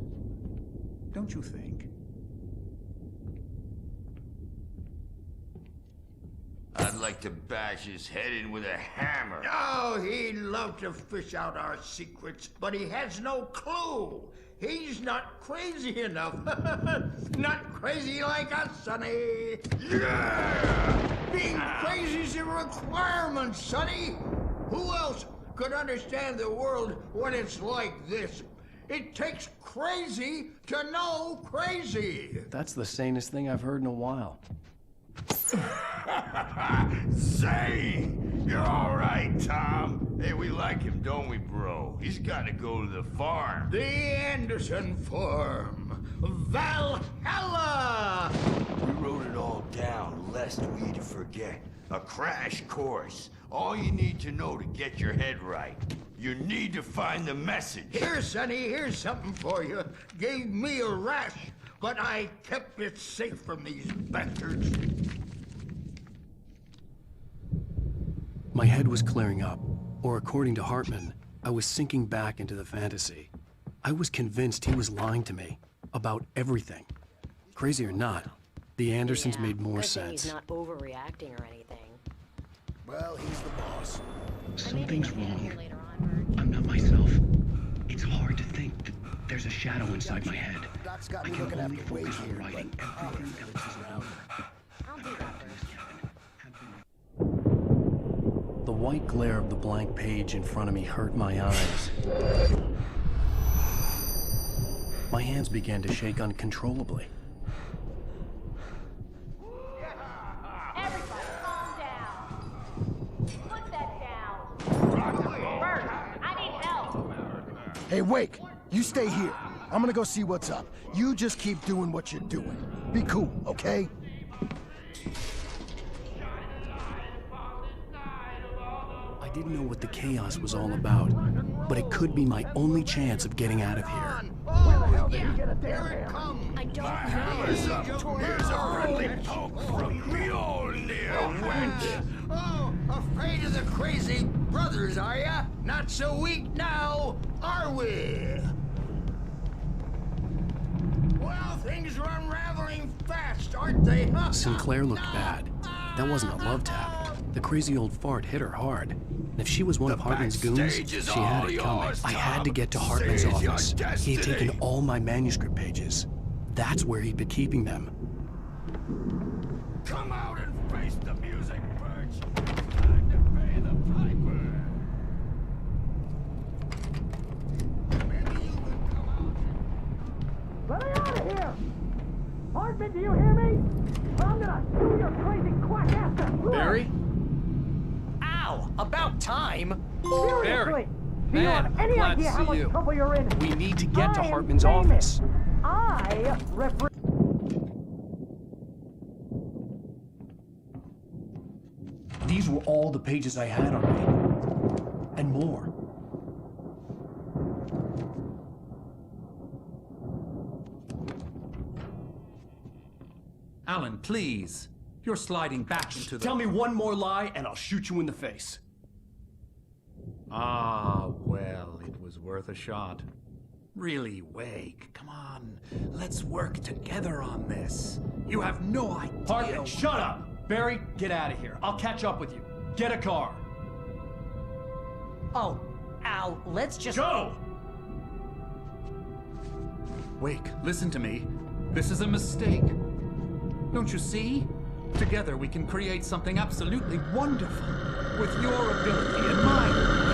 Don't you think? I'd like to bash his head in with a hammer. Oh, he'd love to fish out our secrets, but he has no clue. He's not crazy enough. Not crazy like us, Sonny. Yeah! Being crazy's a requirement, Sonny. Who else could understand the world when it's like this? It takes crazy to know crazy. That's the sanest thing I've heard in a while. Say, you're all right, Tom. Hey, we like him, don't we, bro? He's got to go to the farm. The Anderson farm. Valhalla! We wrote it all down, lest we'd forget. A crash course. All you need to know to get your head right. You need to find the message. Here, Sonny, here's something for you. Gave me a rash, but I kept it safe from these bastards. My head was clearing up, or according to Hartman, I was sinking back into the fantasy. I was convinced he was lying to me about everything. Crazy or not, the Andersons made more sense. He's not overreacting or anything. Well, he's the boss. Something's wrong. I'm not myself. It's hard to think that there's a shadow inside my head. Doc's got I me can looking only after Wade focus on here, writing. but Everything else is around. I'll do that first. The white glare of the blank page in front of me hurt my eyes. My hands began to shake uncontrollably. Everybody, calm down. Put that down. Bert, I need help. Hey, Wake, you stay here. I'm gonna go see what's up. You just keep doing what you're doing. Be cool, okay? I didn't know what the chaos was all about, but it could be my only chance of getting out of here. Here it comes. I don't Hammer's up. Here's a friendly poke from Mjolnir, wench. Oh, afraid of the crazy brothers, are ya? Not so weak now, are we? Well, things are unraveling fast, aren't they? Huh? Sinclair looked bad. That wasn't a love tap. The crazy old fart hit her hard. And if she was one of Hartman's goons, she had it coming. I had to get to Hartman's office. He had taken all my manuscript pages. That's where he'd been keeping them. apartment, do you hear me? Or I'm gonna sue your crazy quack ass to... Barry? Ow! About time! Seriously! Do you Man, have any glad to idea how see much you. trouble you're in? We need to get to I am Hartman's famous. office. I represent... These were all the pages I had on me. And more. Alan, please. You're sliding back into the... Tell me one more lie and I'll shoot you in the face. Ah, well, it was worth a shot. Really, Wake, come on. Let's work together on this. You have no idea... Hartman, shut up! Barry, get out of here. I'll catch up with you. Get a car. Oh, Al, let's just... Go! Wake, listen to me. This is a mistake. Don't you see? Together we can create something absolutely wonderful. With your ability and mine.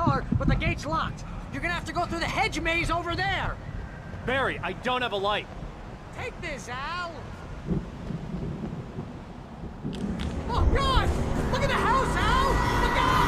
car, but the gate's locked. You're gonna have to go through the hedge maze over there. Barry, I don't have a light. Take this, Al. Oh, God! Look at the house, Al! Look out!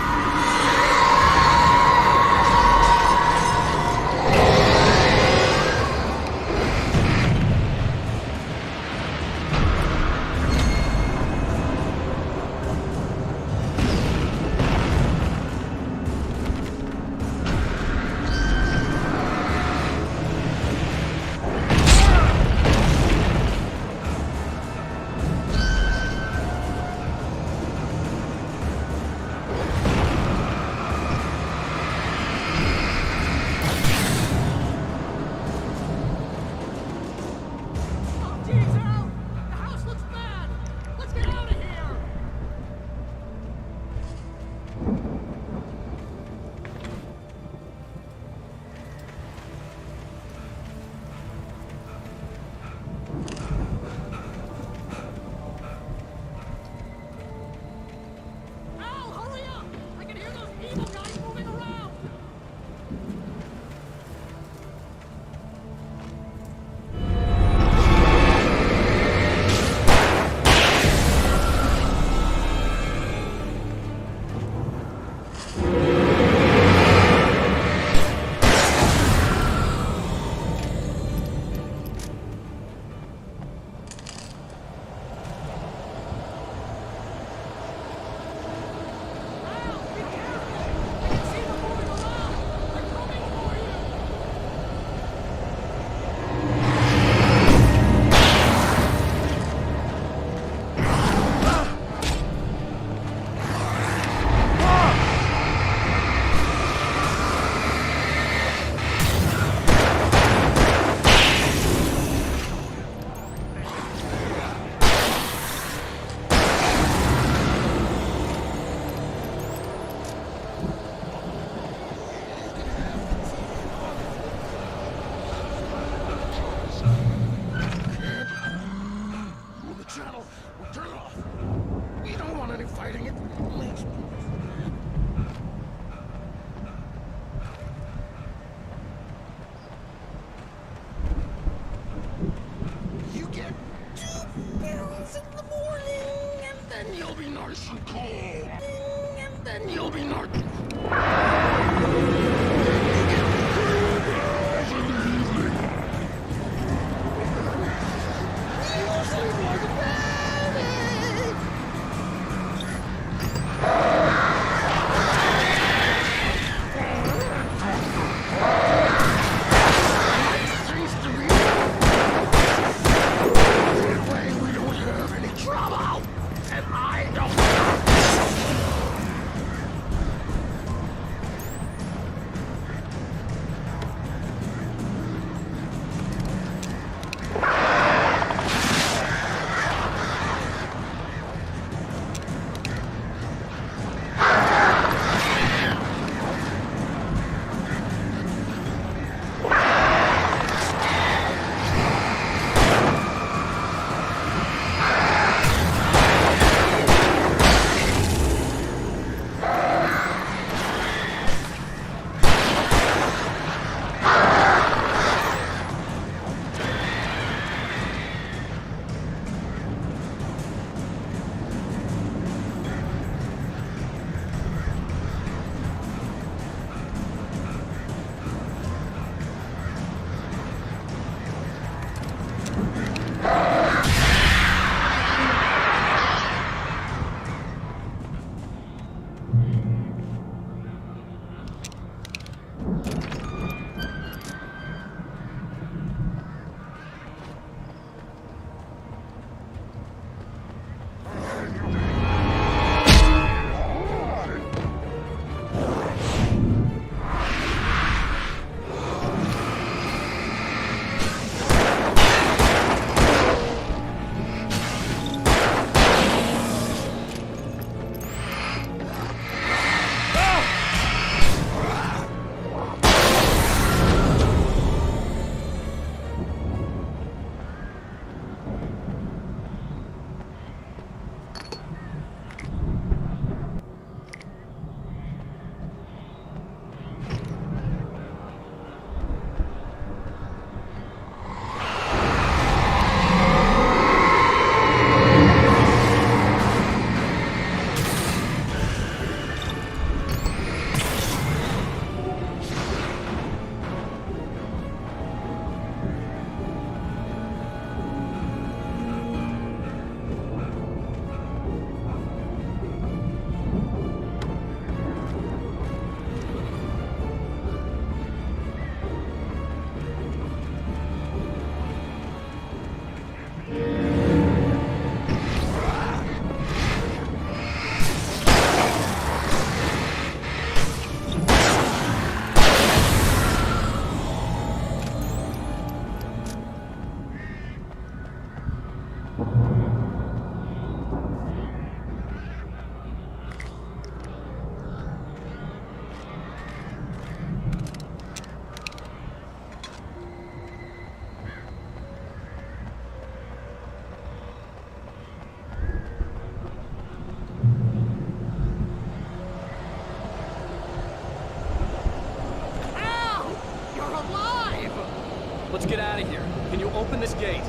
Let's get out of here. Can you open this gate?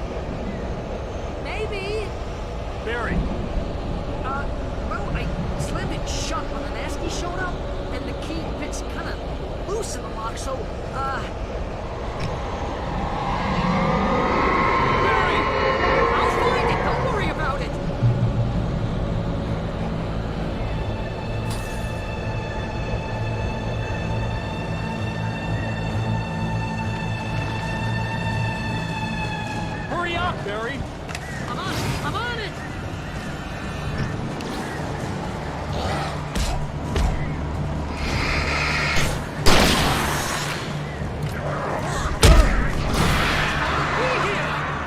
Maybe. Barry! Well, I slammed it shut when the nasty showed up, and the key fits kind of loose in the lock, so, Barry! I'll find it, don't worry about it! Hurry up, Barry! I'm on it!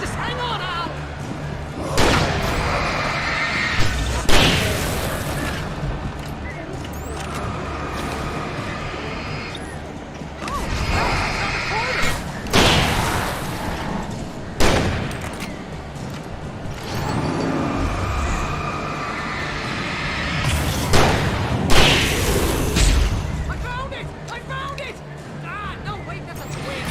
Just hang on, Al! I found it! Ah, no, wait, that's a twin.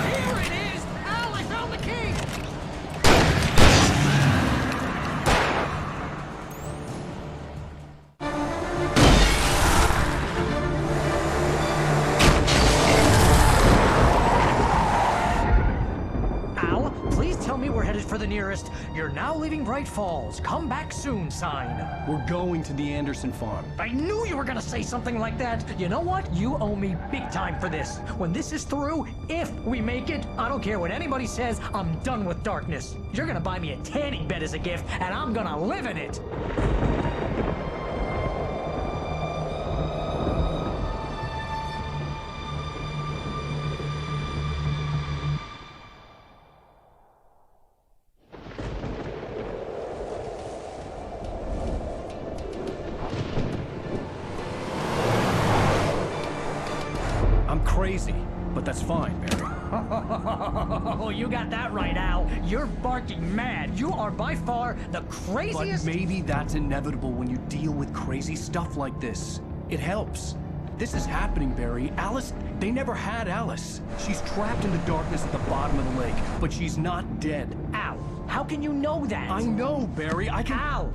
Here it is! Al, I found the key! Al, please tell me we're headed for the nearest "You're now leaving Bright Falls. Come back soon" sign. We're going to the Anderson farm. I knew you were gonna say something like that. You know what? You owe me big time for this. When this is through, if we make it, I don't care what anybody says, I'm done with darkness. You're gonna buy me a tanning bed as a gift, and I'm gonna live in it. I'm crazy, but that's fine, Barry. Oh, you got that right, Al. You're barking mad. You are by far the craziest. But maybe that's inevitable when you deal with crazy stuff like this. It helps. This is happening, Barry. Alice, they never had Alice. She's trapped in the darkness at the bottom of the lake, but she's not dead. Al, how can you know that? I know, Barry. I can... Al,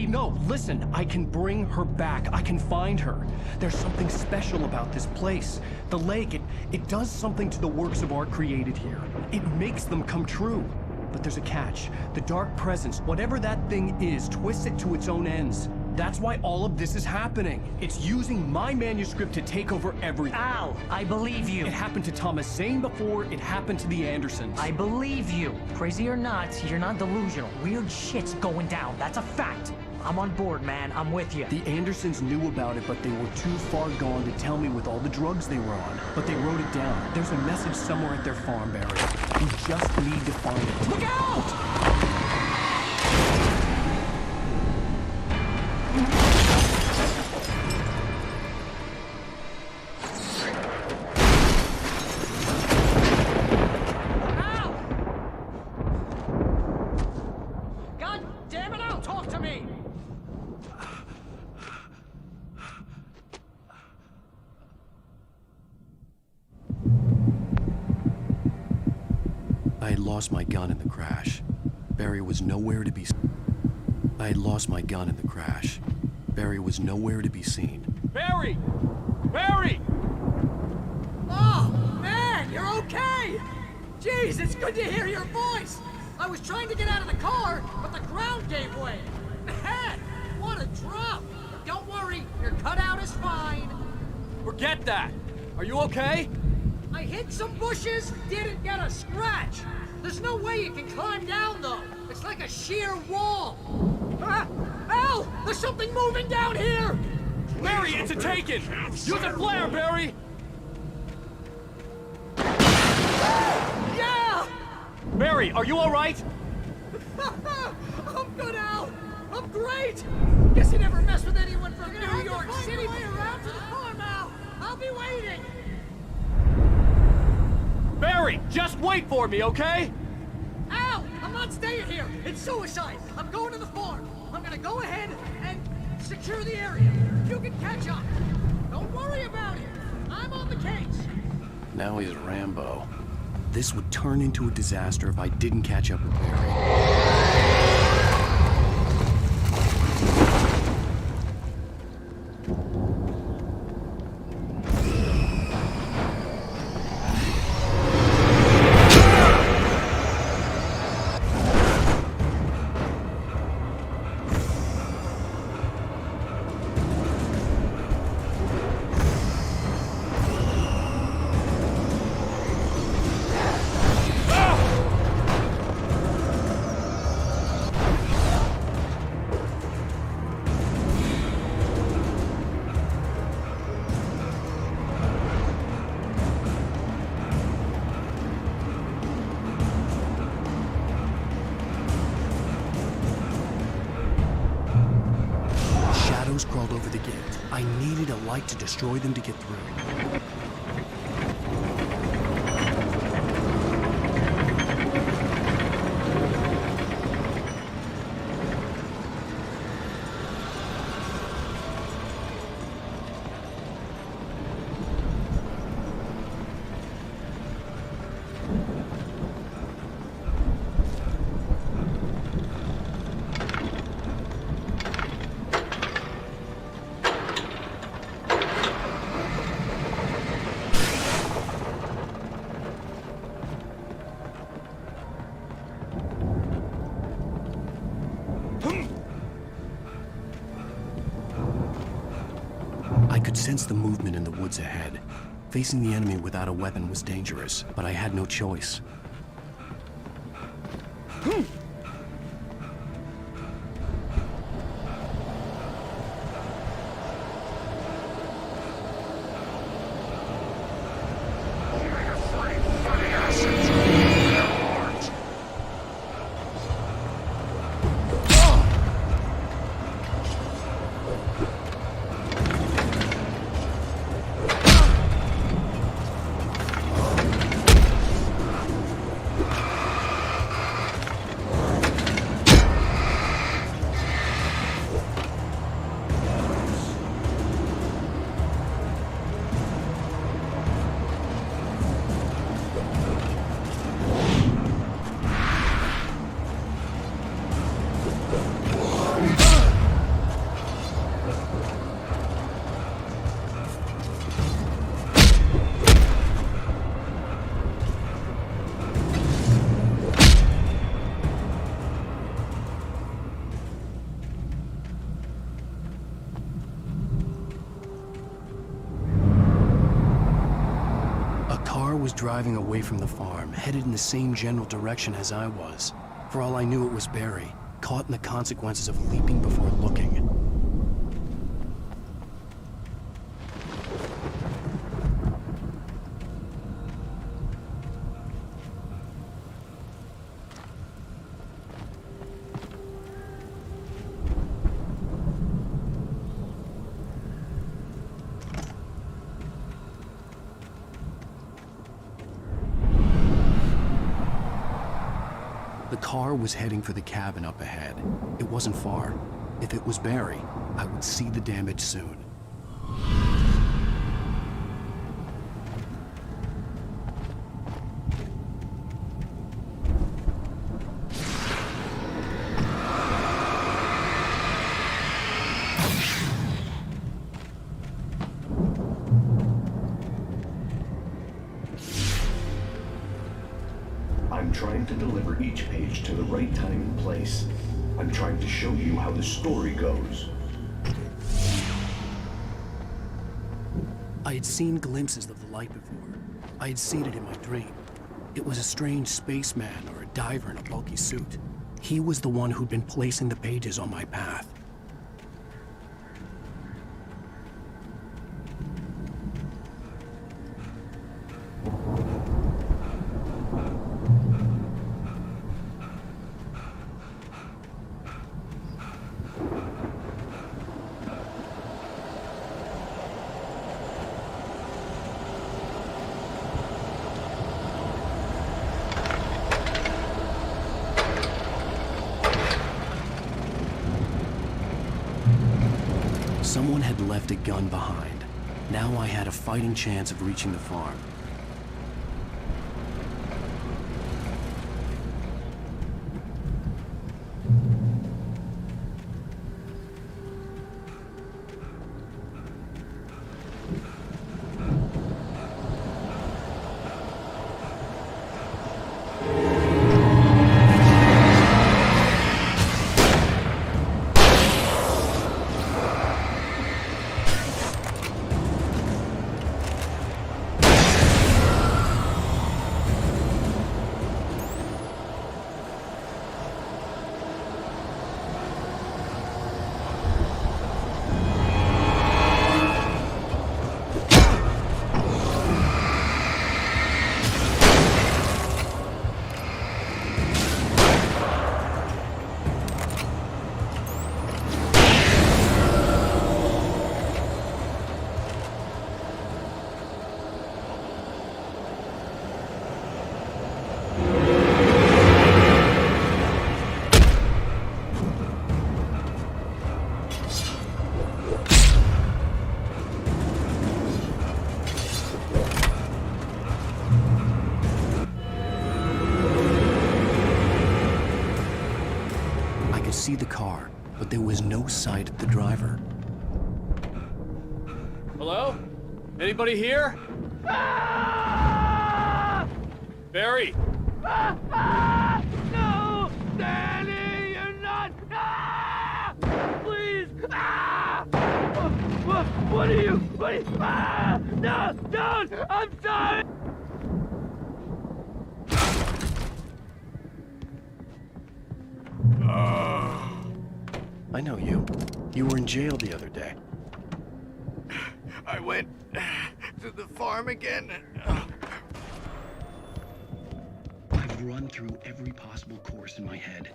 No, listen. I can bring her back. I can find her. There's something special about this place. The lake, it does something to the works of art created here. It makes them come true. But there's a catch. The dark presence, whatever that thing is, twists it to its own ends. That's why all of this is happening. It's using my manuscript to take over everything. Al, I believe you. It happened to Thomas Zane before, it happened to the Andersons. I believe you. Crazy or not, you're not delusional. Weird shit's going down. That's a fact. I'm on board, man. I'm with you. The Andersons knew about it, but they were too far gone to tell me with all the drugs they were on. But they wrote it down. There's a message somewhere at their farm, Barry. We just need to find it. Look out! God damn it, Al, talk to me! I had lost my gun in the crash. Barry was nowhere to be seen. I had lost my gun in the crash. Barry was nowhere to be seen. Barry! Barry! Oh, man, you're okay! Jeez, it's good to hear your voice! I was trying to get out of the car, but the ground gave way. Man, what a drop! But don't worry, your cutout is fine. Forget that! Are you okay? I hit some bushes, didn't get a scratch. There's no way you can climb down, though. It's like a sheer wall. Ah! Al! There's something moving down here! Barry, it's a taken! Use a flare, Barry! Yeah! Barry, are you alright? I'm good, Al! I'm great! Guess you never mess with anyone from New York City. Way around to the farm, Al! I'll be waiting! Barry! worry. Just wait for me, okay? Al! I'm not staying here! It's suicide! I'm going to the farm! I'm gonna go ahead and secure the area. You can catch up. Don't worry about it. I'm on the case. Now he's Rambo. This would turn into a disaster if I didn't catch up with Barry. Crawled over the gate. I needed a light to destroy them to get through. I could sense the movement in the woods ahead. Facing the enemy without a weapon was dangerous, but I had no choice. Was driving away from the farm, headed in the same general direction as I was. For all I knew, it was Barry, caught in the consequences of leaping before looking. The car was heading for the cabin up ahead. It wasn't far. If it was Barry, I would see the damage soon. I'm trying to deliver each page to the right time and place. I'm trying to show you how the story goes. I had seen glimpses of the light before. I had seen it in my dream. It was a strange spaceman or a diver in a bulky suit. He was the one who'd been placing the pages on my path. Someone had left a gun behind. Now I had a fighting chance of reaching the farm. See the car, but there was no sight of the driver. Hello? Anybody here? Barry! No! Danny, you're not! Please! What are you? No! Don't! I'm sorry! I know you. You were in jail the other day. I went to the farm again. I've run through every possible course in my head.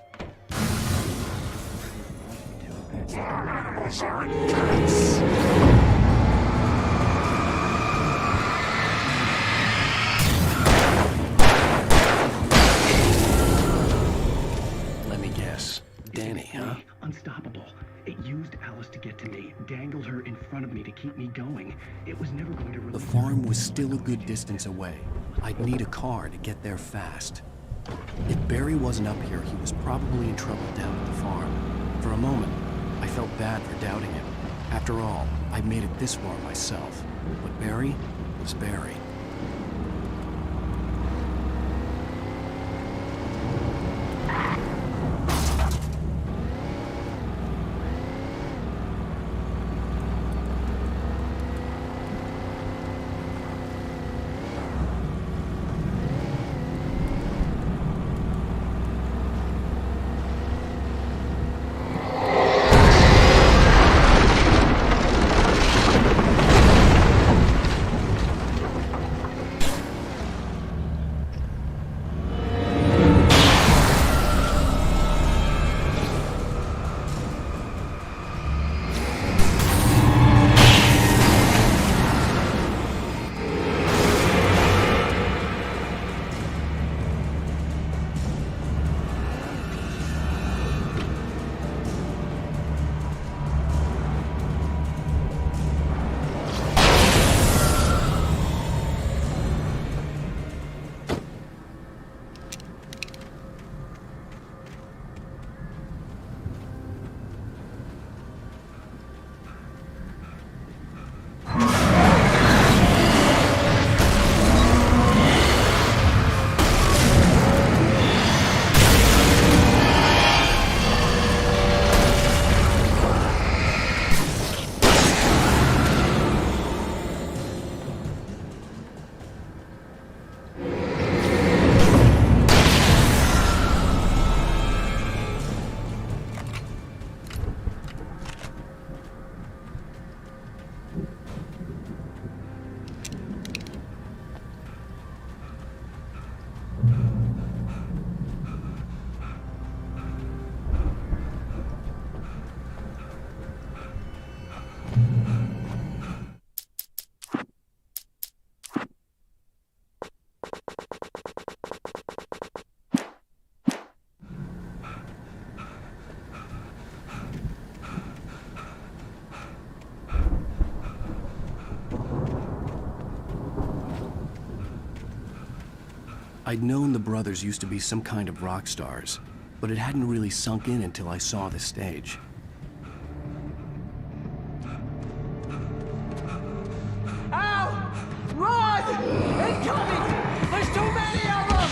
Let me guess. Danny, huh? Unstoppable. It used Alice to get to me, dangled her in front of me to keep me going. It was never going to release. The farm was still a good distance away. I'd need a car to get there fast. If Barry wasn't up here, he was probably in trouble down at the farm. For a moment, I felt bad for doubting him. After all, I'd made it this far myself. But Barry was Barry. I'd known the brothers used to be some kind of rock stars, but it hadn't really sunk in until I saw the stage. Al! Run! Incoming! There's too many of them!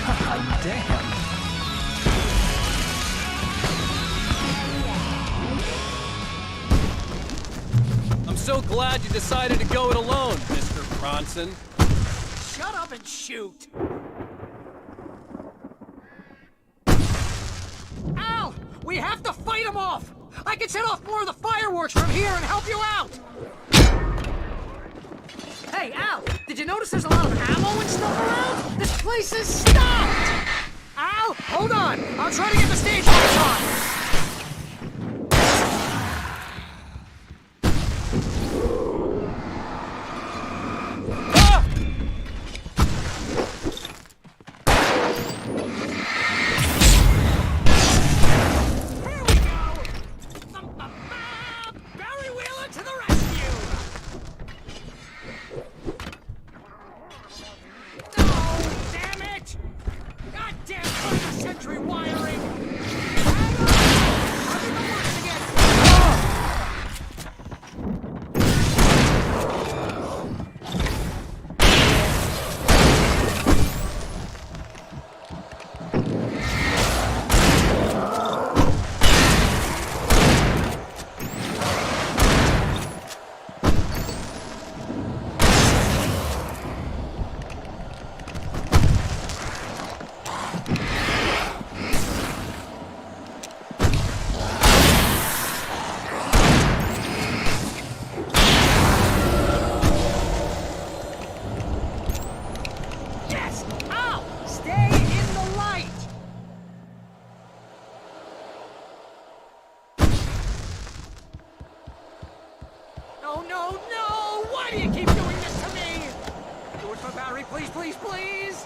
God damn! I'm so glad you decided to go it alone, Mr. Bronson. Shut up and shoot! Al! We have to fight them off! I can set off more of the fireworks from here and help you out! Hey, Al! Did you notice there's a lot of ammo and stuff around? This place is stopped! Al! Hold on! I'll try to get the stage lights on! Please, please, please!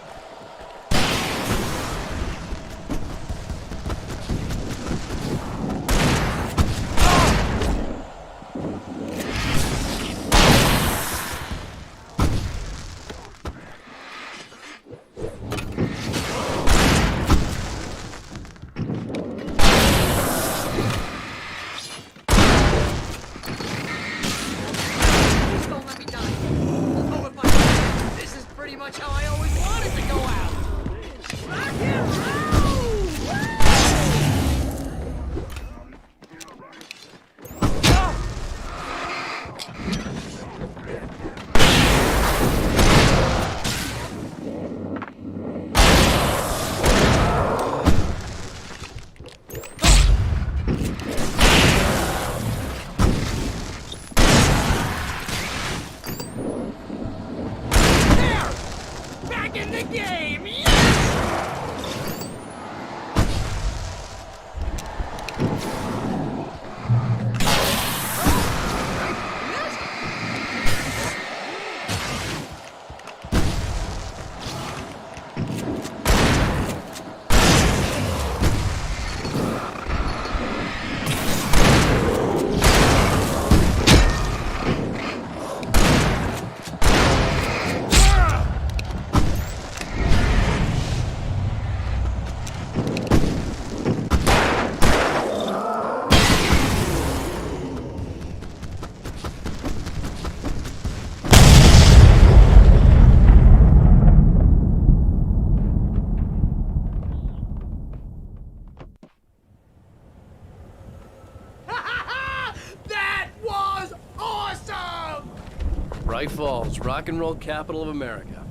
Bright Falls, rock and roll capital of America.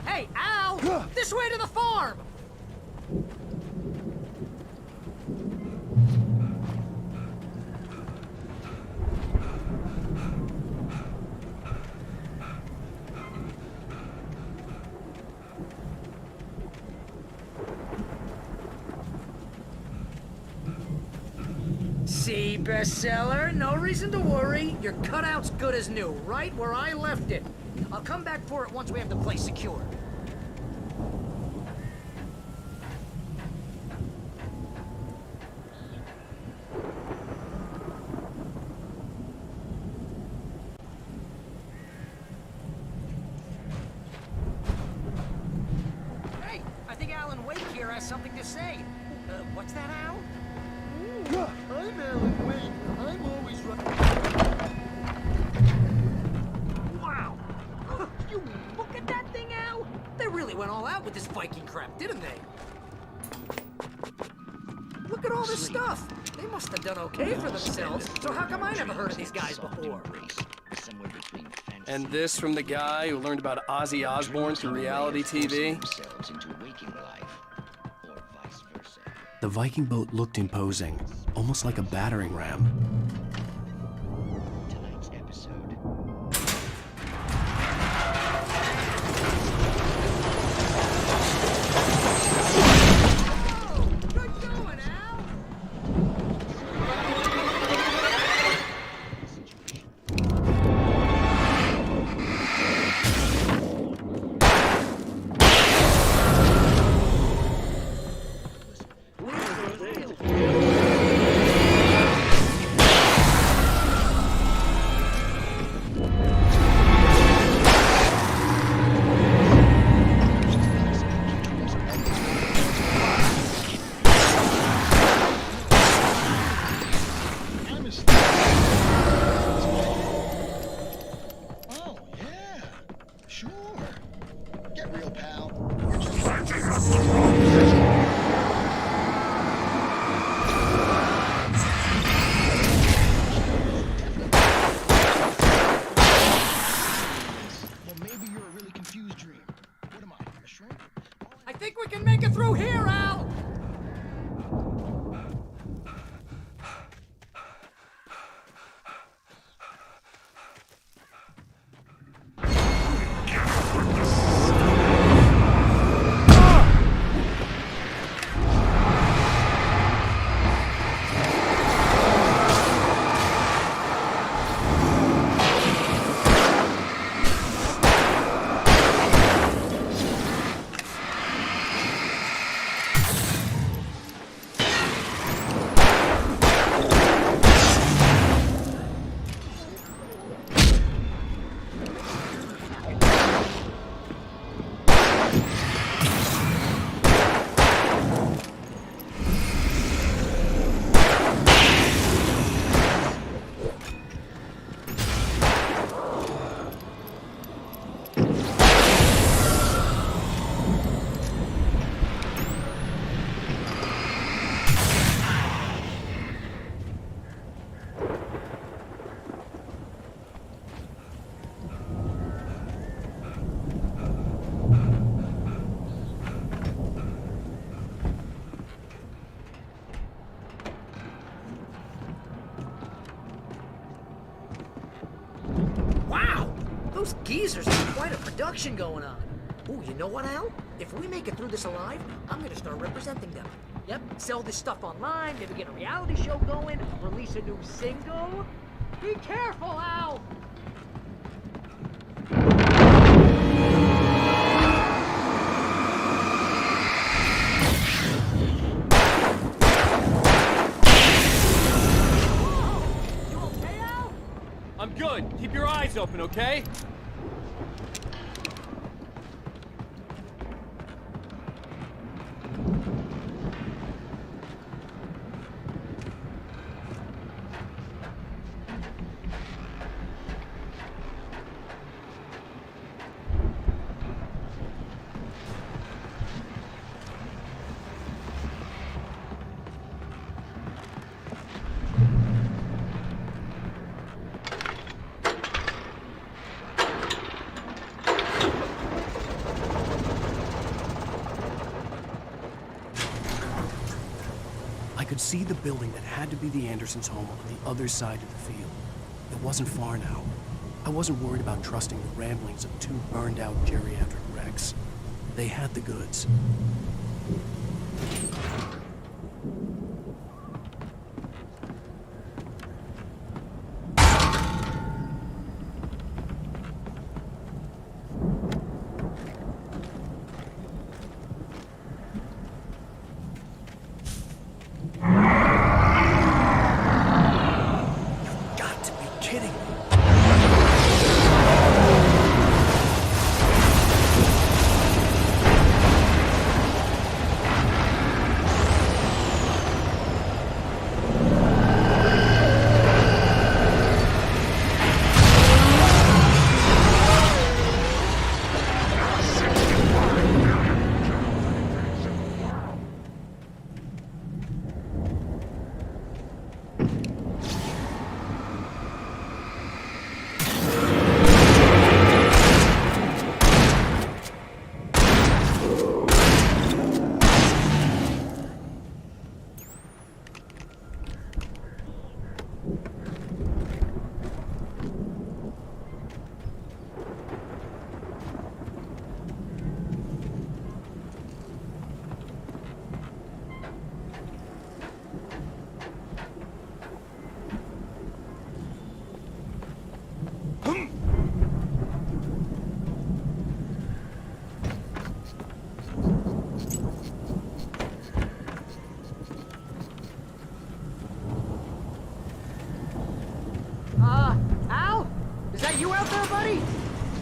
Hey, Al! This way to the farm! See, bestseller? No reason to worry. Your cutout's good as new, right where I left it. I'll come back for it once we have the place secured. I'm Alan Wake. I'm always right. Wow! You look at that thing, Al! They really went all out with this Viking crap, didn't they? Look at all this stuff! They must have done okay for themselves, so how come I never heard of these guys before? And this from the guy who learned about Ozzy Osbourne through reality TV? The Viking boat looked imposing, almost like a battering ram. I think we can make it through here, Al! Wow! Those geezers have quite a production going on. Ooh, you know what, Al? If we make it through this alive, I'm gonna start representing them. Yep, sell this stuff online, maybe get a reality show going, release a new single. Be careful, Al! I'm good. Keep your eyes open, okay? I could see the building that had to be the Andersons' home on the other side of the field. It wasn't far now. I wasn't worried about trusting the ramblings of two burned-out geriatric wrecks. They had the goods.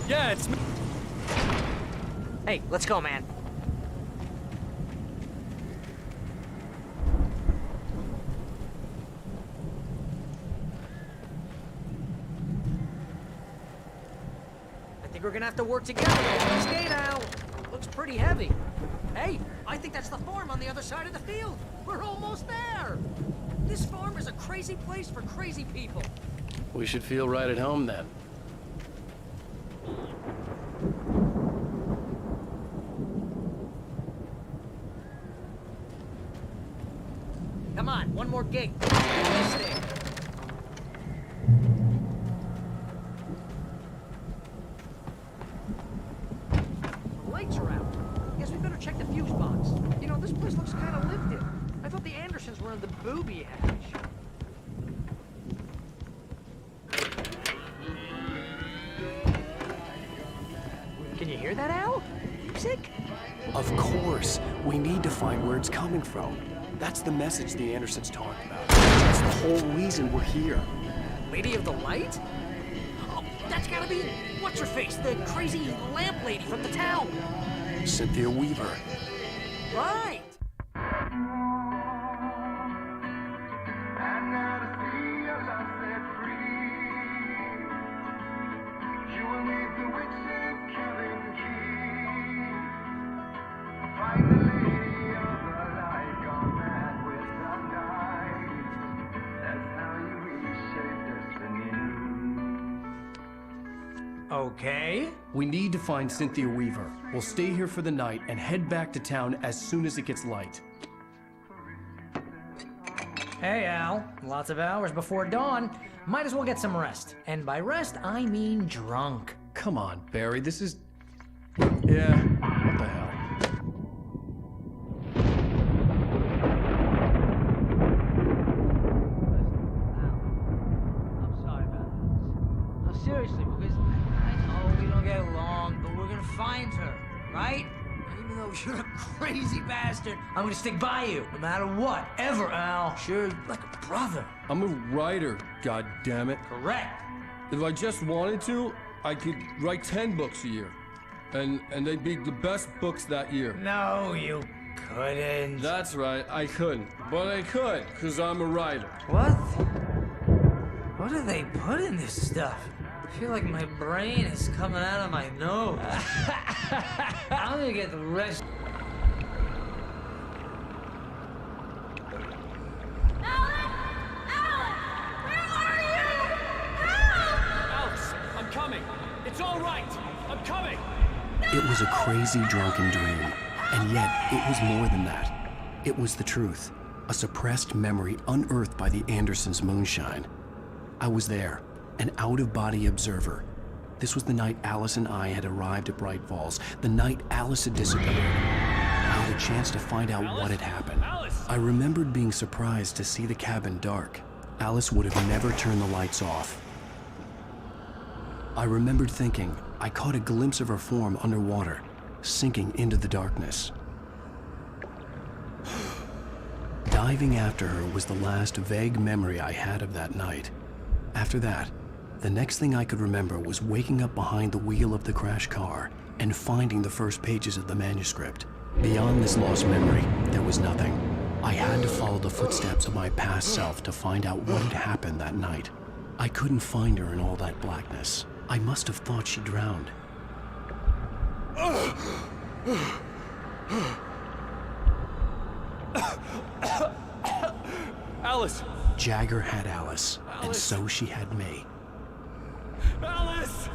Yeah, it's me. Hey, let's go, man. I think we're gonna have to work together to hold this gate out. Looks pretty heavy. Hey, I think that's the farm on the other side of the field. We're almost there. This farm is a crazy place for crazy people. We should feel right at home then. Come on, one more gate. Do this thing. The lights are out. Guess we better check the fuse box. You know, this place looks kind of lived in. I thought the Andersons were in the booby hatch. Can you hear that, Al? Music? Of course. We need to find where it's coming from. That's the message the Andersons talked about. That's the whole reason we're here. Lady of the Light? Oh, that's gotta be... What's-her-face? The crazy lamp lady from the town. Cynthia Weaver. Right! Okay. We need to find Cynthia Weaver. We'll stay here for the night and head back to town as soon as it gets light. Hey, Al. Lots of hours before dawn. Might as well get some rest. And by rest, I mean drunk. Come on, Barry, this is... Yeah, what the hell? I'm sorry about this. No, seriously, because I know we don't get along, but we're gonna find her, right? Even though you're a crazy bastard, I'm gonna stick by you, no matter what, ever, Al. Sure, like a brother. I'm a writer, goddammit. Correct. If I just wanted to, I could write 10 books a year. And they'd be the best books that year. No, you couldn't. That's right, I couldn't. But I could, because I'm a writer. What? What do they put in this stuff? I feel like my brain is coming out of my nose. I'm gonna get the rest. Alice, I'm coming. It's all right. I'm coming. It was a crazy drunken dream, and yet it was more than that. It was the truth, a suppressed memory unearthed by the Andersons' moonshine. I was there, an out-of-body observer. This was the night Alice and I had arrived at Bright Falls, the night Alice had disappeared. I had a chance to find out what had happened. I remembered being surprised to see the cabin dark. Alice would have never turned the lights off. I remembered thinking I caught a glimpse of her form underwater, sinking into the darkness. Diving after her was the last vague memory I had of that night. After that, the next thing I could remember was waking up behind the wheel of the crashed car and finding the first pages of the manuscript. Beyond this lost memory, there was nothing. I had to follow the footsteps of my past self to find out what had happened that night. I couldn't find her in all that blackness. I must have thought she drowned. Alice! Jagger had Alice, and so she had me. Alice!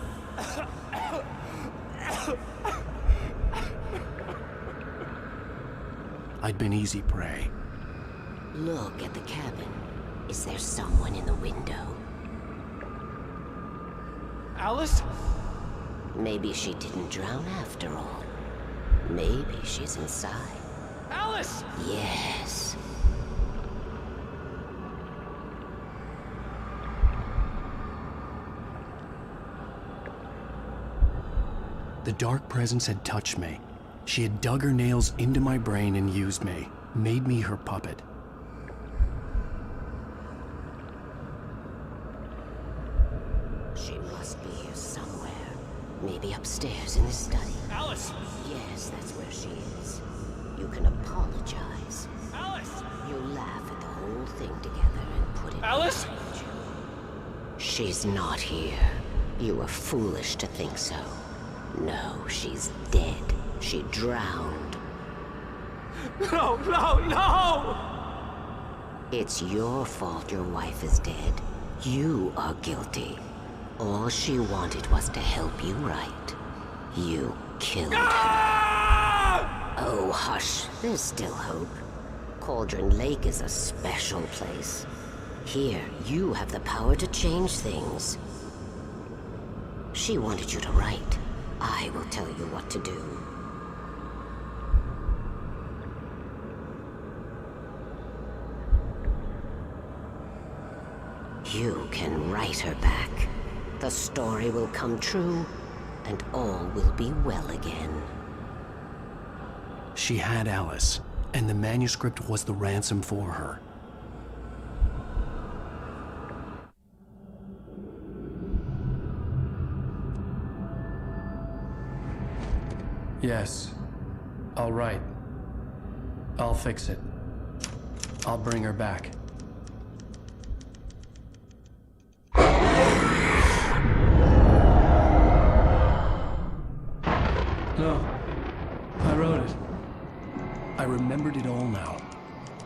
I'd been easy prey. Look at the cabin. Is there someone in the window? Alice? Maybe she didn't drown after all. Maybe she's inside. Alice! Yes. The dark presence had touched me. She had dug her nails into my brain and used me, made me her puppet. She must be here somewhere. Maybe upstairs in the study. Alice! Yes, that's where she is. You can apologize. Alice! You laugh at the whole thing together and put it Alice! behind you. She's not here. You were foolish to think so. No, she's dead. She drowned. No, no, no! It's your fault your wife is dead. You are guilty. All she wanted was to help you right. You killed her. Oh, hush. There's still hope. Cauldron Lake is a special place. Here, you have the power to change things. She wanted you to write. I will tell you what to do. You can write her back. The story will come true, and all will be well again. She had Alice, and the manuscript was the ransom for her. Yes. All right. I'll fix it. I'll bring her back. No. I wrote it. I remembered it all now.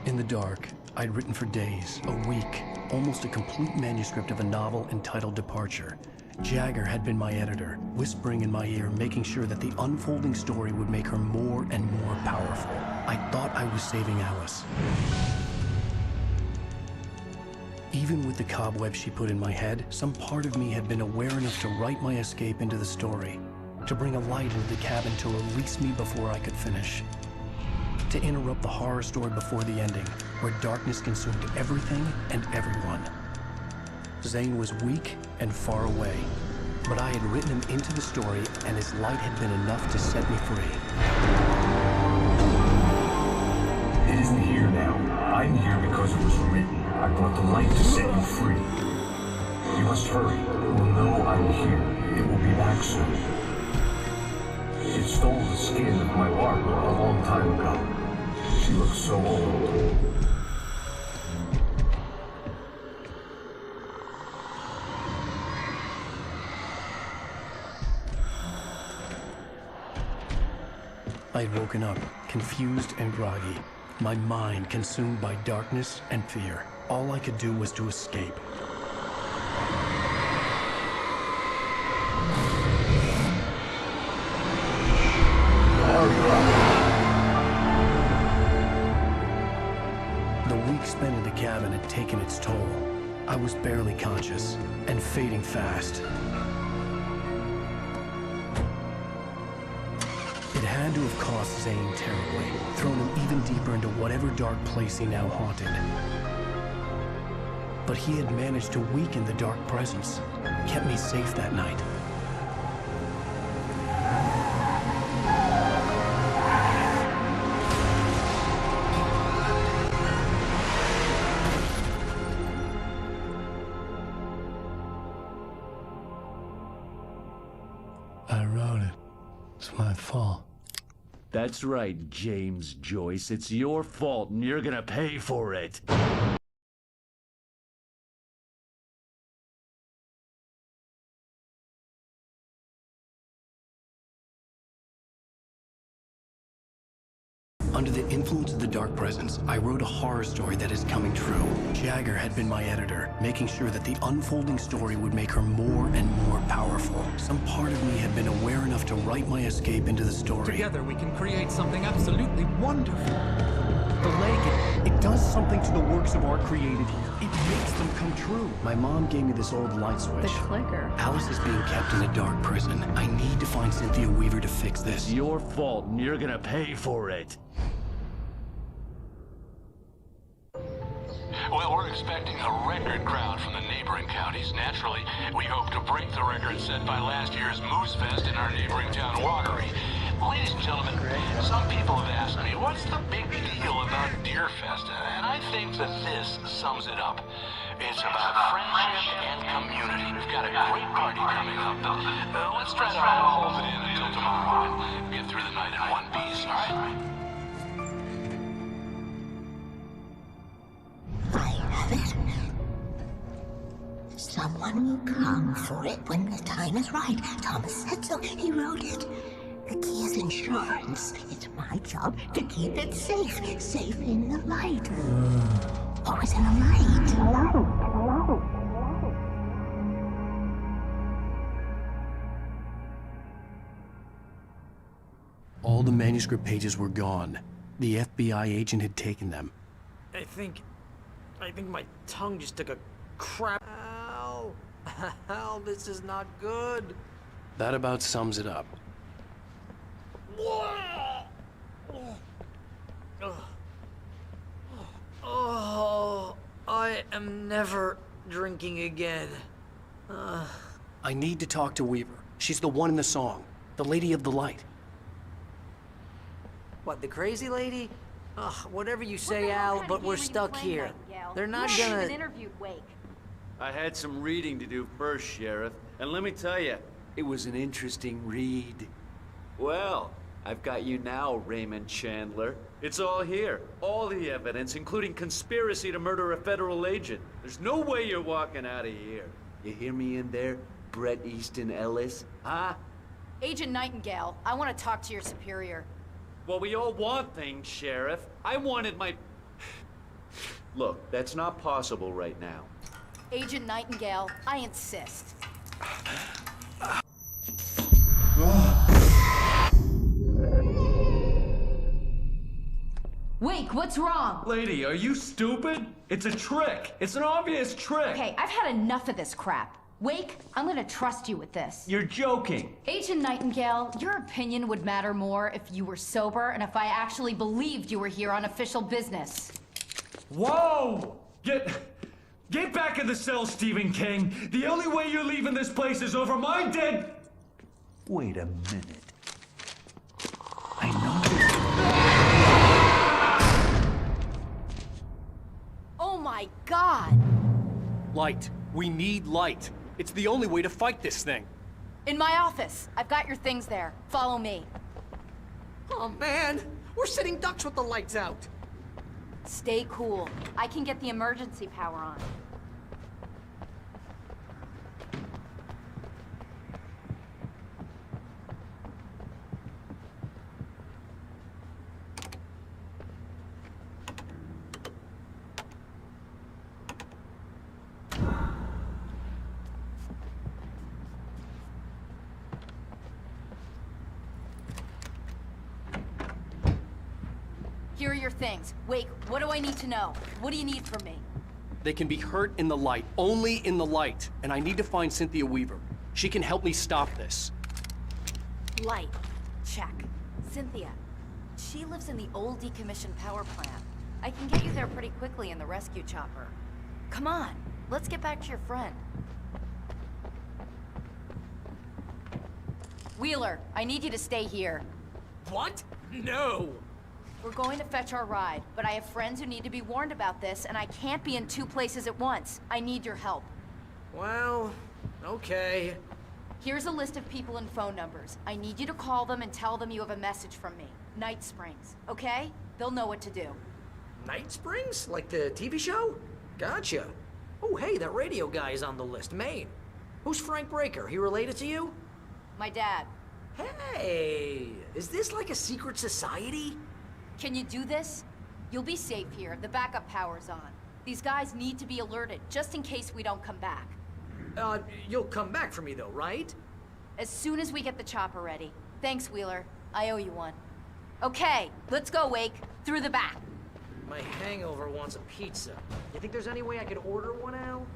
In the dark, I'd written for days, a week, almost a complete manuscript of a novel entitled Departure. Jagger had been my editor, whispering in my ear, making sure that the unfolding story would make her more and more powerful. I thought I was saving Alice. Even with the cobweb she put in my head, some part of me had been aware enough to write my escape into the story, to bring a light into the cabin to release me before I could finish, to interrupt the horror story before the ending, where darkness consumed everything and everyone. Zane was weak and far away, but I had written him into the story, and his light had been enough to set me free. It isn't here now. I'm here because it was written. I brought the light to set you free. You must hurry. It will know I'm here. It will be back soon. It stole the skin of my art a long time ago. She looks so old. I'd woken up, confused and groggy, my mind consumed by darkness and fear. All I could do was to escape. The week spent in the cabin had taken its toll. I was barely conscious, and fading fast. It had to have cost Zane terribly, thrown him even deeper into whatever dark place he now haunted. But he had managed to weaken the dark presence, kept me safe that night. I wrote it. It's my fault. That's right, James Joyce. It's your fault, and you're gonna pay for it. Under the influence of the dark presence, I wrote a horror story that is coming true. Jagger had been my editor, making sure that the unfolding story would make her more and more powerful. Some part of me had been aware enough to write my escape into the story. Together we can create something absolutely wonderful. The lake, it does something to the works of art created here. It makes them come true. My mom gave me this old light switch. The clicker. Alice is being kept in a dark prison. I need to find Cynthia Weaver to fix this. It's your fault, and you're gonna pay for it. Well, we're expecting a record crowd from the neighboring counties. Naturally, we hope to break the record set by last year's Moose Fest in our neighboring town, Watery. Ladies and gentlemen, some people have asked me, what's the big deal about Deer Fest? And I think that this sums it up. It's about friendship and community. We've got a great party coming up. Let's try to hold it in until tomorrow and get through the night in one piece, all right? I have it. Someone will come for it when the time is right. Thomas said so. He wrote it. The key is insurance. It's my job to keep it safe. Safe in the light. Always in the light. All the manuscript pages were gone. The FBI agent had taken them. I think my tongue just took a crap. Ow. Ow, this is not good. That about sums it up. Oh, I am never drinking again. I need to talk to Weaver. She's the one in the song. The Lady of the Light. What, the crazy lady? Ugh, whatever you say, Al, but we're stuck here. They're not gonna... interviewed Wake. I had some reading to do first, Sheriff, and let me tell you, it was an interesting read. Well, I've got you now, Raymond Chandler. It's all here. All the evidence, including conspiracy to murder a federal agent. There's no way you're walking out of here. You hear me in there, Bret Easton Ellis? Huh? Agent Nightingale, I want to talk to your superior. Well, we all want things, Sheriff. I wanted my... Look, that's not possible right now. Agent Nightingale, I insist. Wake, what's wrong? Lady, are you stupid? It's a trick. It's an obvious trick. Okay, I've had enough of this crap. Wake, I'm gonna trust you with this. You're joking. Agent Nightingale, your opinion would matter more if you were sober and if I actually believed you were here on official business. Whoa! Get back in the cell, Stephen King. The only way you're leaving this place is over my dead... Wait a minute. Oh my God! Light. We need light. It's the only way to fight this thing. In my office. I've got your things there. Follow me. Oh man, we're sitting ducks with the lights out. Stay cool. I can get the emergency power on. Here are your things. Wake, what do I need to know? What do you need from me? They can be hurt in the light, only in the light. And I need to find Cynthia Weaver. She can help me stop this. Light. Check. Cynthia. She lives in the old decommissioned power plant. I can get you there pretty quickly in the rescue chopper. Come on, let's get back to your friend. Wheeler, I need you to stay here. What? No! We're going to fetch our ride, but I have friends who need to be warned about this, and I can't be in two places at once. I need your help. Well, okay. Here's a list of people and phone numbers. I need you to call them and tell them you have a message from me. Night Springs, okay? They'll know what to do. Night Springs? Like the TV show? Gotcha. Oh, hey, that radio guy is on the list, Maine. Who's Frank Breaker? He related to you? My dad. Hey, is this like a secret society? Can you do this? You'll be safe here. The backup power's on. These guys need to be alerted, just in case we don't come back. You'll come back for me though, right? As soon as we get the chopper ready. Thanks, Wheeler. I owe you one. Okay, let's go, Wake. Through the back. My hangover wants a pizza. You think there's any way I could order one, Al?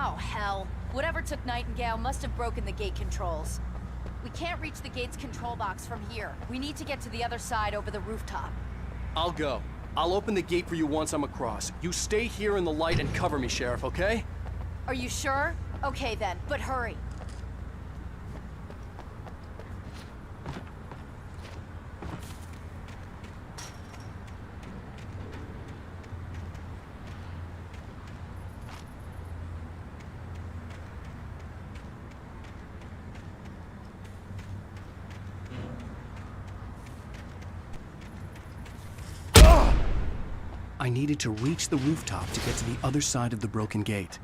Oh, hell. Whatever took Nightingale must have broken the gate controls. We can't reach the gate's control box from here. We need to get to the other side over the rooftop. I'll go. I'll open the gate for you once I'm across. You stay here in the light and cover me, Sheriff, okay? Are you sure? Okay then, but hurry. needed to reach the rooftop to get to the other side of the broken gate.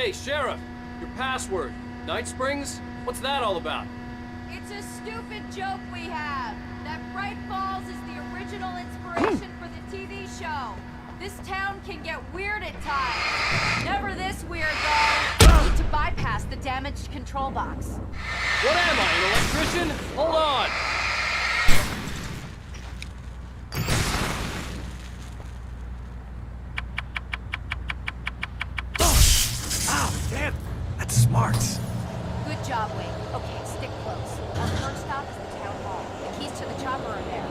Hey, Sheriff! Your password. Night Springs? What's that all about? It's a stupid joke we have. That Bright Falls is the original inspiration for the TV show. This town can get weird at times. Never this weird, though. We need to bypass the damaged control box. What am I, an electrician? Hold on! That's smart. Good job, Wake. Okay, stick close. Our first stop is the town hall. The keys to the chopper are there.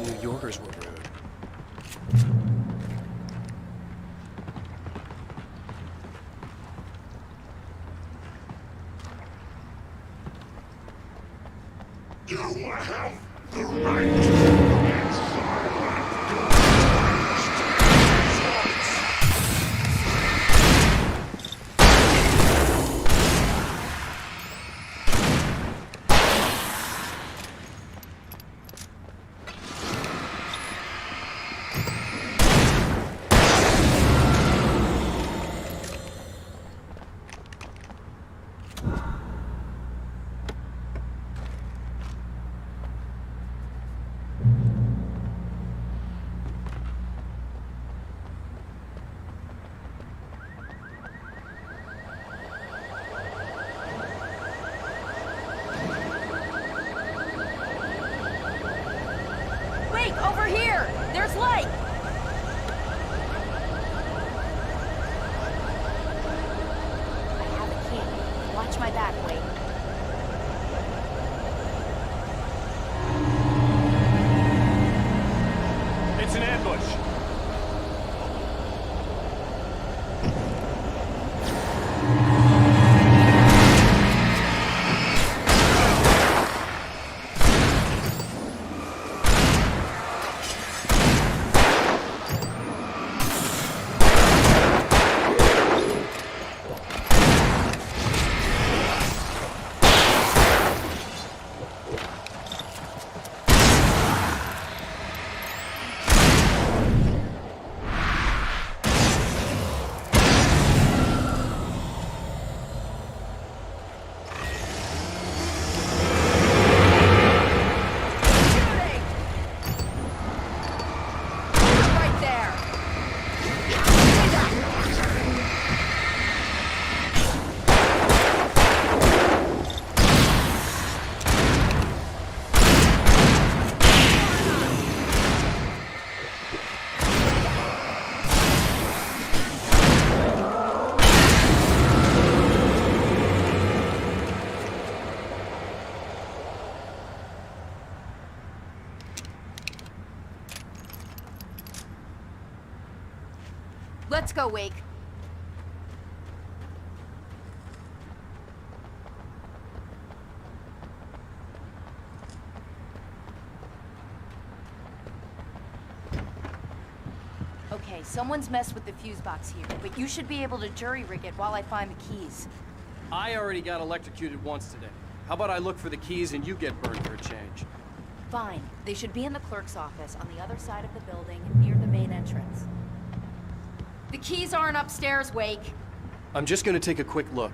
thought New Yorkers were rude. You have the right to Over here! There's light! I have a key. Watch my back, Wake. It's an ambush! Let's go, Wake. Okay, someone's messed with the fuse box here, but you should be able to jury rig it while I find the keys. I already got electrocuted once today. How about I look for the keys and you get burned for a change? Fine. They should be in the clerk's office on the other side of the building, near the main entrance. The keys aren't upstairs, Wake. I'm just gonna take a quick look.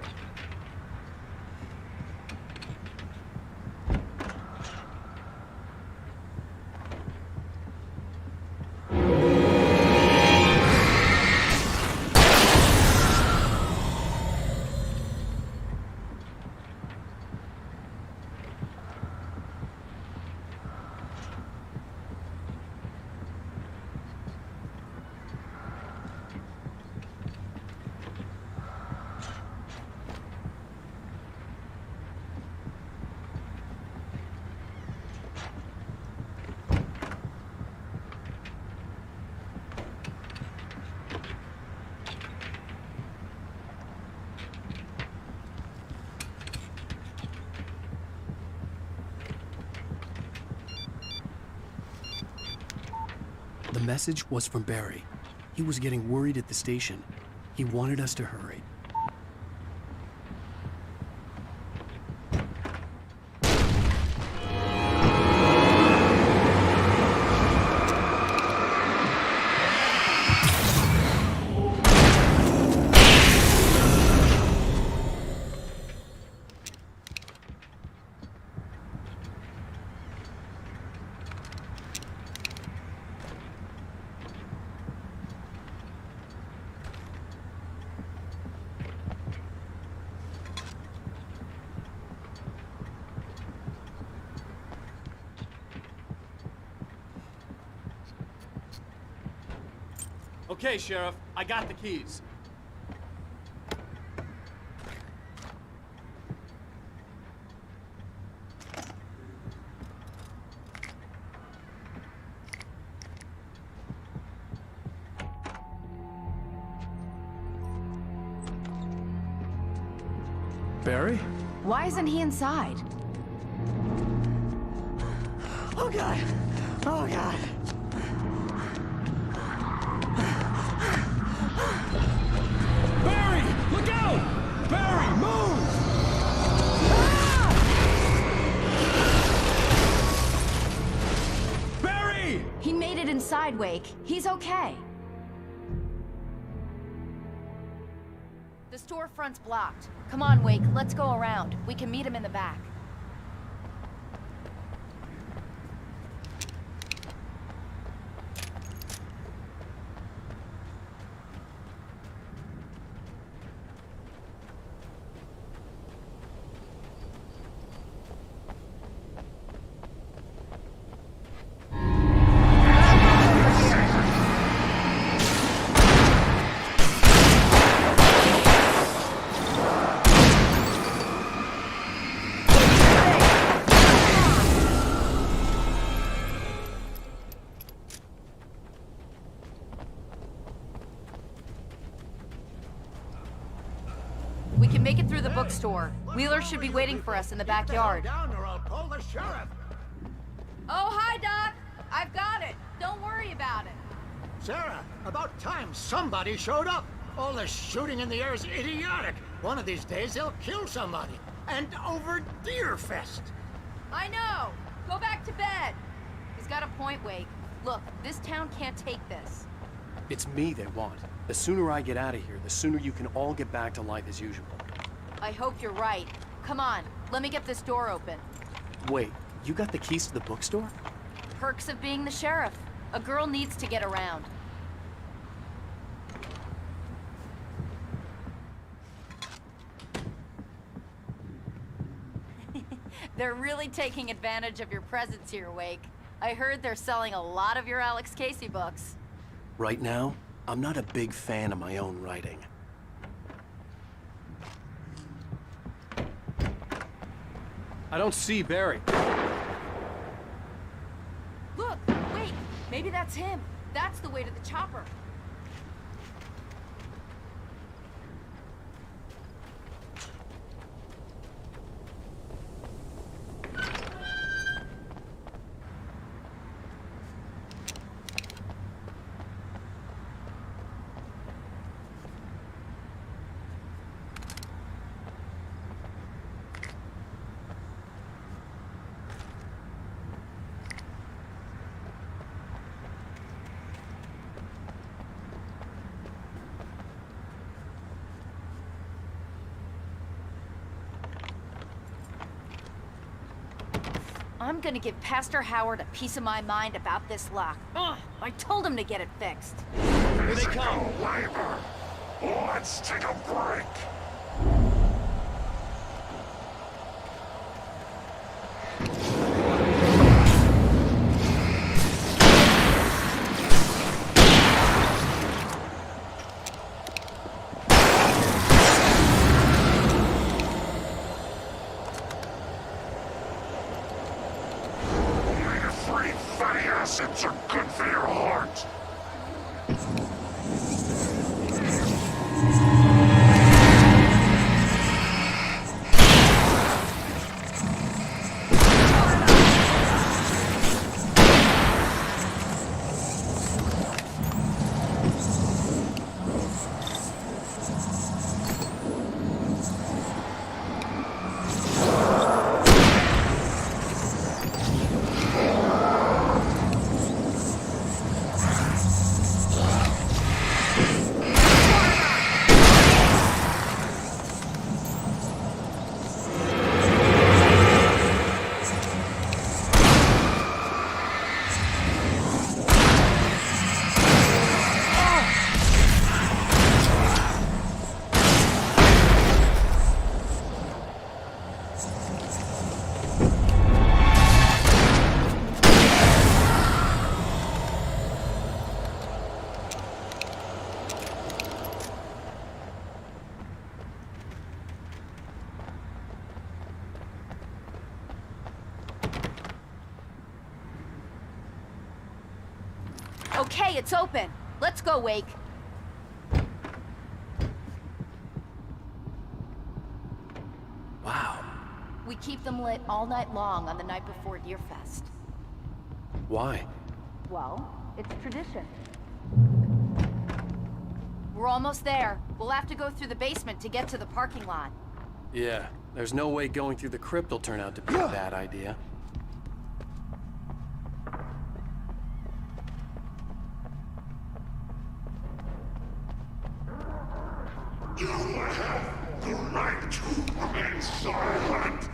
The message was from Barry. He was getting worried at the station. He wanted us to hurry. Okay, Sheriff, I got the keys. Barry? Why isn't he inside? Oh God! Oh God! Barry! Look out! Barry, move! Barry! He made it inside, Wake. He's okay. The storefront's blocked. Come on, Wake. Let's go around. We can meet him in the back. We can make it through the bookstore. Wheeler should be waiting for us in the backyard. Down or I'll call the sheriff. Oh, hi, Doc. I've got it. Don't worry about it. Sarah, about time somebody showed up. All this shooting in the air is idiotic. One of these days they'll kill somebody. And over Deerfest. I know. Go back to bed. He's got a point, Wake. Look, this town can't take this. It's me they want. The sooner I get out of here, the sooner you can all get back to life as usual. I hope you're right. Come on, let me get this door open. Wait, you got the keys to the bookstore? Perks of being the sheriff. A girl needs to get around. They're really taking advantage of your presence here, Wake. I heard they're selling a lot of your Alex Casey books. Right now, I'm not a big fan of my own writing. I don't see Barry. Look, wait, maybe that's him. That's the way to the chopper. I'm gonna give Pastor Howard a piece of my mind about this lock. Ugh, I told him to get it fixed. Here they come. Let's take a break. Acids are good for your heart. Okay, it's open. Let's go, Wake. We keep them lit all night long on the night before Deerfest. Why? Well, it's tradition. We're almost there. We'll have to go through the basement to get to the parking lot. Yeah, there's no way going through the crypt will turn out to be a bad idea. You have the right to remain silent.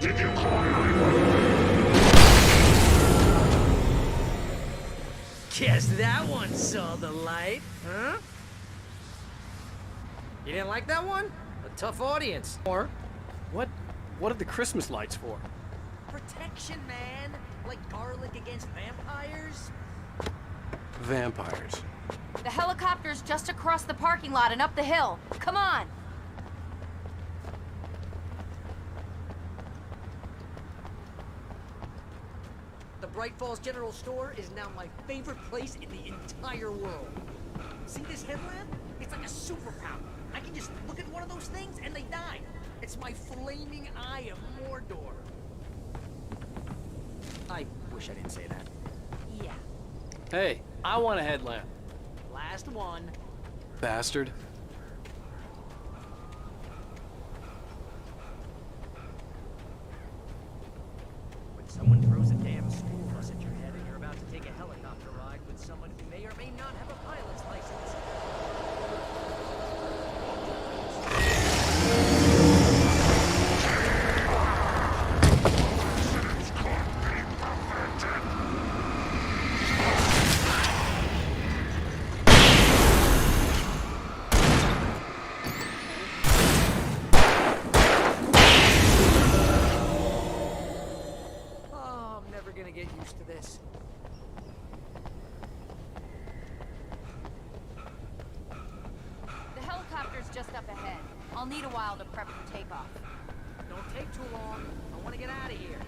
Did you call 911? Guess that one saw the light, huh? You didn't like that one? A tough audience. Or, what are the Christmas lights for? Protection, man. Like garlic against vampires. Vampires. The helicopter's just across the parking lot and up the hill. Come on! The Bright Falls General Store is now my favorite place in the entire world. See this headlamp? It's like a superpower. I can just look at one of those things and they die. It's my flaming eye of Mordor. I wish I didn't say that. Yeah. Hey, I want a headlamp. Last one. Bastard. When someone throws a damn school bus at your head and you're about to take a helicopter ride with someone who may or may not have a pilot's license. Get used to this. The helicopter's just up ahead. I'll need a while to prep for takeoff. Don't take too long. I want to get out of here.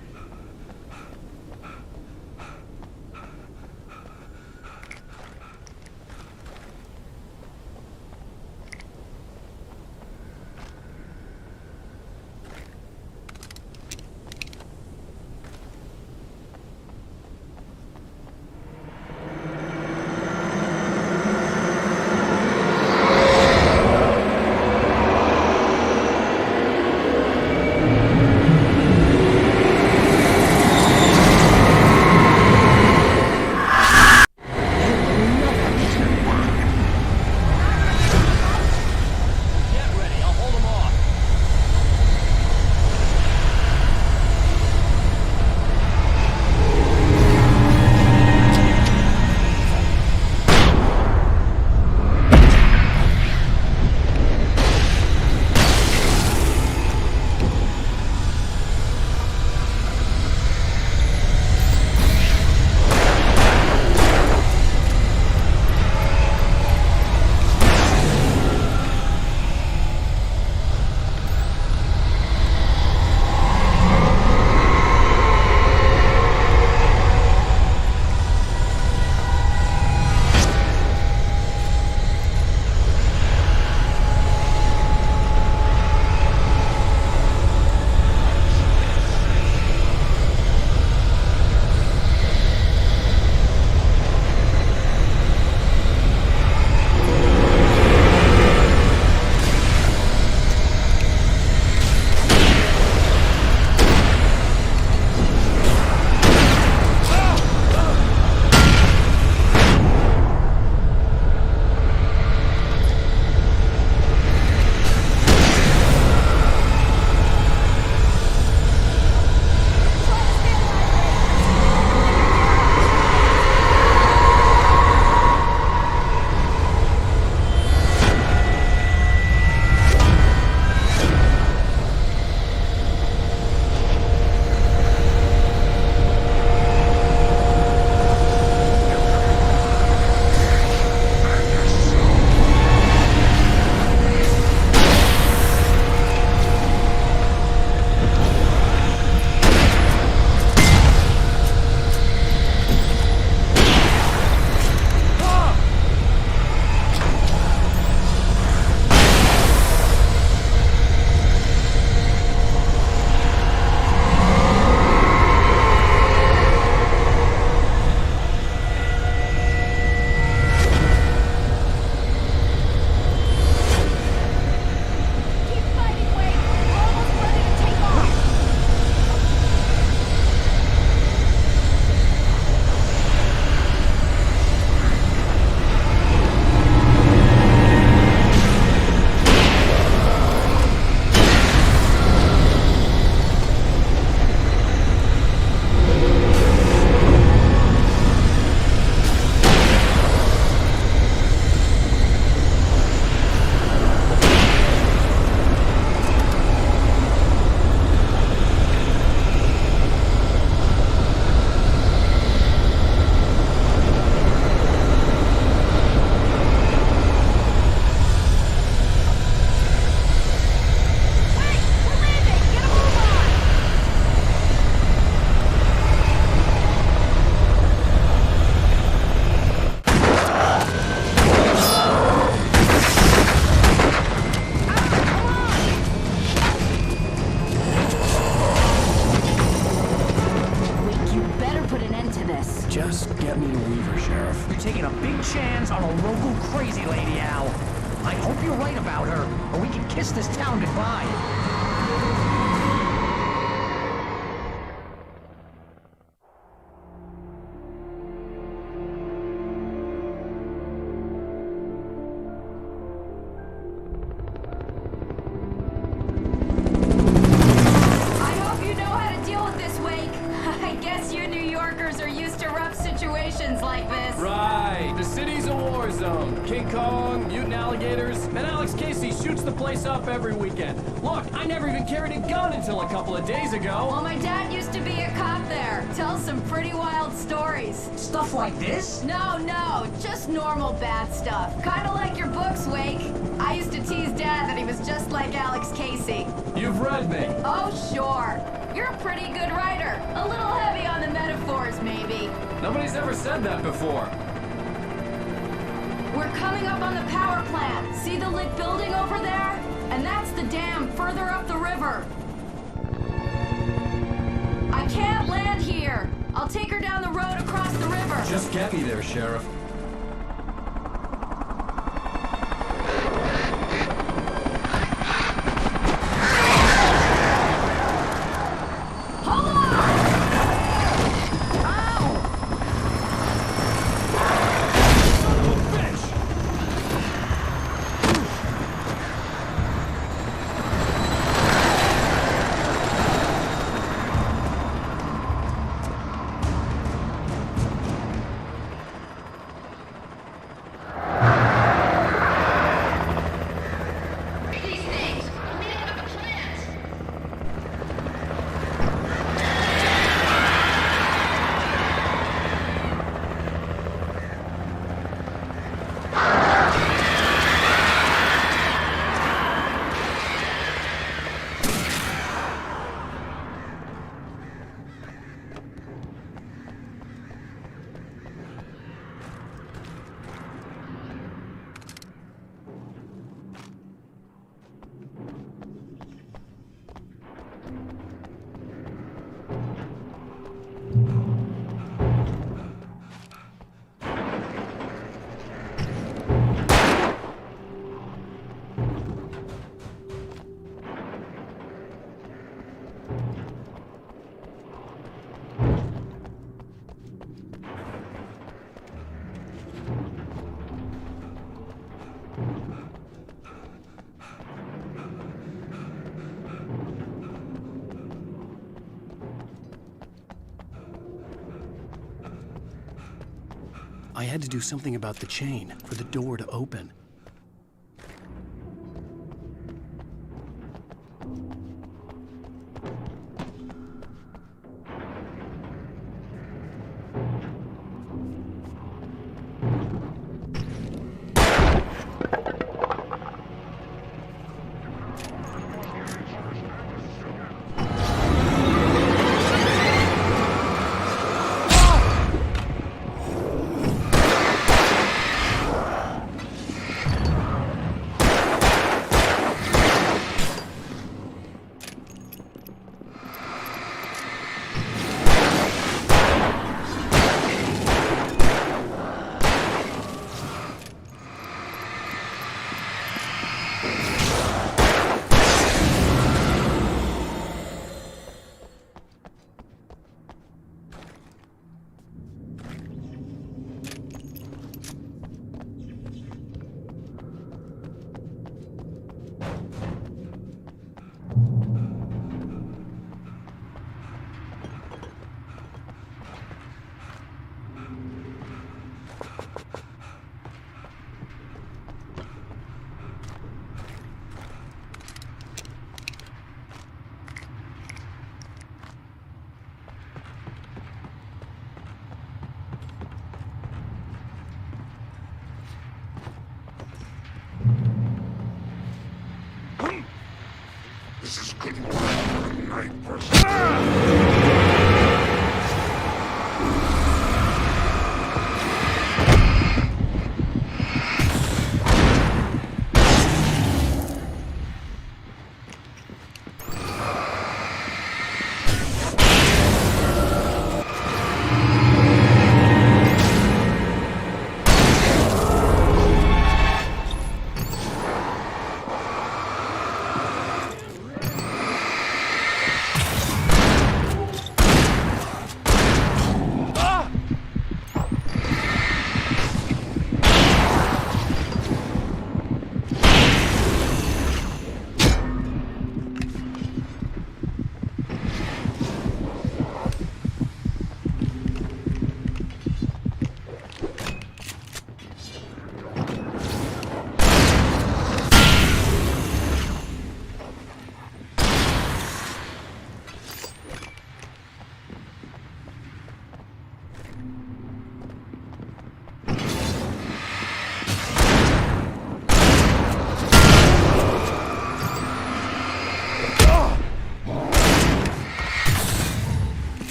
Get me a Weaver, Sheriff. You're taking a big chance on a local crazy lady, Al. I hope you're right about her, or we can kiss this town goodbye. Like this. Right, the city's a war zone. King Kong, mutant alligators, and Alex Casey shoots the place up every weekend. Look, I never even carried a gun until a couple of days ago. Well, my dad used to be a cop there. Tells some pretty wild stories. Stuff like this? No, just normal bad stuff. Kinda like your books, Wake. I used to tease Dad that he was just like Alex Casey. You've read me. Oh, sure. You're a pretty good writer. A little heavy on the metaphors, maybe. Nobody's ever said that before. We're coming up on the power plant. See the lit building over there? And that's the dam further up the river. I can't land here. I'll take her down the road across the river. Just get me there, Sheriff. I had to do something about the chain for the door to open.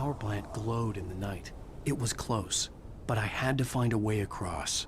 power plant glowed in the night. It was close, but I had to find a way across.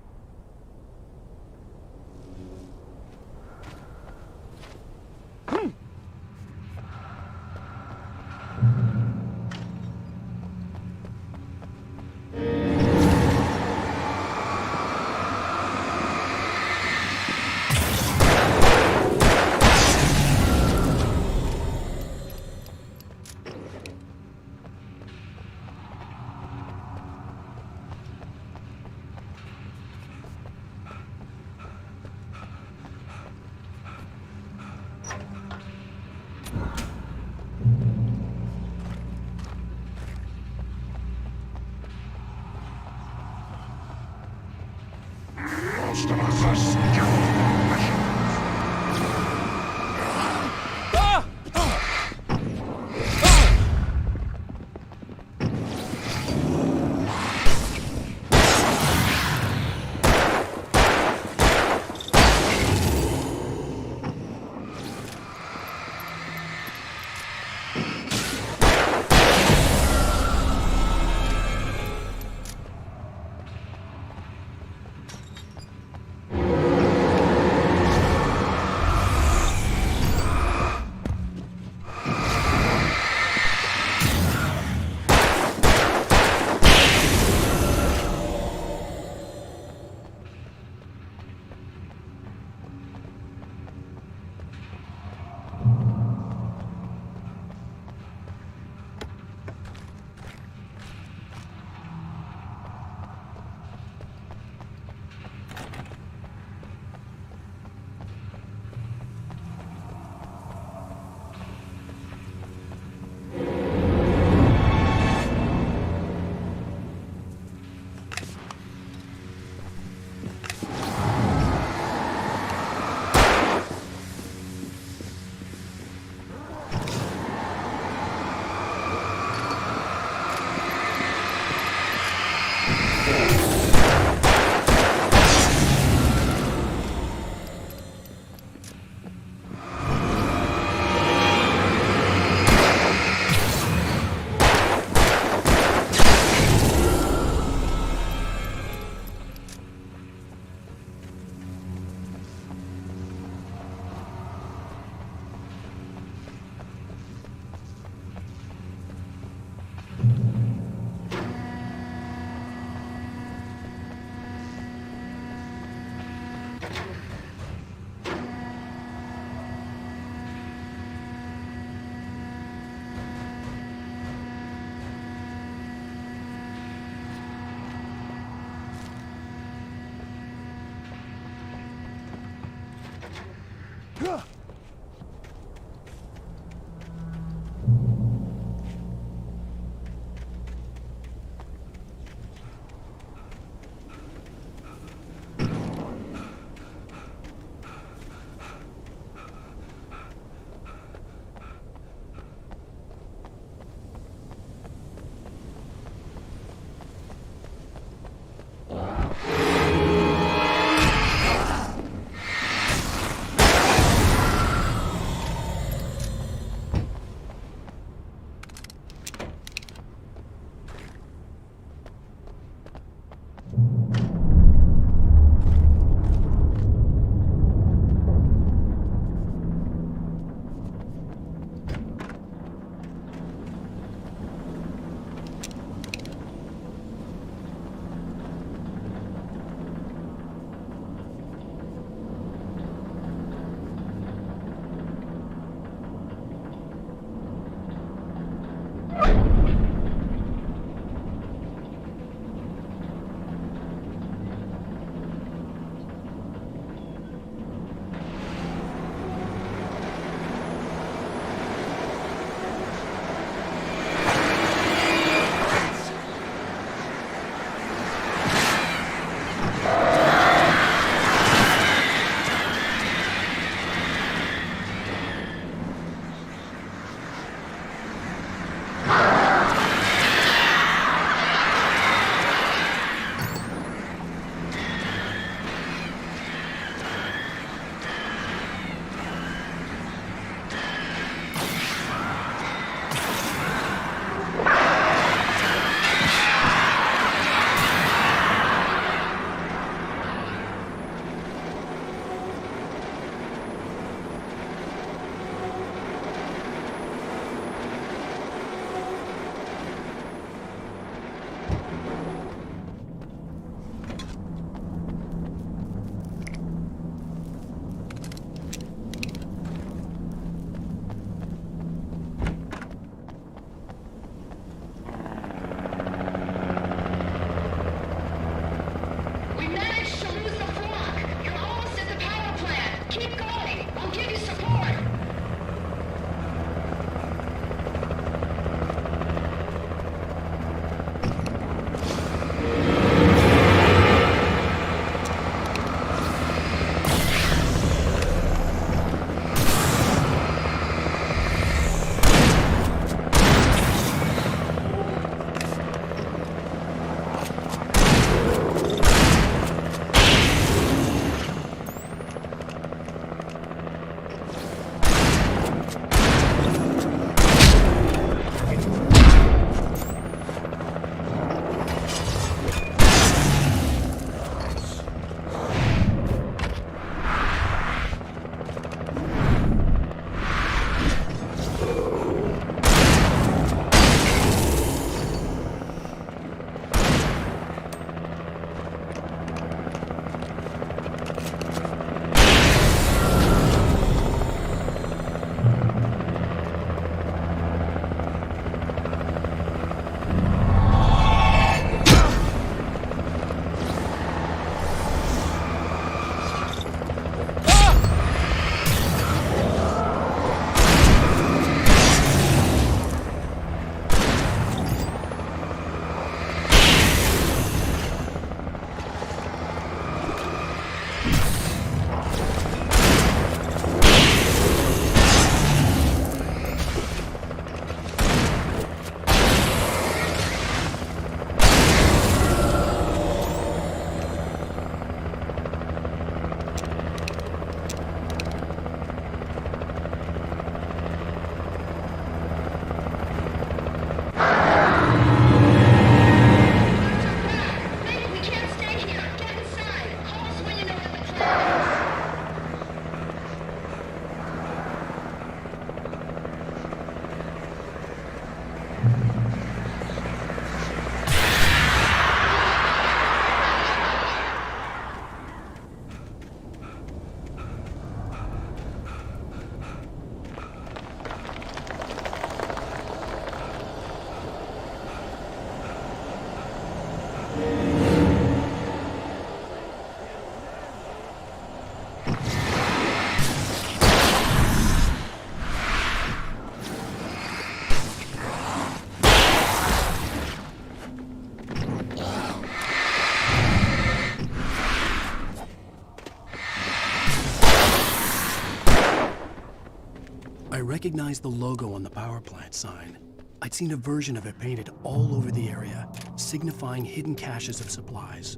I recognized the logo on the power plant sign. I'd seen a version of it painted all over the area, signifying hidden caches of supplies.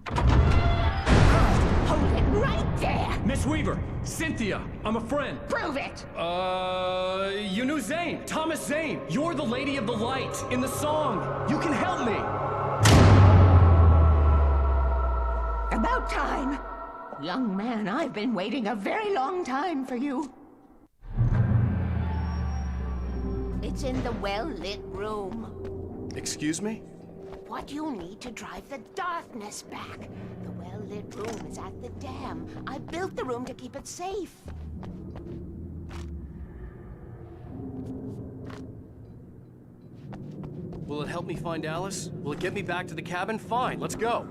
Hold it right there! Miss Weaver! Cynthia! I'm a friend! Prove it! You knew Zane! Thomas Zane! You're the Lady of the Light in the song! You can help me! About time! Young man, I've been waiting a very long time for you. It's in the well-lit room. Excuse me? What you'll need to drive the darkness back. The well-lit room is at the dam. I built the room to keep it safe. Will it help me find Alice? Will it get me back to the cabin? Fine, let's go.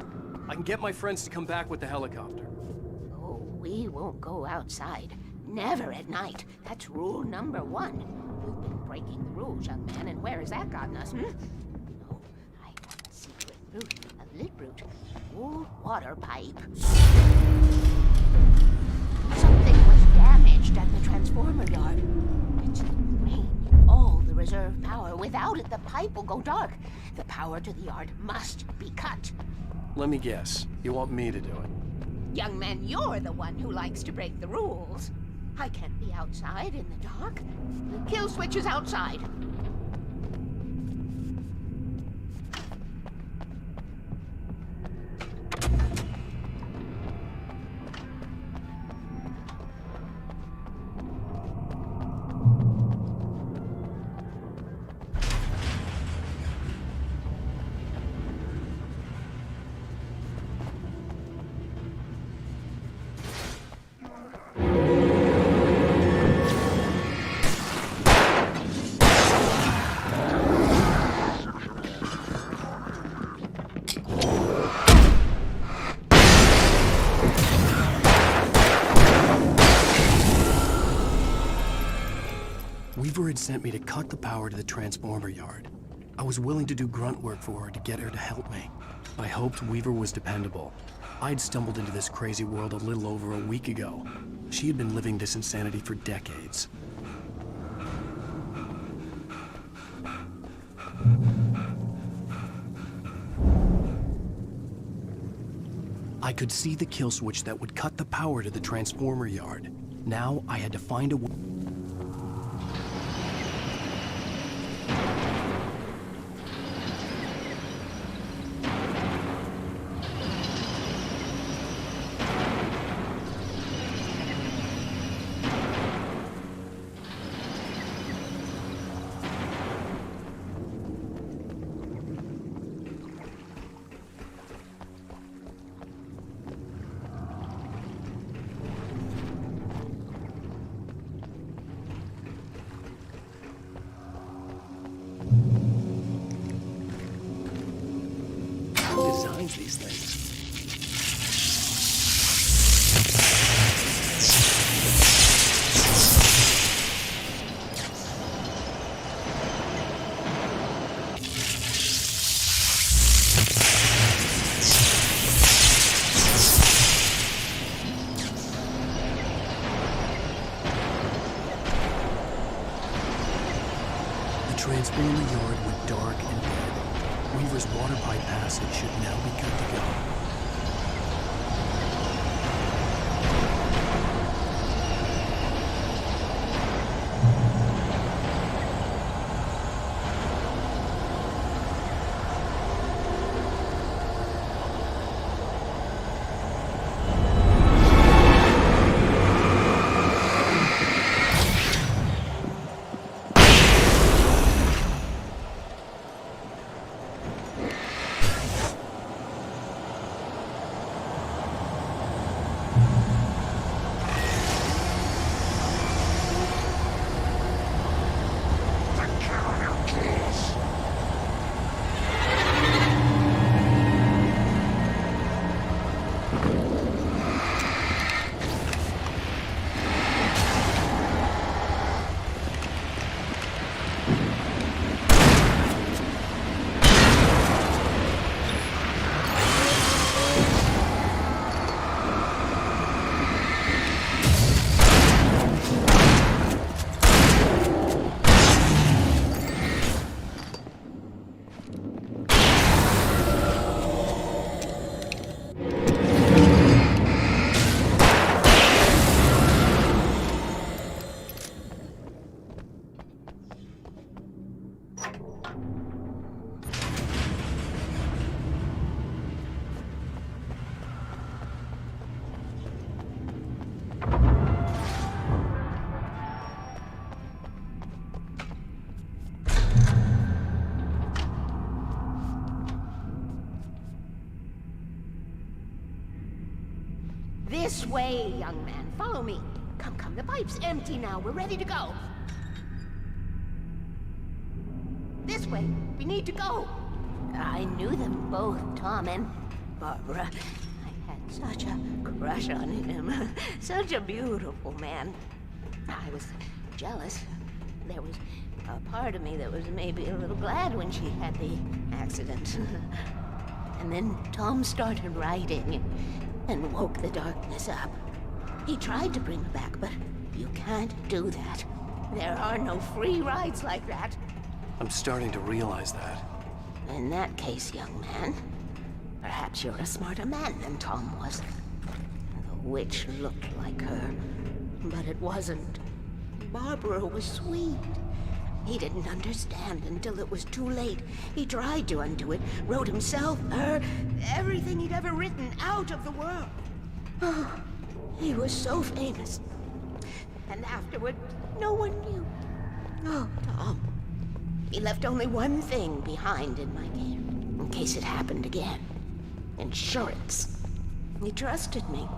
I can get my friends to come back with the helicopter. Oh, we won't go outside. Never at night. That's rule number 1. You've been breaking the rules, young man, and where has that gotten us, No, I got a secret route, a lit route, old water pipe. Something was damaged at the transformer yard. It's drained all the reserve power. Without it, the pipe will go dark. The power to the yard must be cut. Let me guess. You want me to do it? Young man, you're the one who likes to break the rules. I can't be outside in the dark. The kill switch is outside. Weaver had sent me to cut the power to the transformer yard. I was willing to do grunt work for her to get her to help me. I hoped Weaver was dependable. I'd stumbled into this crazy world a little over a week ago. She had been living this insanity for decades. I could see the kill switch that would cut the power to the transformer yard. Now I had to find a way. Designs these things. The transformer yard went dark and dead. Weaver's water pipe passage should now be good to go. This way, young man. Follow me. Come, the pipe's empty now. We're ready to go. This way. We need to go. I knew them both, Tom and Barbara. I had such a crush on him. Such a beautiful man. I was jealous. There was a part of me that was maybe a little glad when she had the accident. And then Tom started writing and woke the darkness up. He tried to bring her back, but you can't do that. There are no free rides like that. I'm starting to realize that. In that case, young man, perhaps you're a smarter man than Tom was. The witch looked like her, but it wasn't. Barbara was sweet. He didn't understand until it was too late. He tried to undo it, wrote himself, her, everything he'd ever written out of the world. Oh, he was so famous. And afterward, no one knew. Oh, Tom. He left only one thing behind in my care, in case it happened again. Insurance. He trusted me.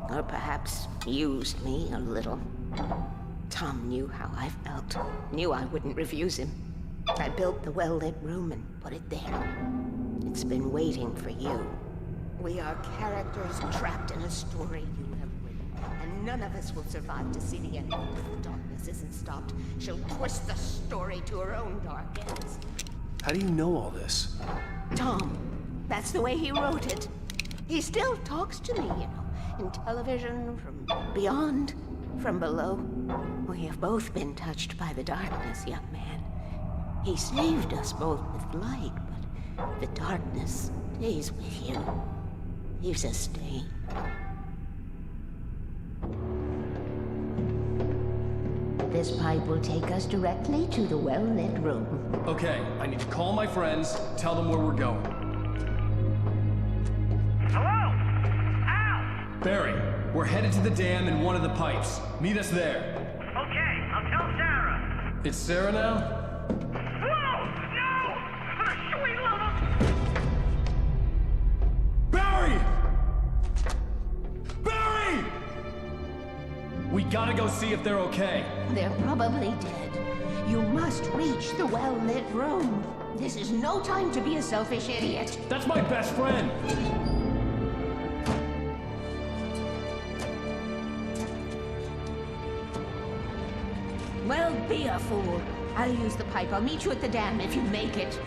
Or perhaps used me a little. Tom knew how I felt. Knew I wouldn't refuse him. I built the well-lit room and put it there. It's been waiting for you. We are characters trapped in a story you have written. And none of us will survive to see the end if the darkness isn't stopped. She'll twist the story to her own dark ends. How do you know all this? Tom, that's the way he wrote it. He still talks to me, you know, in television, from beyond, from below. We have both been touched by the darkness, young man. He saved us both with light, but the darkness stays with you. Leaves a stain. This pipe will take us directly to the well-lit room. Okay, I need to call my friends, tell them where we're going. Hello? Al! Barry, we're headed to the dam in one of the pipes. Meet us there. Okay, I'll tell Sarah. It's Sarah now? Whoa! No! For the sweet love of... Barry! Barry! We gotta go see if they're okay. They're probably dead. You must reach the well-lit room. This is no time to be a selfish idiot. That's my best friend! Well, be a fool. I'll use the pipe. I'll meet you at the dam if you make it.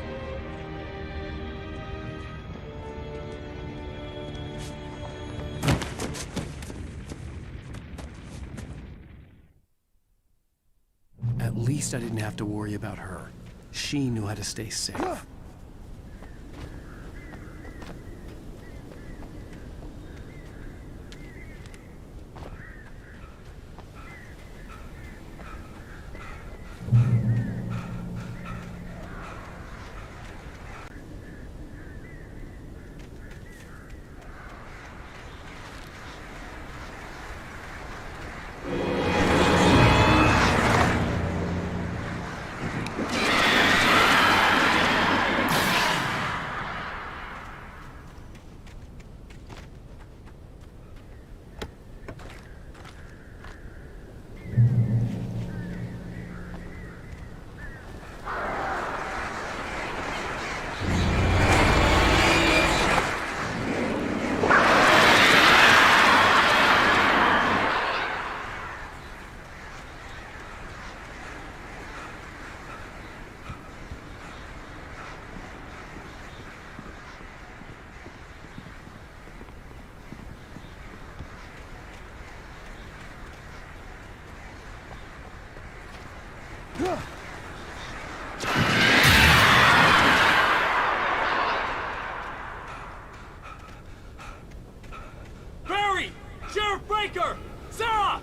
At least I didn't have to worry about her. She knew how to stay safe. Barry! Sheriff Baker! Sarah!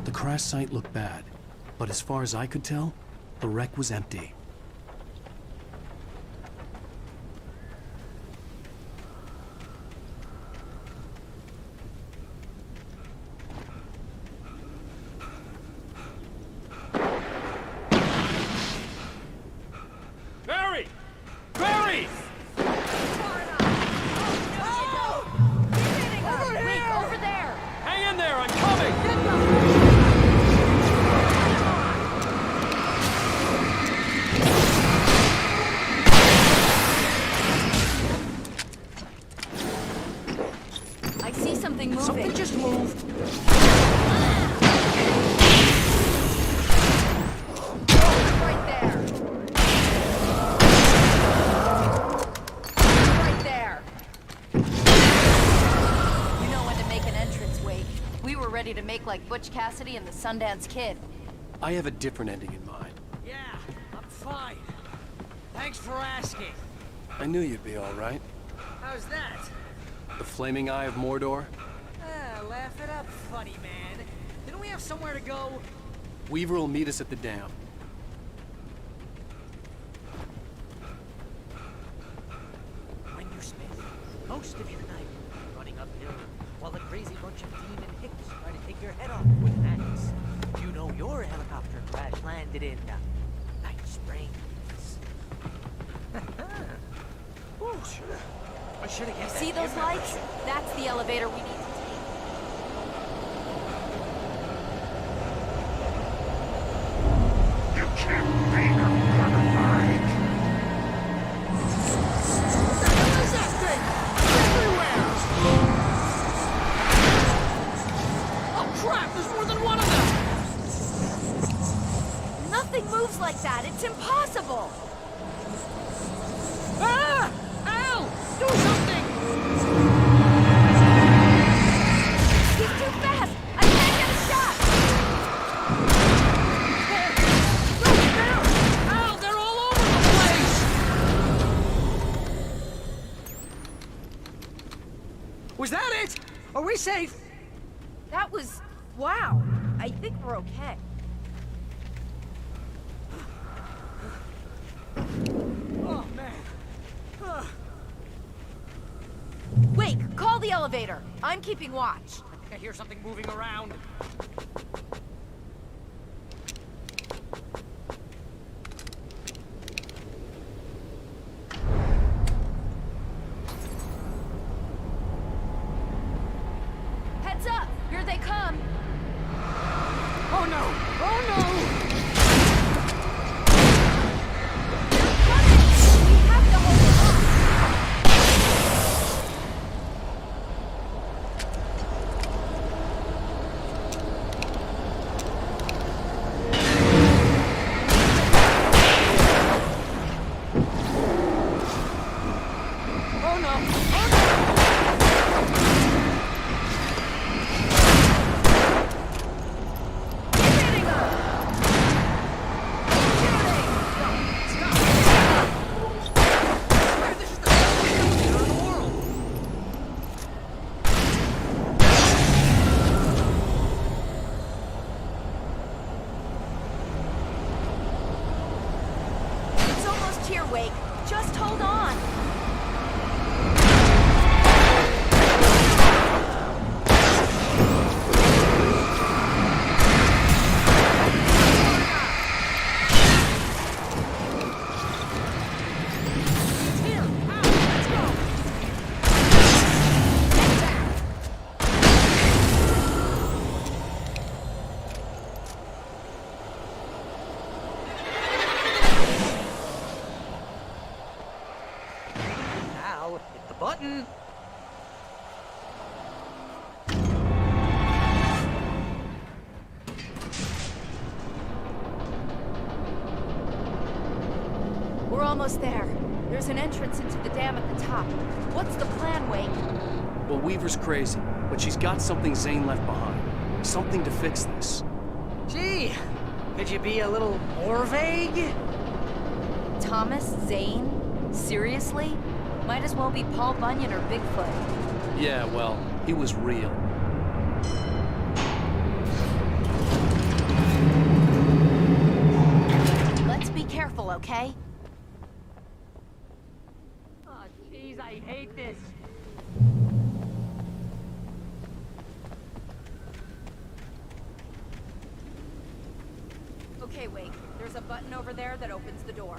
The crash site looked bad, but as far as I could tell, the wreck was empty. Barry! Barry! Over here! see something moving. Something just moved. Right there. Right there. You know when to make an entrance, Wake. We were ready to make like Butch Cassidy and the Sundance Kid. I have a different ending in mind. Yeah, I'm fine. Thanks for asking. I knew you'd be all right. How's that? The flaming eye of Mordor? Laugh it up, funny man. Didn't we have somewhere to go? Weaver will meet us at the dam. Mind you, Smith, most of your night running uphill while the crazy bunch of demon hicks try to take your head off with an axe. You know your helicopter crash landed in Night Springs. Ooh, I should have guessed. See those lights? That's the elevator we need to take. You can't make a mine. What the hell is that thing? Everywhere! Oh crap, there's more than one of them! Nothing moves like that. It's impossible. Ah! Al! Do something! He's too fast. I can't get a shot. Look there! Al, they're all over the place! Was that it? Are we safe? That was... wow. I think we're okay. Oh, man. Wake, call the elevator. I'm keeping watch. I think I hear something moving around. Heads up! Here they come! Oh no! Oh no! They're coming! We have to hold them off! Oh no! Oh no! Hitting them! Shooting! Stop! I swear this is the best elevator in the world! It's almost here, Wake. Just hold on. It's here! Al, let's go! Al, hit the button. We're almost there. There's an entrance into the dam at the top. What's the plan, Wake? Well, Weaver's crazy, but she's got something Zane left behind. Something to fix this. Gee, could you be a little more vague? Thomas Zane? Seriously? Might as well be Paul Bunyan or Bigfoot. Yeah, well, he was real. Let's be careful, okay? Oh, jeez, I hate this. Okay, Wake. There's a button over there that opens the door.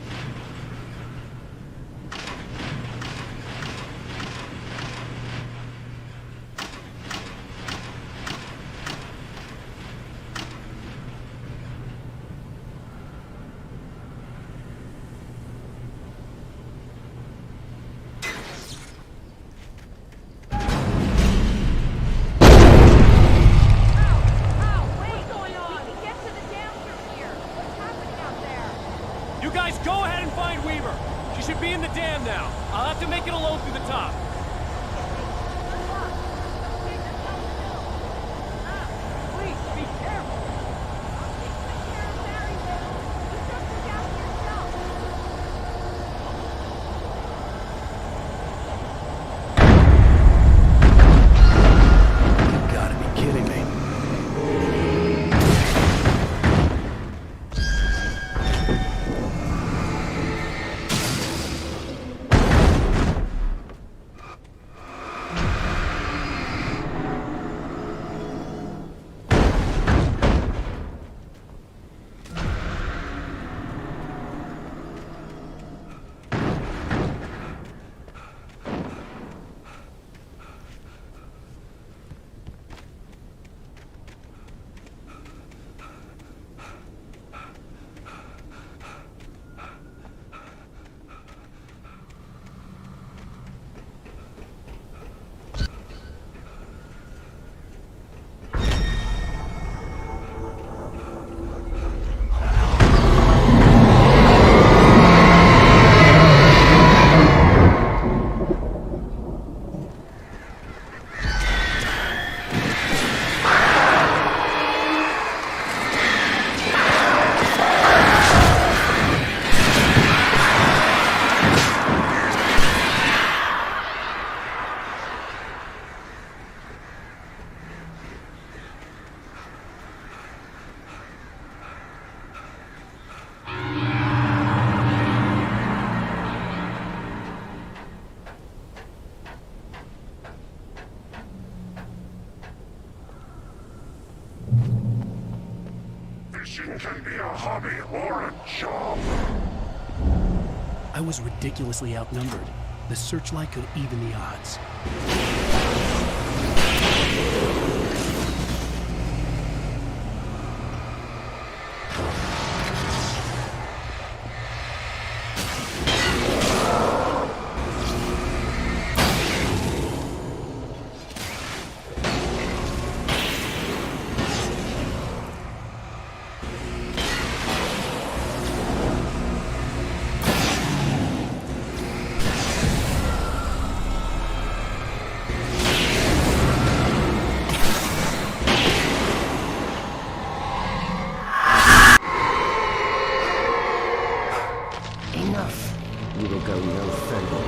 Fishing can be a hobby or a job. I was ridiculously outnumbered. The searchlight could even the odds. You will go no further.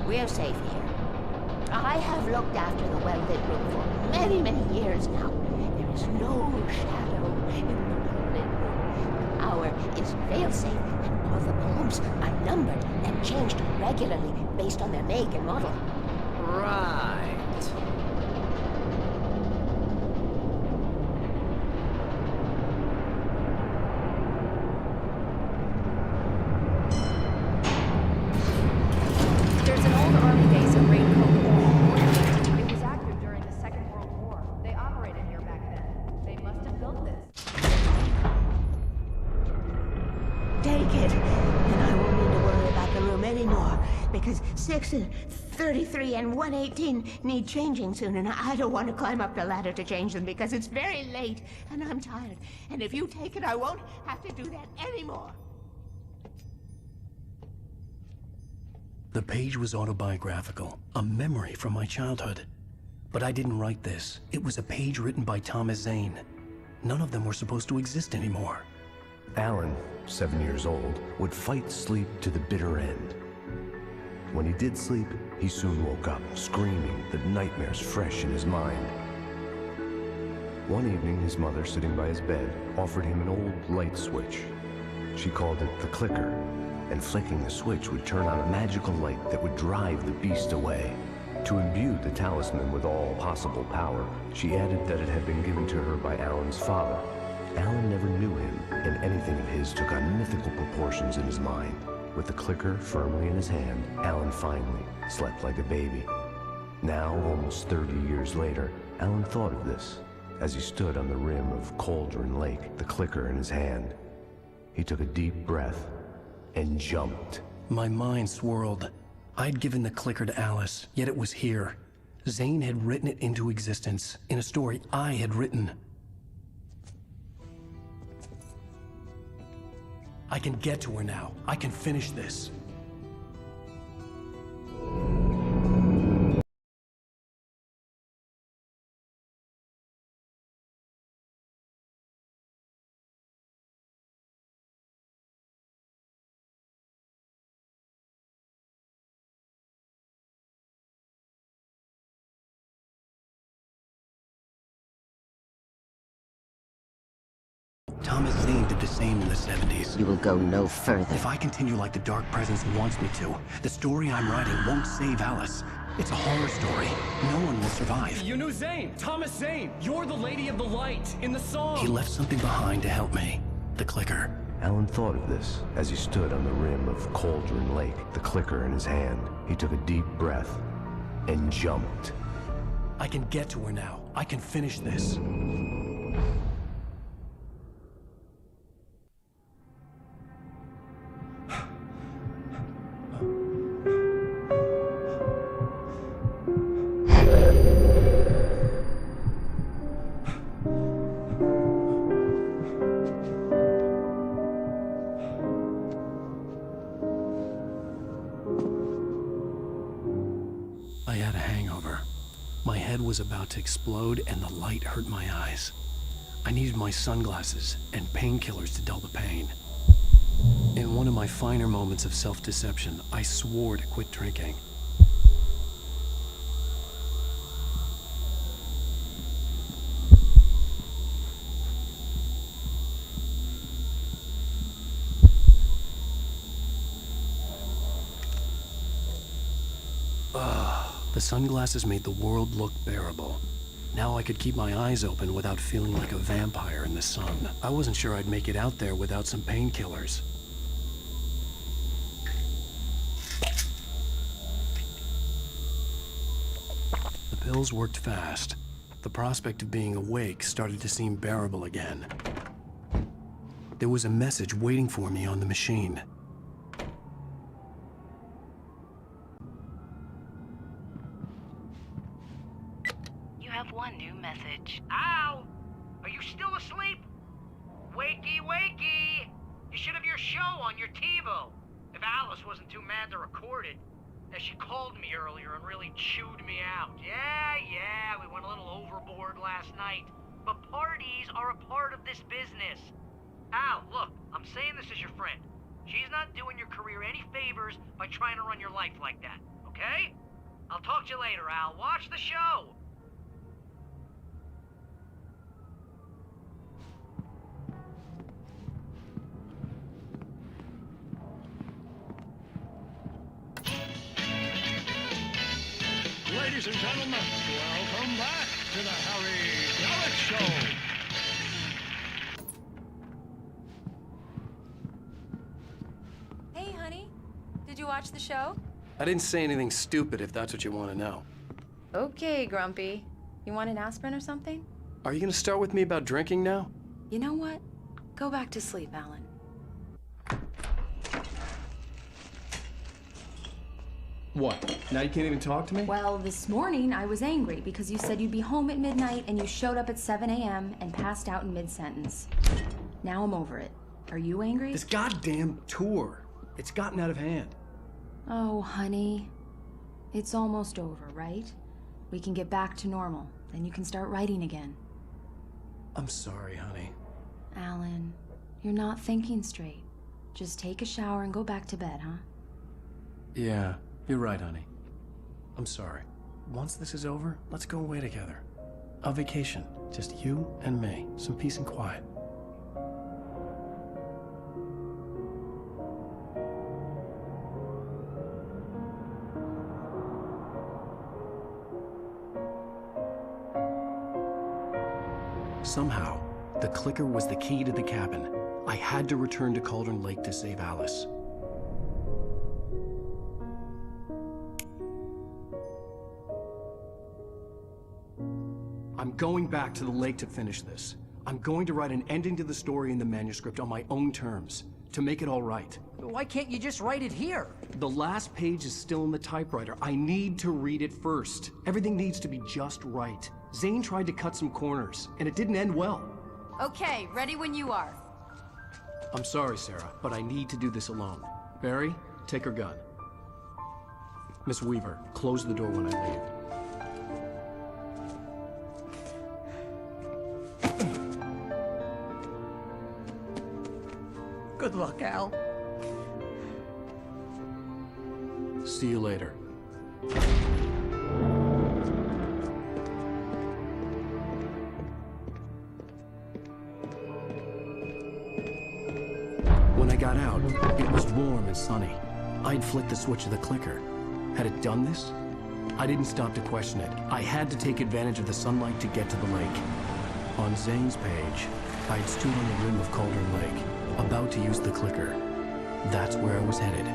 We're safe here. I have looked after the well-lit room for many, many years now. There is no shadow in the well-lit room. The hour is fail-safe, and all the bulbs are numbered and changed regularly based on their make and model. Right. There's an old army base at Raincoat. It was active during the Second World War. They operated here back then. They must have built this. Take it, and I won't need to worry about the room anymore, because 6 and 33 and 118 need changing soon, and I don't want to climb up the ladder to change them because it's very late, and I'm tired. And if you take it, I won't have to do that anymore. The page was autobiographical, a memory from my childhood. But I didn't write this. It was a page written by Thomas Zane. None of them were supposed to exist anymore. Alan, 7 years old, would fight sleep to the bitter end. When he did sleep, he soon woke up, screaming, the nightmares fresh in his mind. One evening, his mother, sitting by his bed, offered him an old light switch. She called it the clicker, and flicking the switch would turn on a magical light that would drive the beast away. To imbue the talisman with all possible power, she added that it had been given to her by Alan's father. Alan never knew him, and anything of his took on mythical proportions in his mind. With the clicker firmly in his hand, Alan finally slept like a baby. Now, almost 30 years later, Alan thought of this as he stood on the rim of Cauldron Lake, the clicker in his hand. He took a deep breath and jumped. My mind swirled. I'd given the clicker to Alice, yet it was here. Zane had written it into existence, in a story I had written. I can get to her now. I can finish this. Thomas Zane did the same in the 70s. You will go no further. If I continue like the Dark Presence wants me to, the story I'm writing won't save Alice. It's a horror story. No one will survive. You knew Zane! Thomas Zane! You're the Lady of the Light in the song! He left something behind to help me. The clicker. Alan thought of this as he stood on the rim of Cauldron Lake, the clicker in his hand. He took a deep breath and jumped. I can get to her now. I can finish this. I had a hangover. My head was about to explode and the light hurt my eyes. I needed my sunglasses and painkillers to dull the pain. In one of my finer moments of self-deception, I swore to quit drinking. The sunglasses made the world look bearable. Now I could keep my eyes open without feeling like a vampire in the sun. I wasn't sure I'd make it out there without some painkillers. The pills worked fast. The prospect of being awake started to seem bearable again. There was a message waiting for me on the machine. One new message. Al! Are you still asleep? Wakey, wakey! You should have your show on your TiVo. If Alice wasn't too mad to record it. As she called me earlier and really chewed me out. Yeah, we went a little overboard last night. But parties are a part of this business. Al, look, I'm saying this as your friend. She's not doing your career any favors by trying to run your life like that, okay? I'll talk to you later, Al. Watch the show! Ladies and gentlemen, welcome back to the Harry Garrett Show. Hey, honey. Did you watch the show? I didn't say anything stupid if that's what you want to know. Okay, Grumpy. You want an aspirin or something? Are you gonna start with me about drinking now? You know what? Go back to sleep, Alan. What? Now you can't even talk to me? Well, this morning I was angry because you said you'd be home at midnight and you showed up at 7 a.m. and passed out in mid-sentence. Now I'm over it. Are you angry? This goddamn tour. It's gotten out of hand. Oh, honey. It's almost over, right? We can get back to normal. Then you can start writing again. I'm sorry, honey. Alan, you're not thinking straight. Just take a shower and go back to bed, huh? Yeah, you're right, honey. I'm sorry. Once this is over, let's go away together. A vacation. Just you and me. Some peace and quiet. Somehow, the clicker was the key to the cabin. I had to return to Cauldron Lake to save Alice. I'm going back to the lake to finish this. I'm going to write an ending to the story in the manuscript on my own terms, to make it all right. Why can't you just write it here? The last page is still in the typewriter. I need to read it first. Everything needs to be just right. Zane tried to cut some corners, and it didn't end well. Okay, ready when you are. I'm sorry, Sarah, but I need to do this alone. Barry, take her gun. Miss Weaver, close the door when I leave. Good luck, Al. See you later. got out, it was warm and sunny. I'd flicked the switch of the clicker. Had it done this? I didn't stop to question it. I had to take advantage of the sunlight to get to the lake. On Zane's page, I'd stood on the rim of Cauldron Lake, about to use the clicker. That's where I was headed.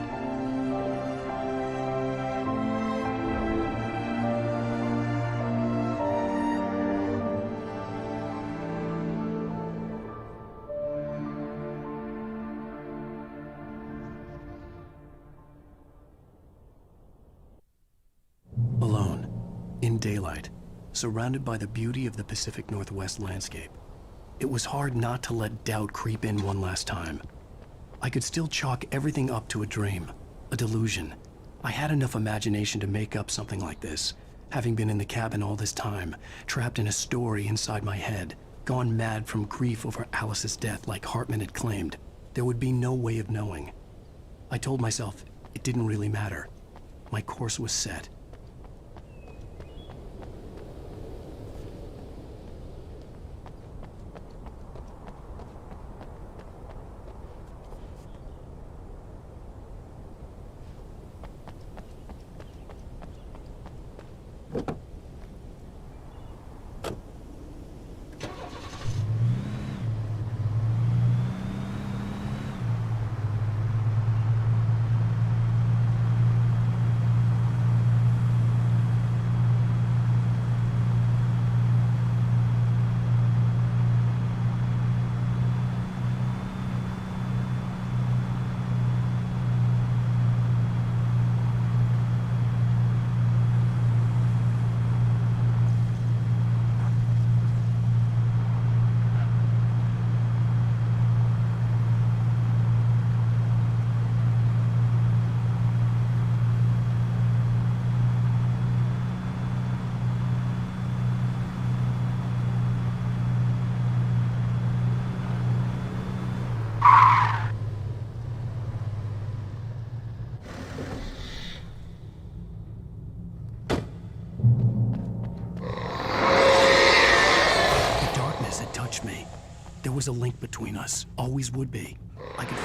Alone, in daylight, surrounded by the beauty of the Pacific Northwest landscape, it was hard not to let doubt creep in one last time. I could still chalk everything up to a dream, a delusion. I had enough imagination to make up something like this, having been in the cabin all this time, trapped in a story inside my head, gone mad from grief over Alice's death like Hartman had claimed. There would be no way of knowing. I told myself it didn't really matter. My course was set. Me. There was a link between us. Always would be. I could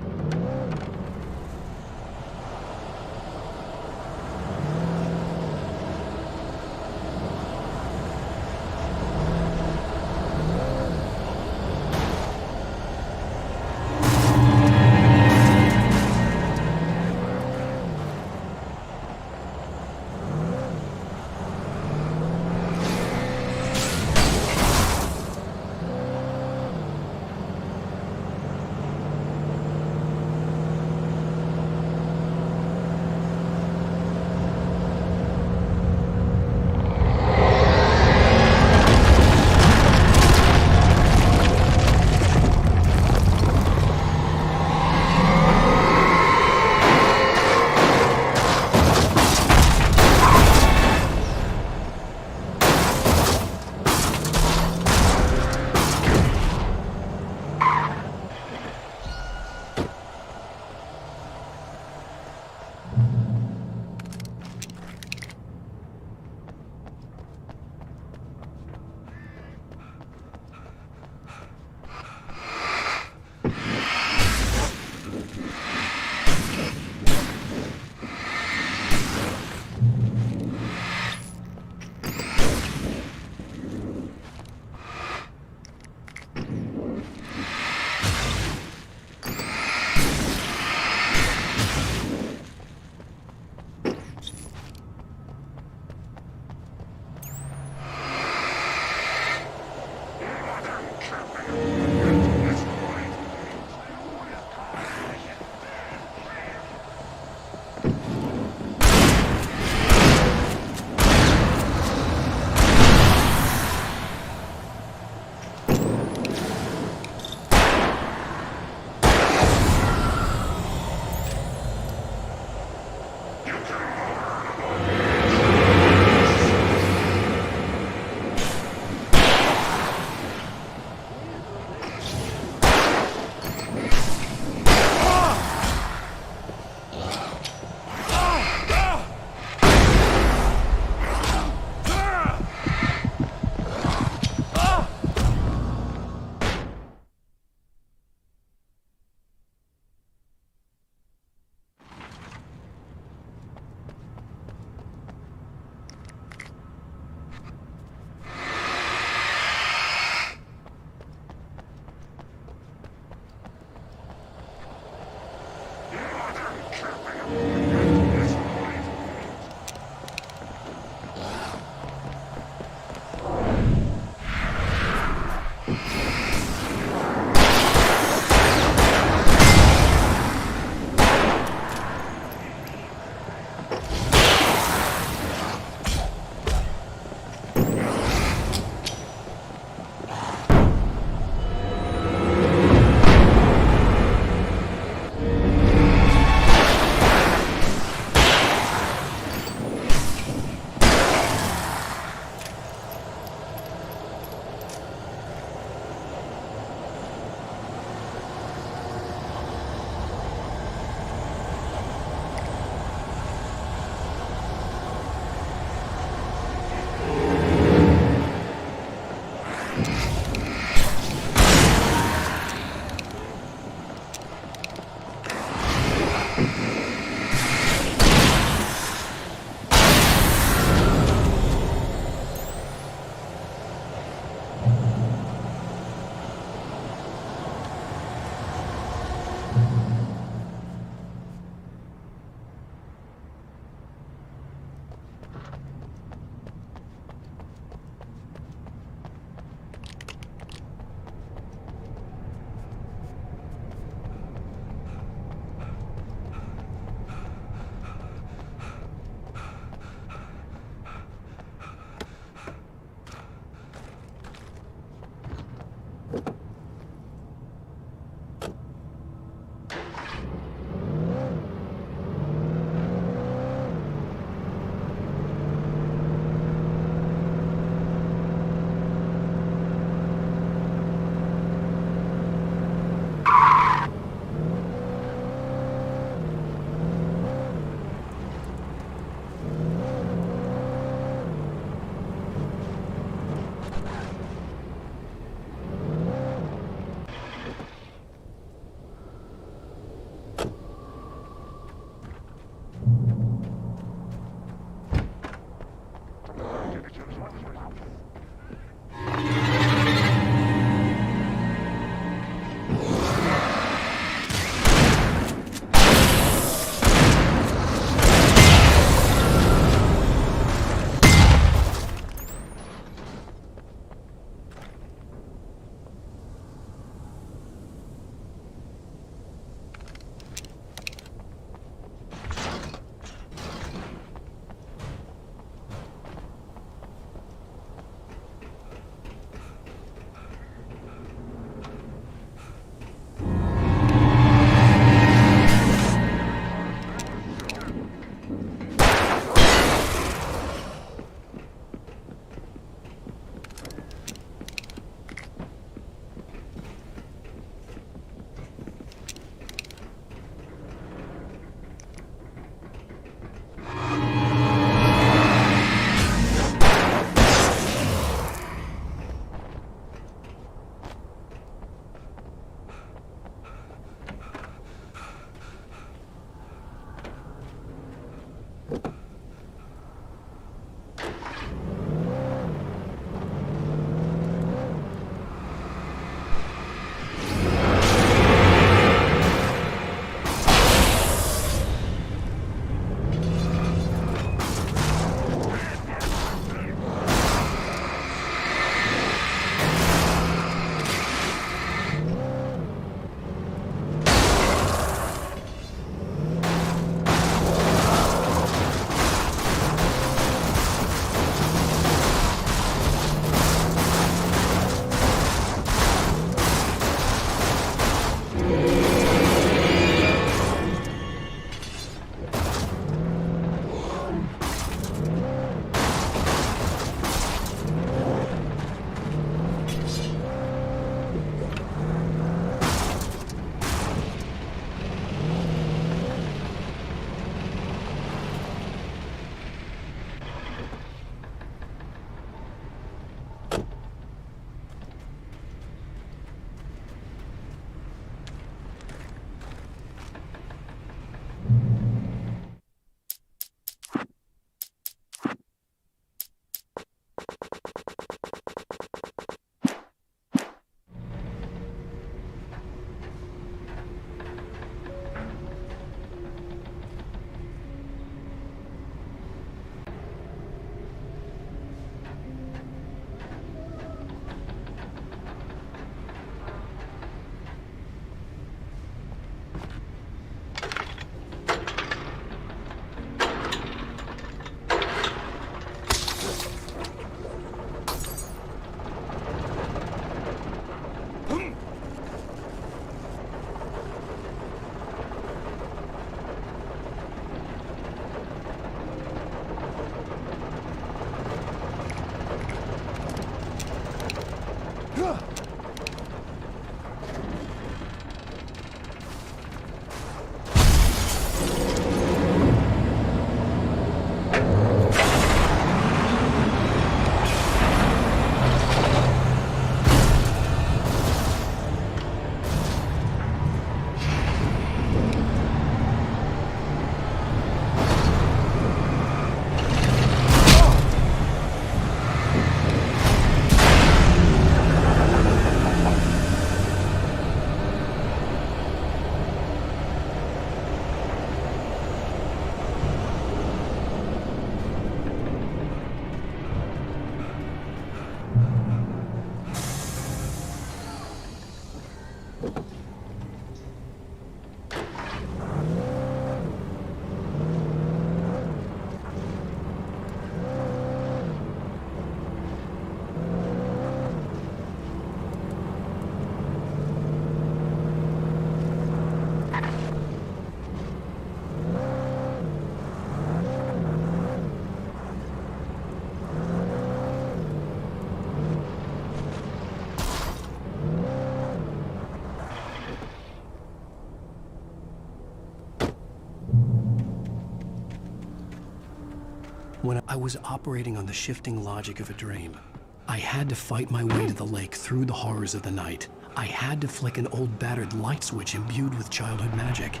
when I was operating on the shifting logic of a dream. I had to fight my way to the lake through the horrors of the night. I had to flick an old battered light switch imbued with childhood magic.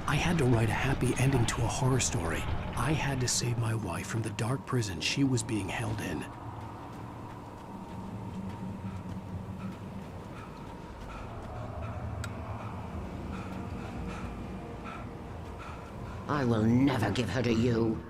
I had to write a happy ending to a horror story. I had to save my wife from the dark prison she was being held in. I will never give her to you.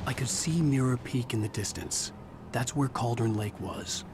I could see Mirror Peak in the distance. That's where Cauldron Lake was.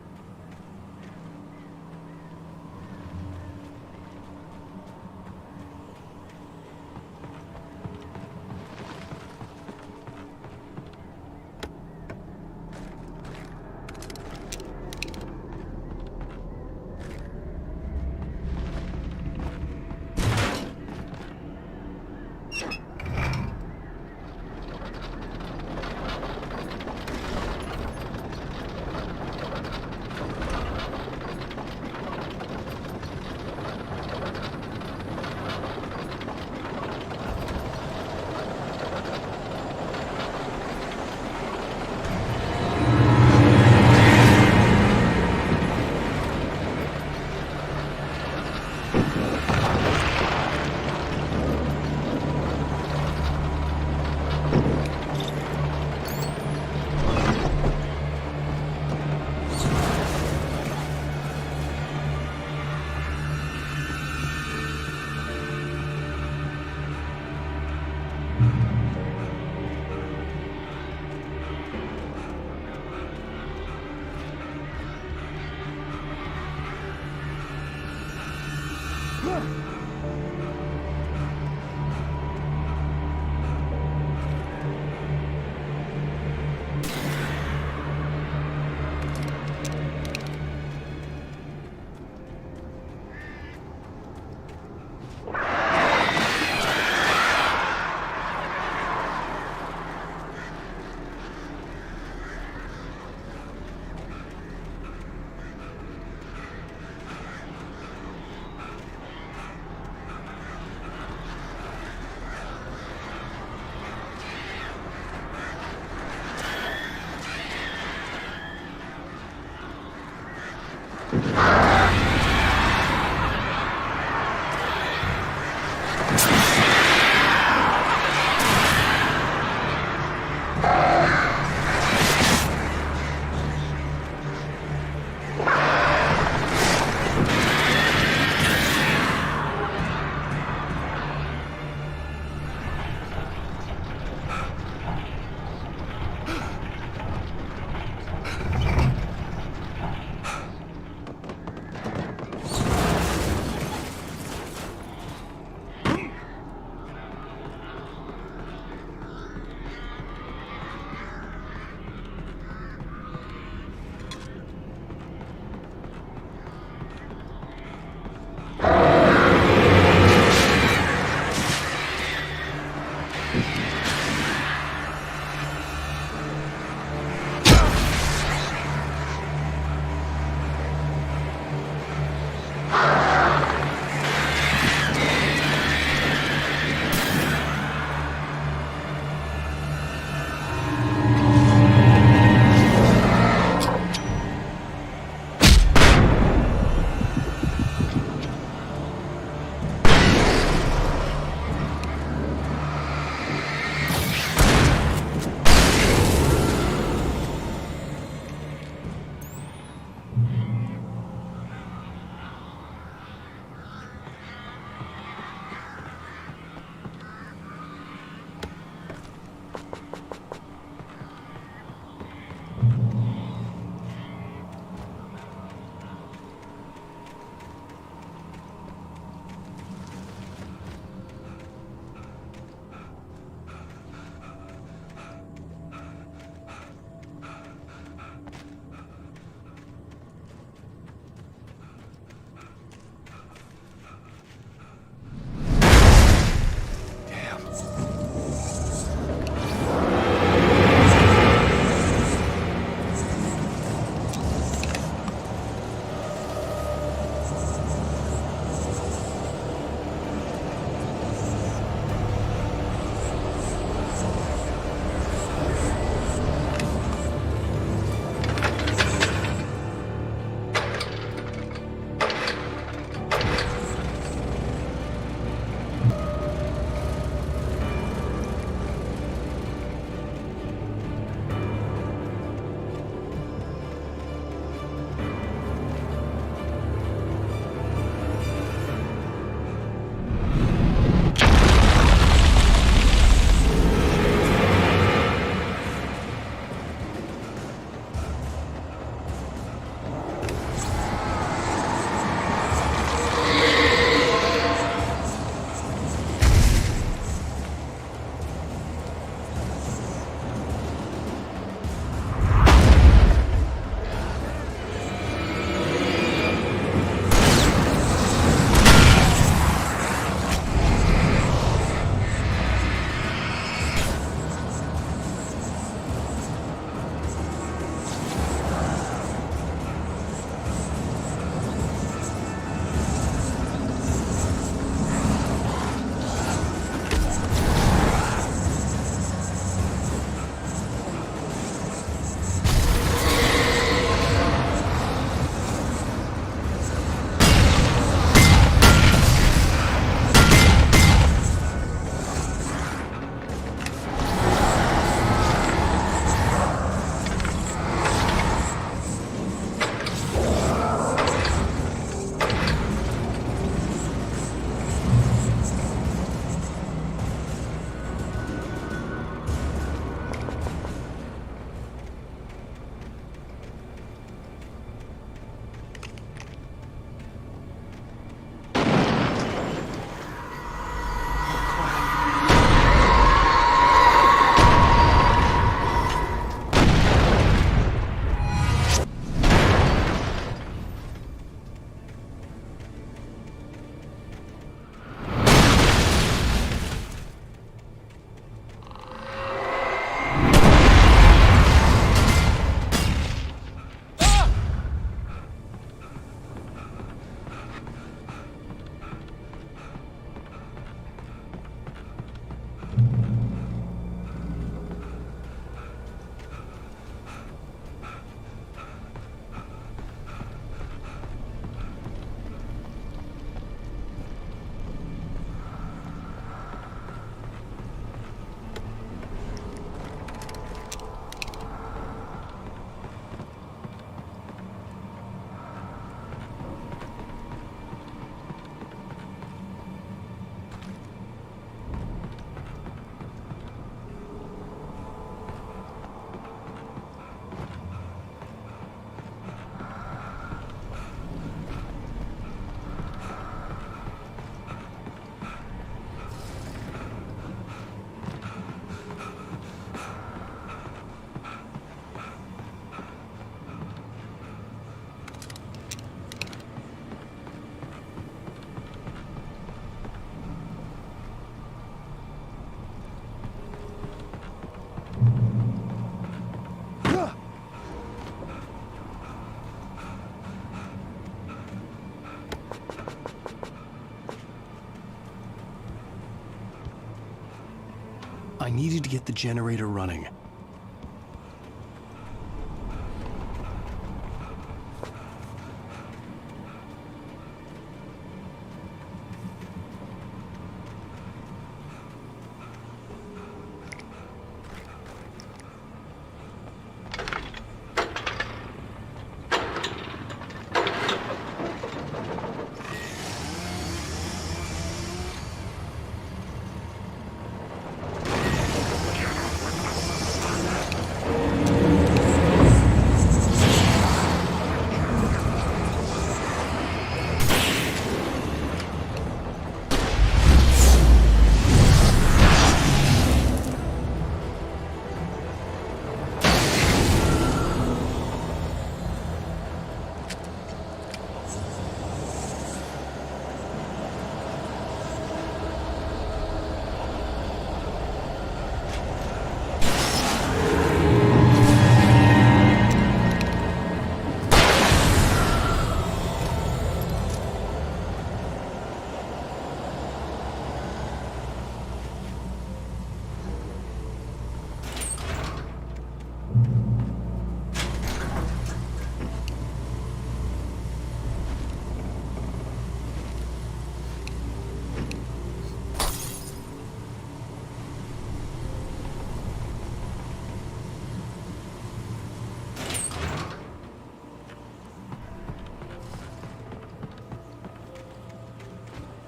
I needed to get the generator running.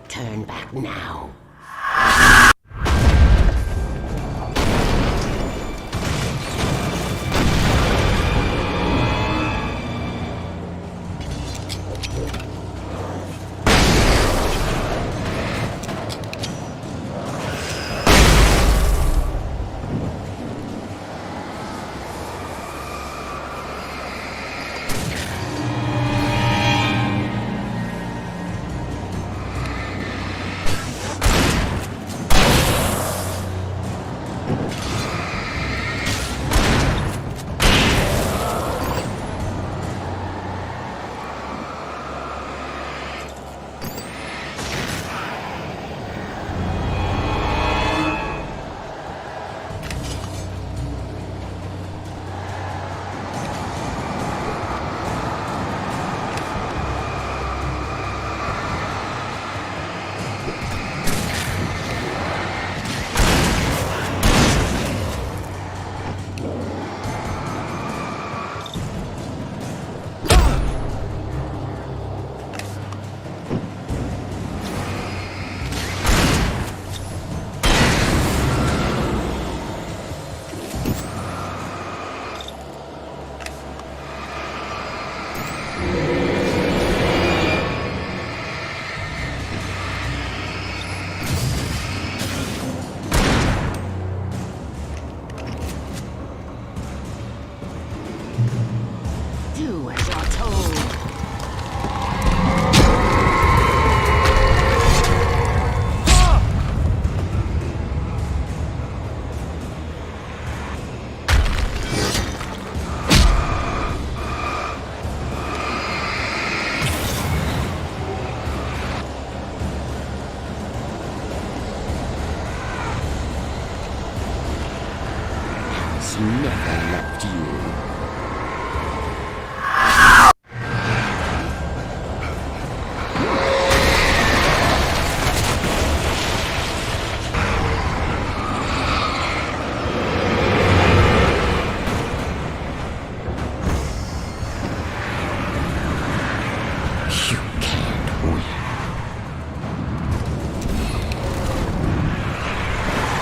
Turn back now. Do as you're told. Has never left you.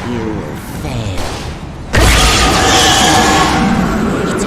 You will fail. It's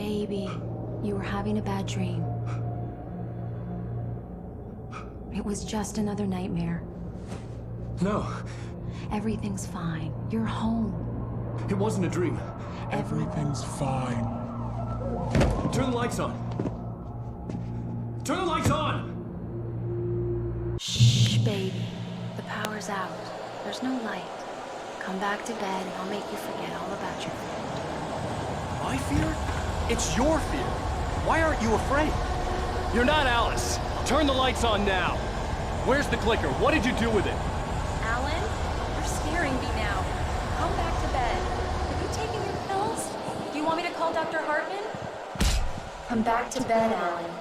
Baby, you were having a bad dream. It was just another nightmare. No. Everything's fine. You're home. It wasn't a dream. Everything's fine. Turn the lights on. Turn the lights on! Shh, baby. The power's out. There's no light. Come back to bed and I'll make you forget all about your fear. My fear? It's your fear. Why aren't you afraid? You're not Alice. Turn the lights on now. Where's the clicker? What did you do with it? Alan, you're scaring me now. Come back to bed. Have you taken your pills? Do you want me to call Dr. Hartman? Come back to bed, Alan.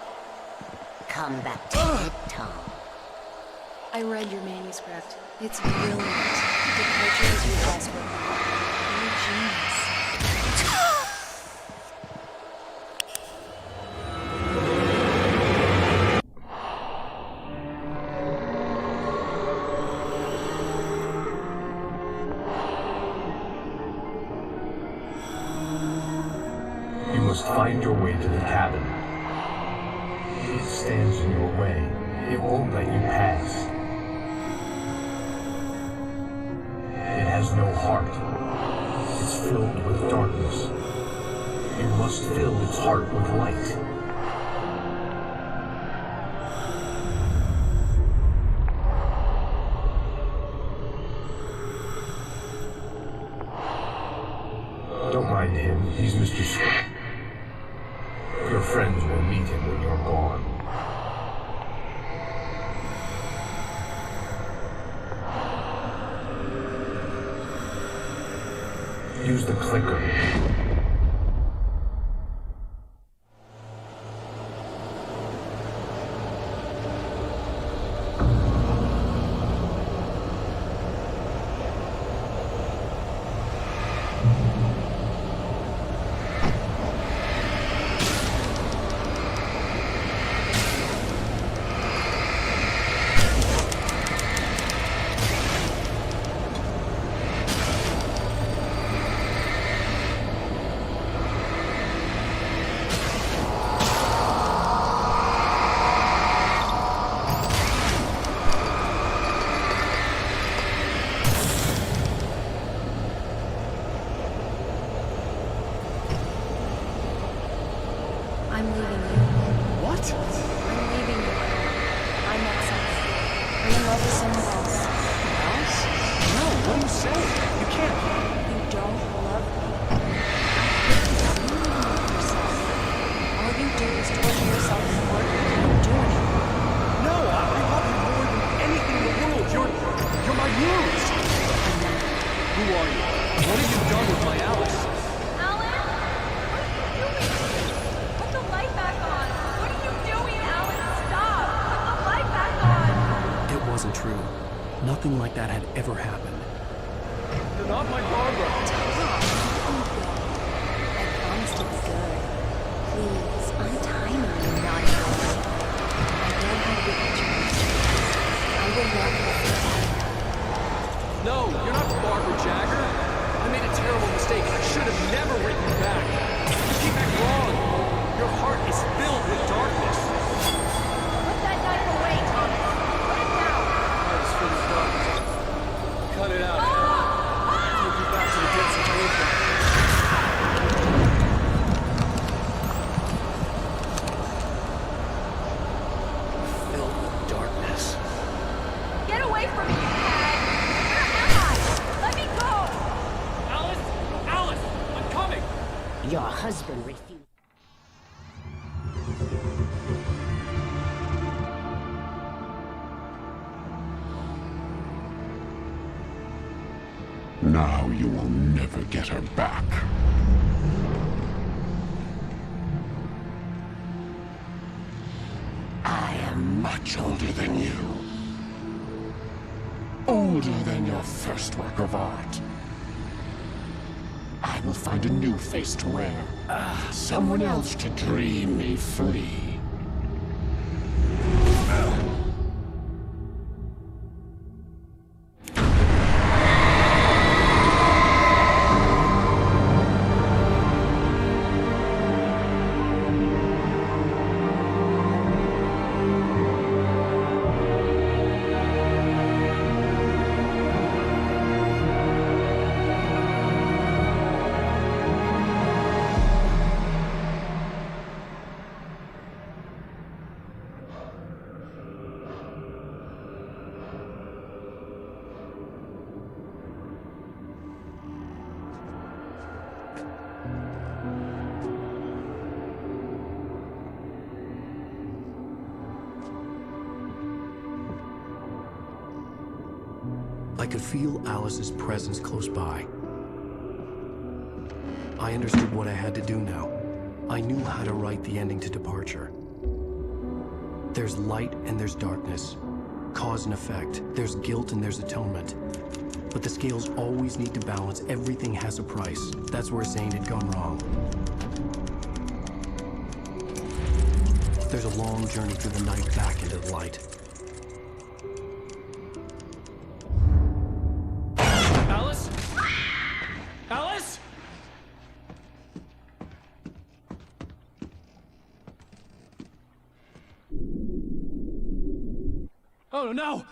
Come back to bed, Tom. I read your manuscript. It's brilliant. The picture is your best work. You're a genius. You must find your way to the cabin. It stands in your way. It won't let you pass. It has no heart. It's filled with darkness. You must fill its heart with light. Don't mind him. He's Mr. Scott. Your friends will meet him when you're gone. Use the clicker. I'm leaving you. What? I'm leaving you. I met someone. I'm in love with someone else. Alice? No, what are you saying? You can't. You don't love me. You don't love yourself. All you do is torture yourself in work. You don't do anything. No, I love you more than anything in the world. You're my muse. Who are you? What have you done with my Alice? Alan? What are you doing? Put the light back on. What are you doing, Alan? Stop. Put the light back on. It wasn't true. Nothing like that had ever happened. You're not my Barbara. I promise to be good. Please, untie me, you naughty boy. I know how to be pictures. I will love you forever. No, you're not Barbara Jagger. I made a terrible mistake. I should have never written you back. You came back wrong. Your heart is filled with darkness. Put that knife away, Thomas. Put it down. Heart is filled with darkness. Cut it out. Take you back to the depths of wisdom. Filled with darkness. Get away from me, you hag. Where am I? Let me go. Alice! Alice! I'm coming! Your husband refused. Now you will never get her back. I am much older than you. Older than your first work of art. I will find a new face to wear. Someone else to dream me free. I could feel Alice's presence close by. I understood what I had to do now. I knew how to write the ending to Departure. There's light and there's darkness. Cause and effect. There's guilt and there's atonement. But the scales always need to balance. Everything has a price. That's where Zane had gone wrong. There's a long journey through the night back into the light. Alice? Alice? Oh no!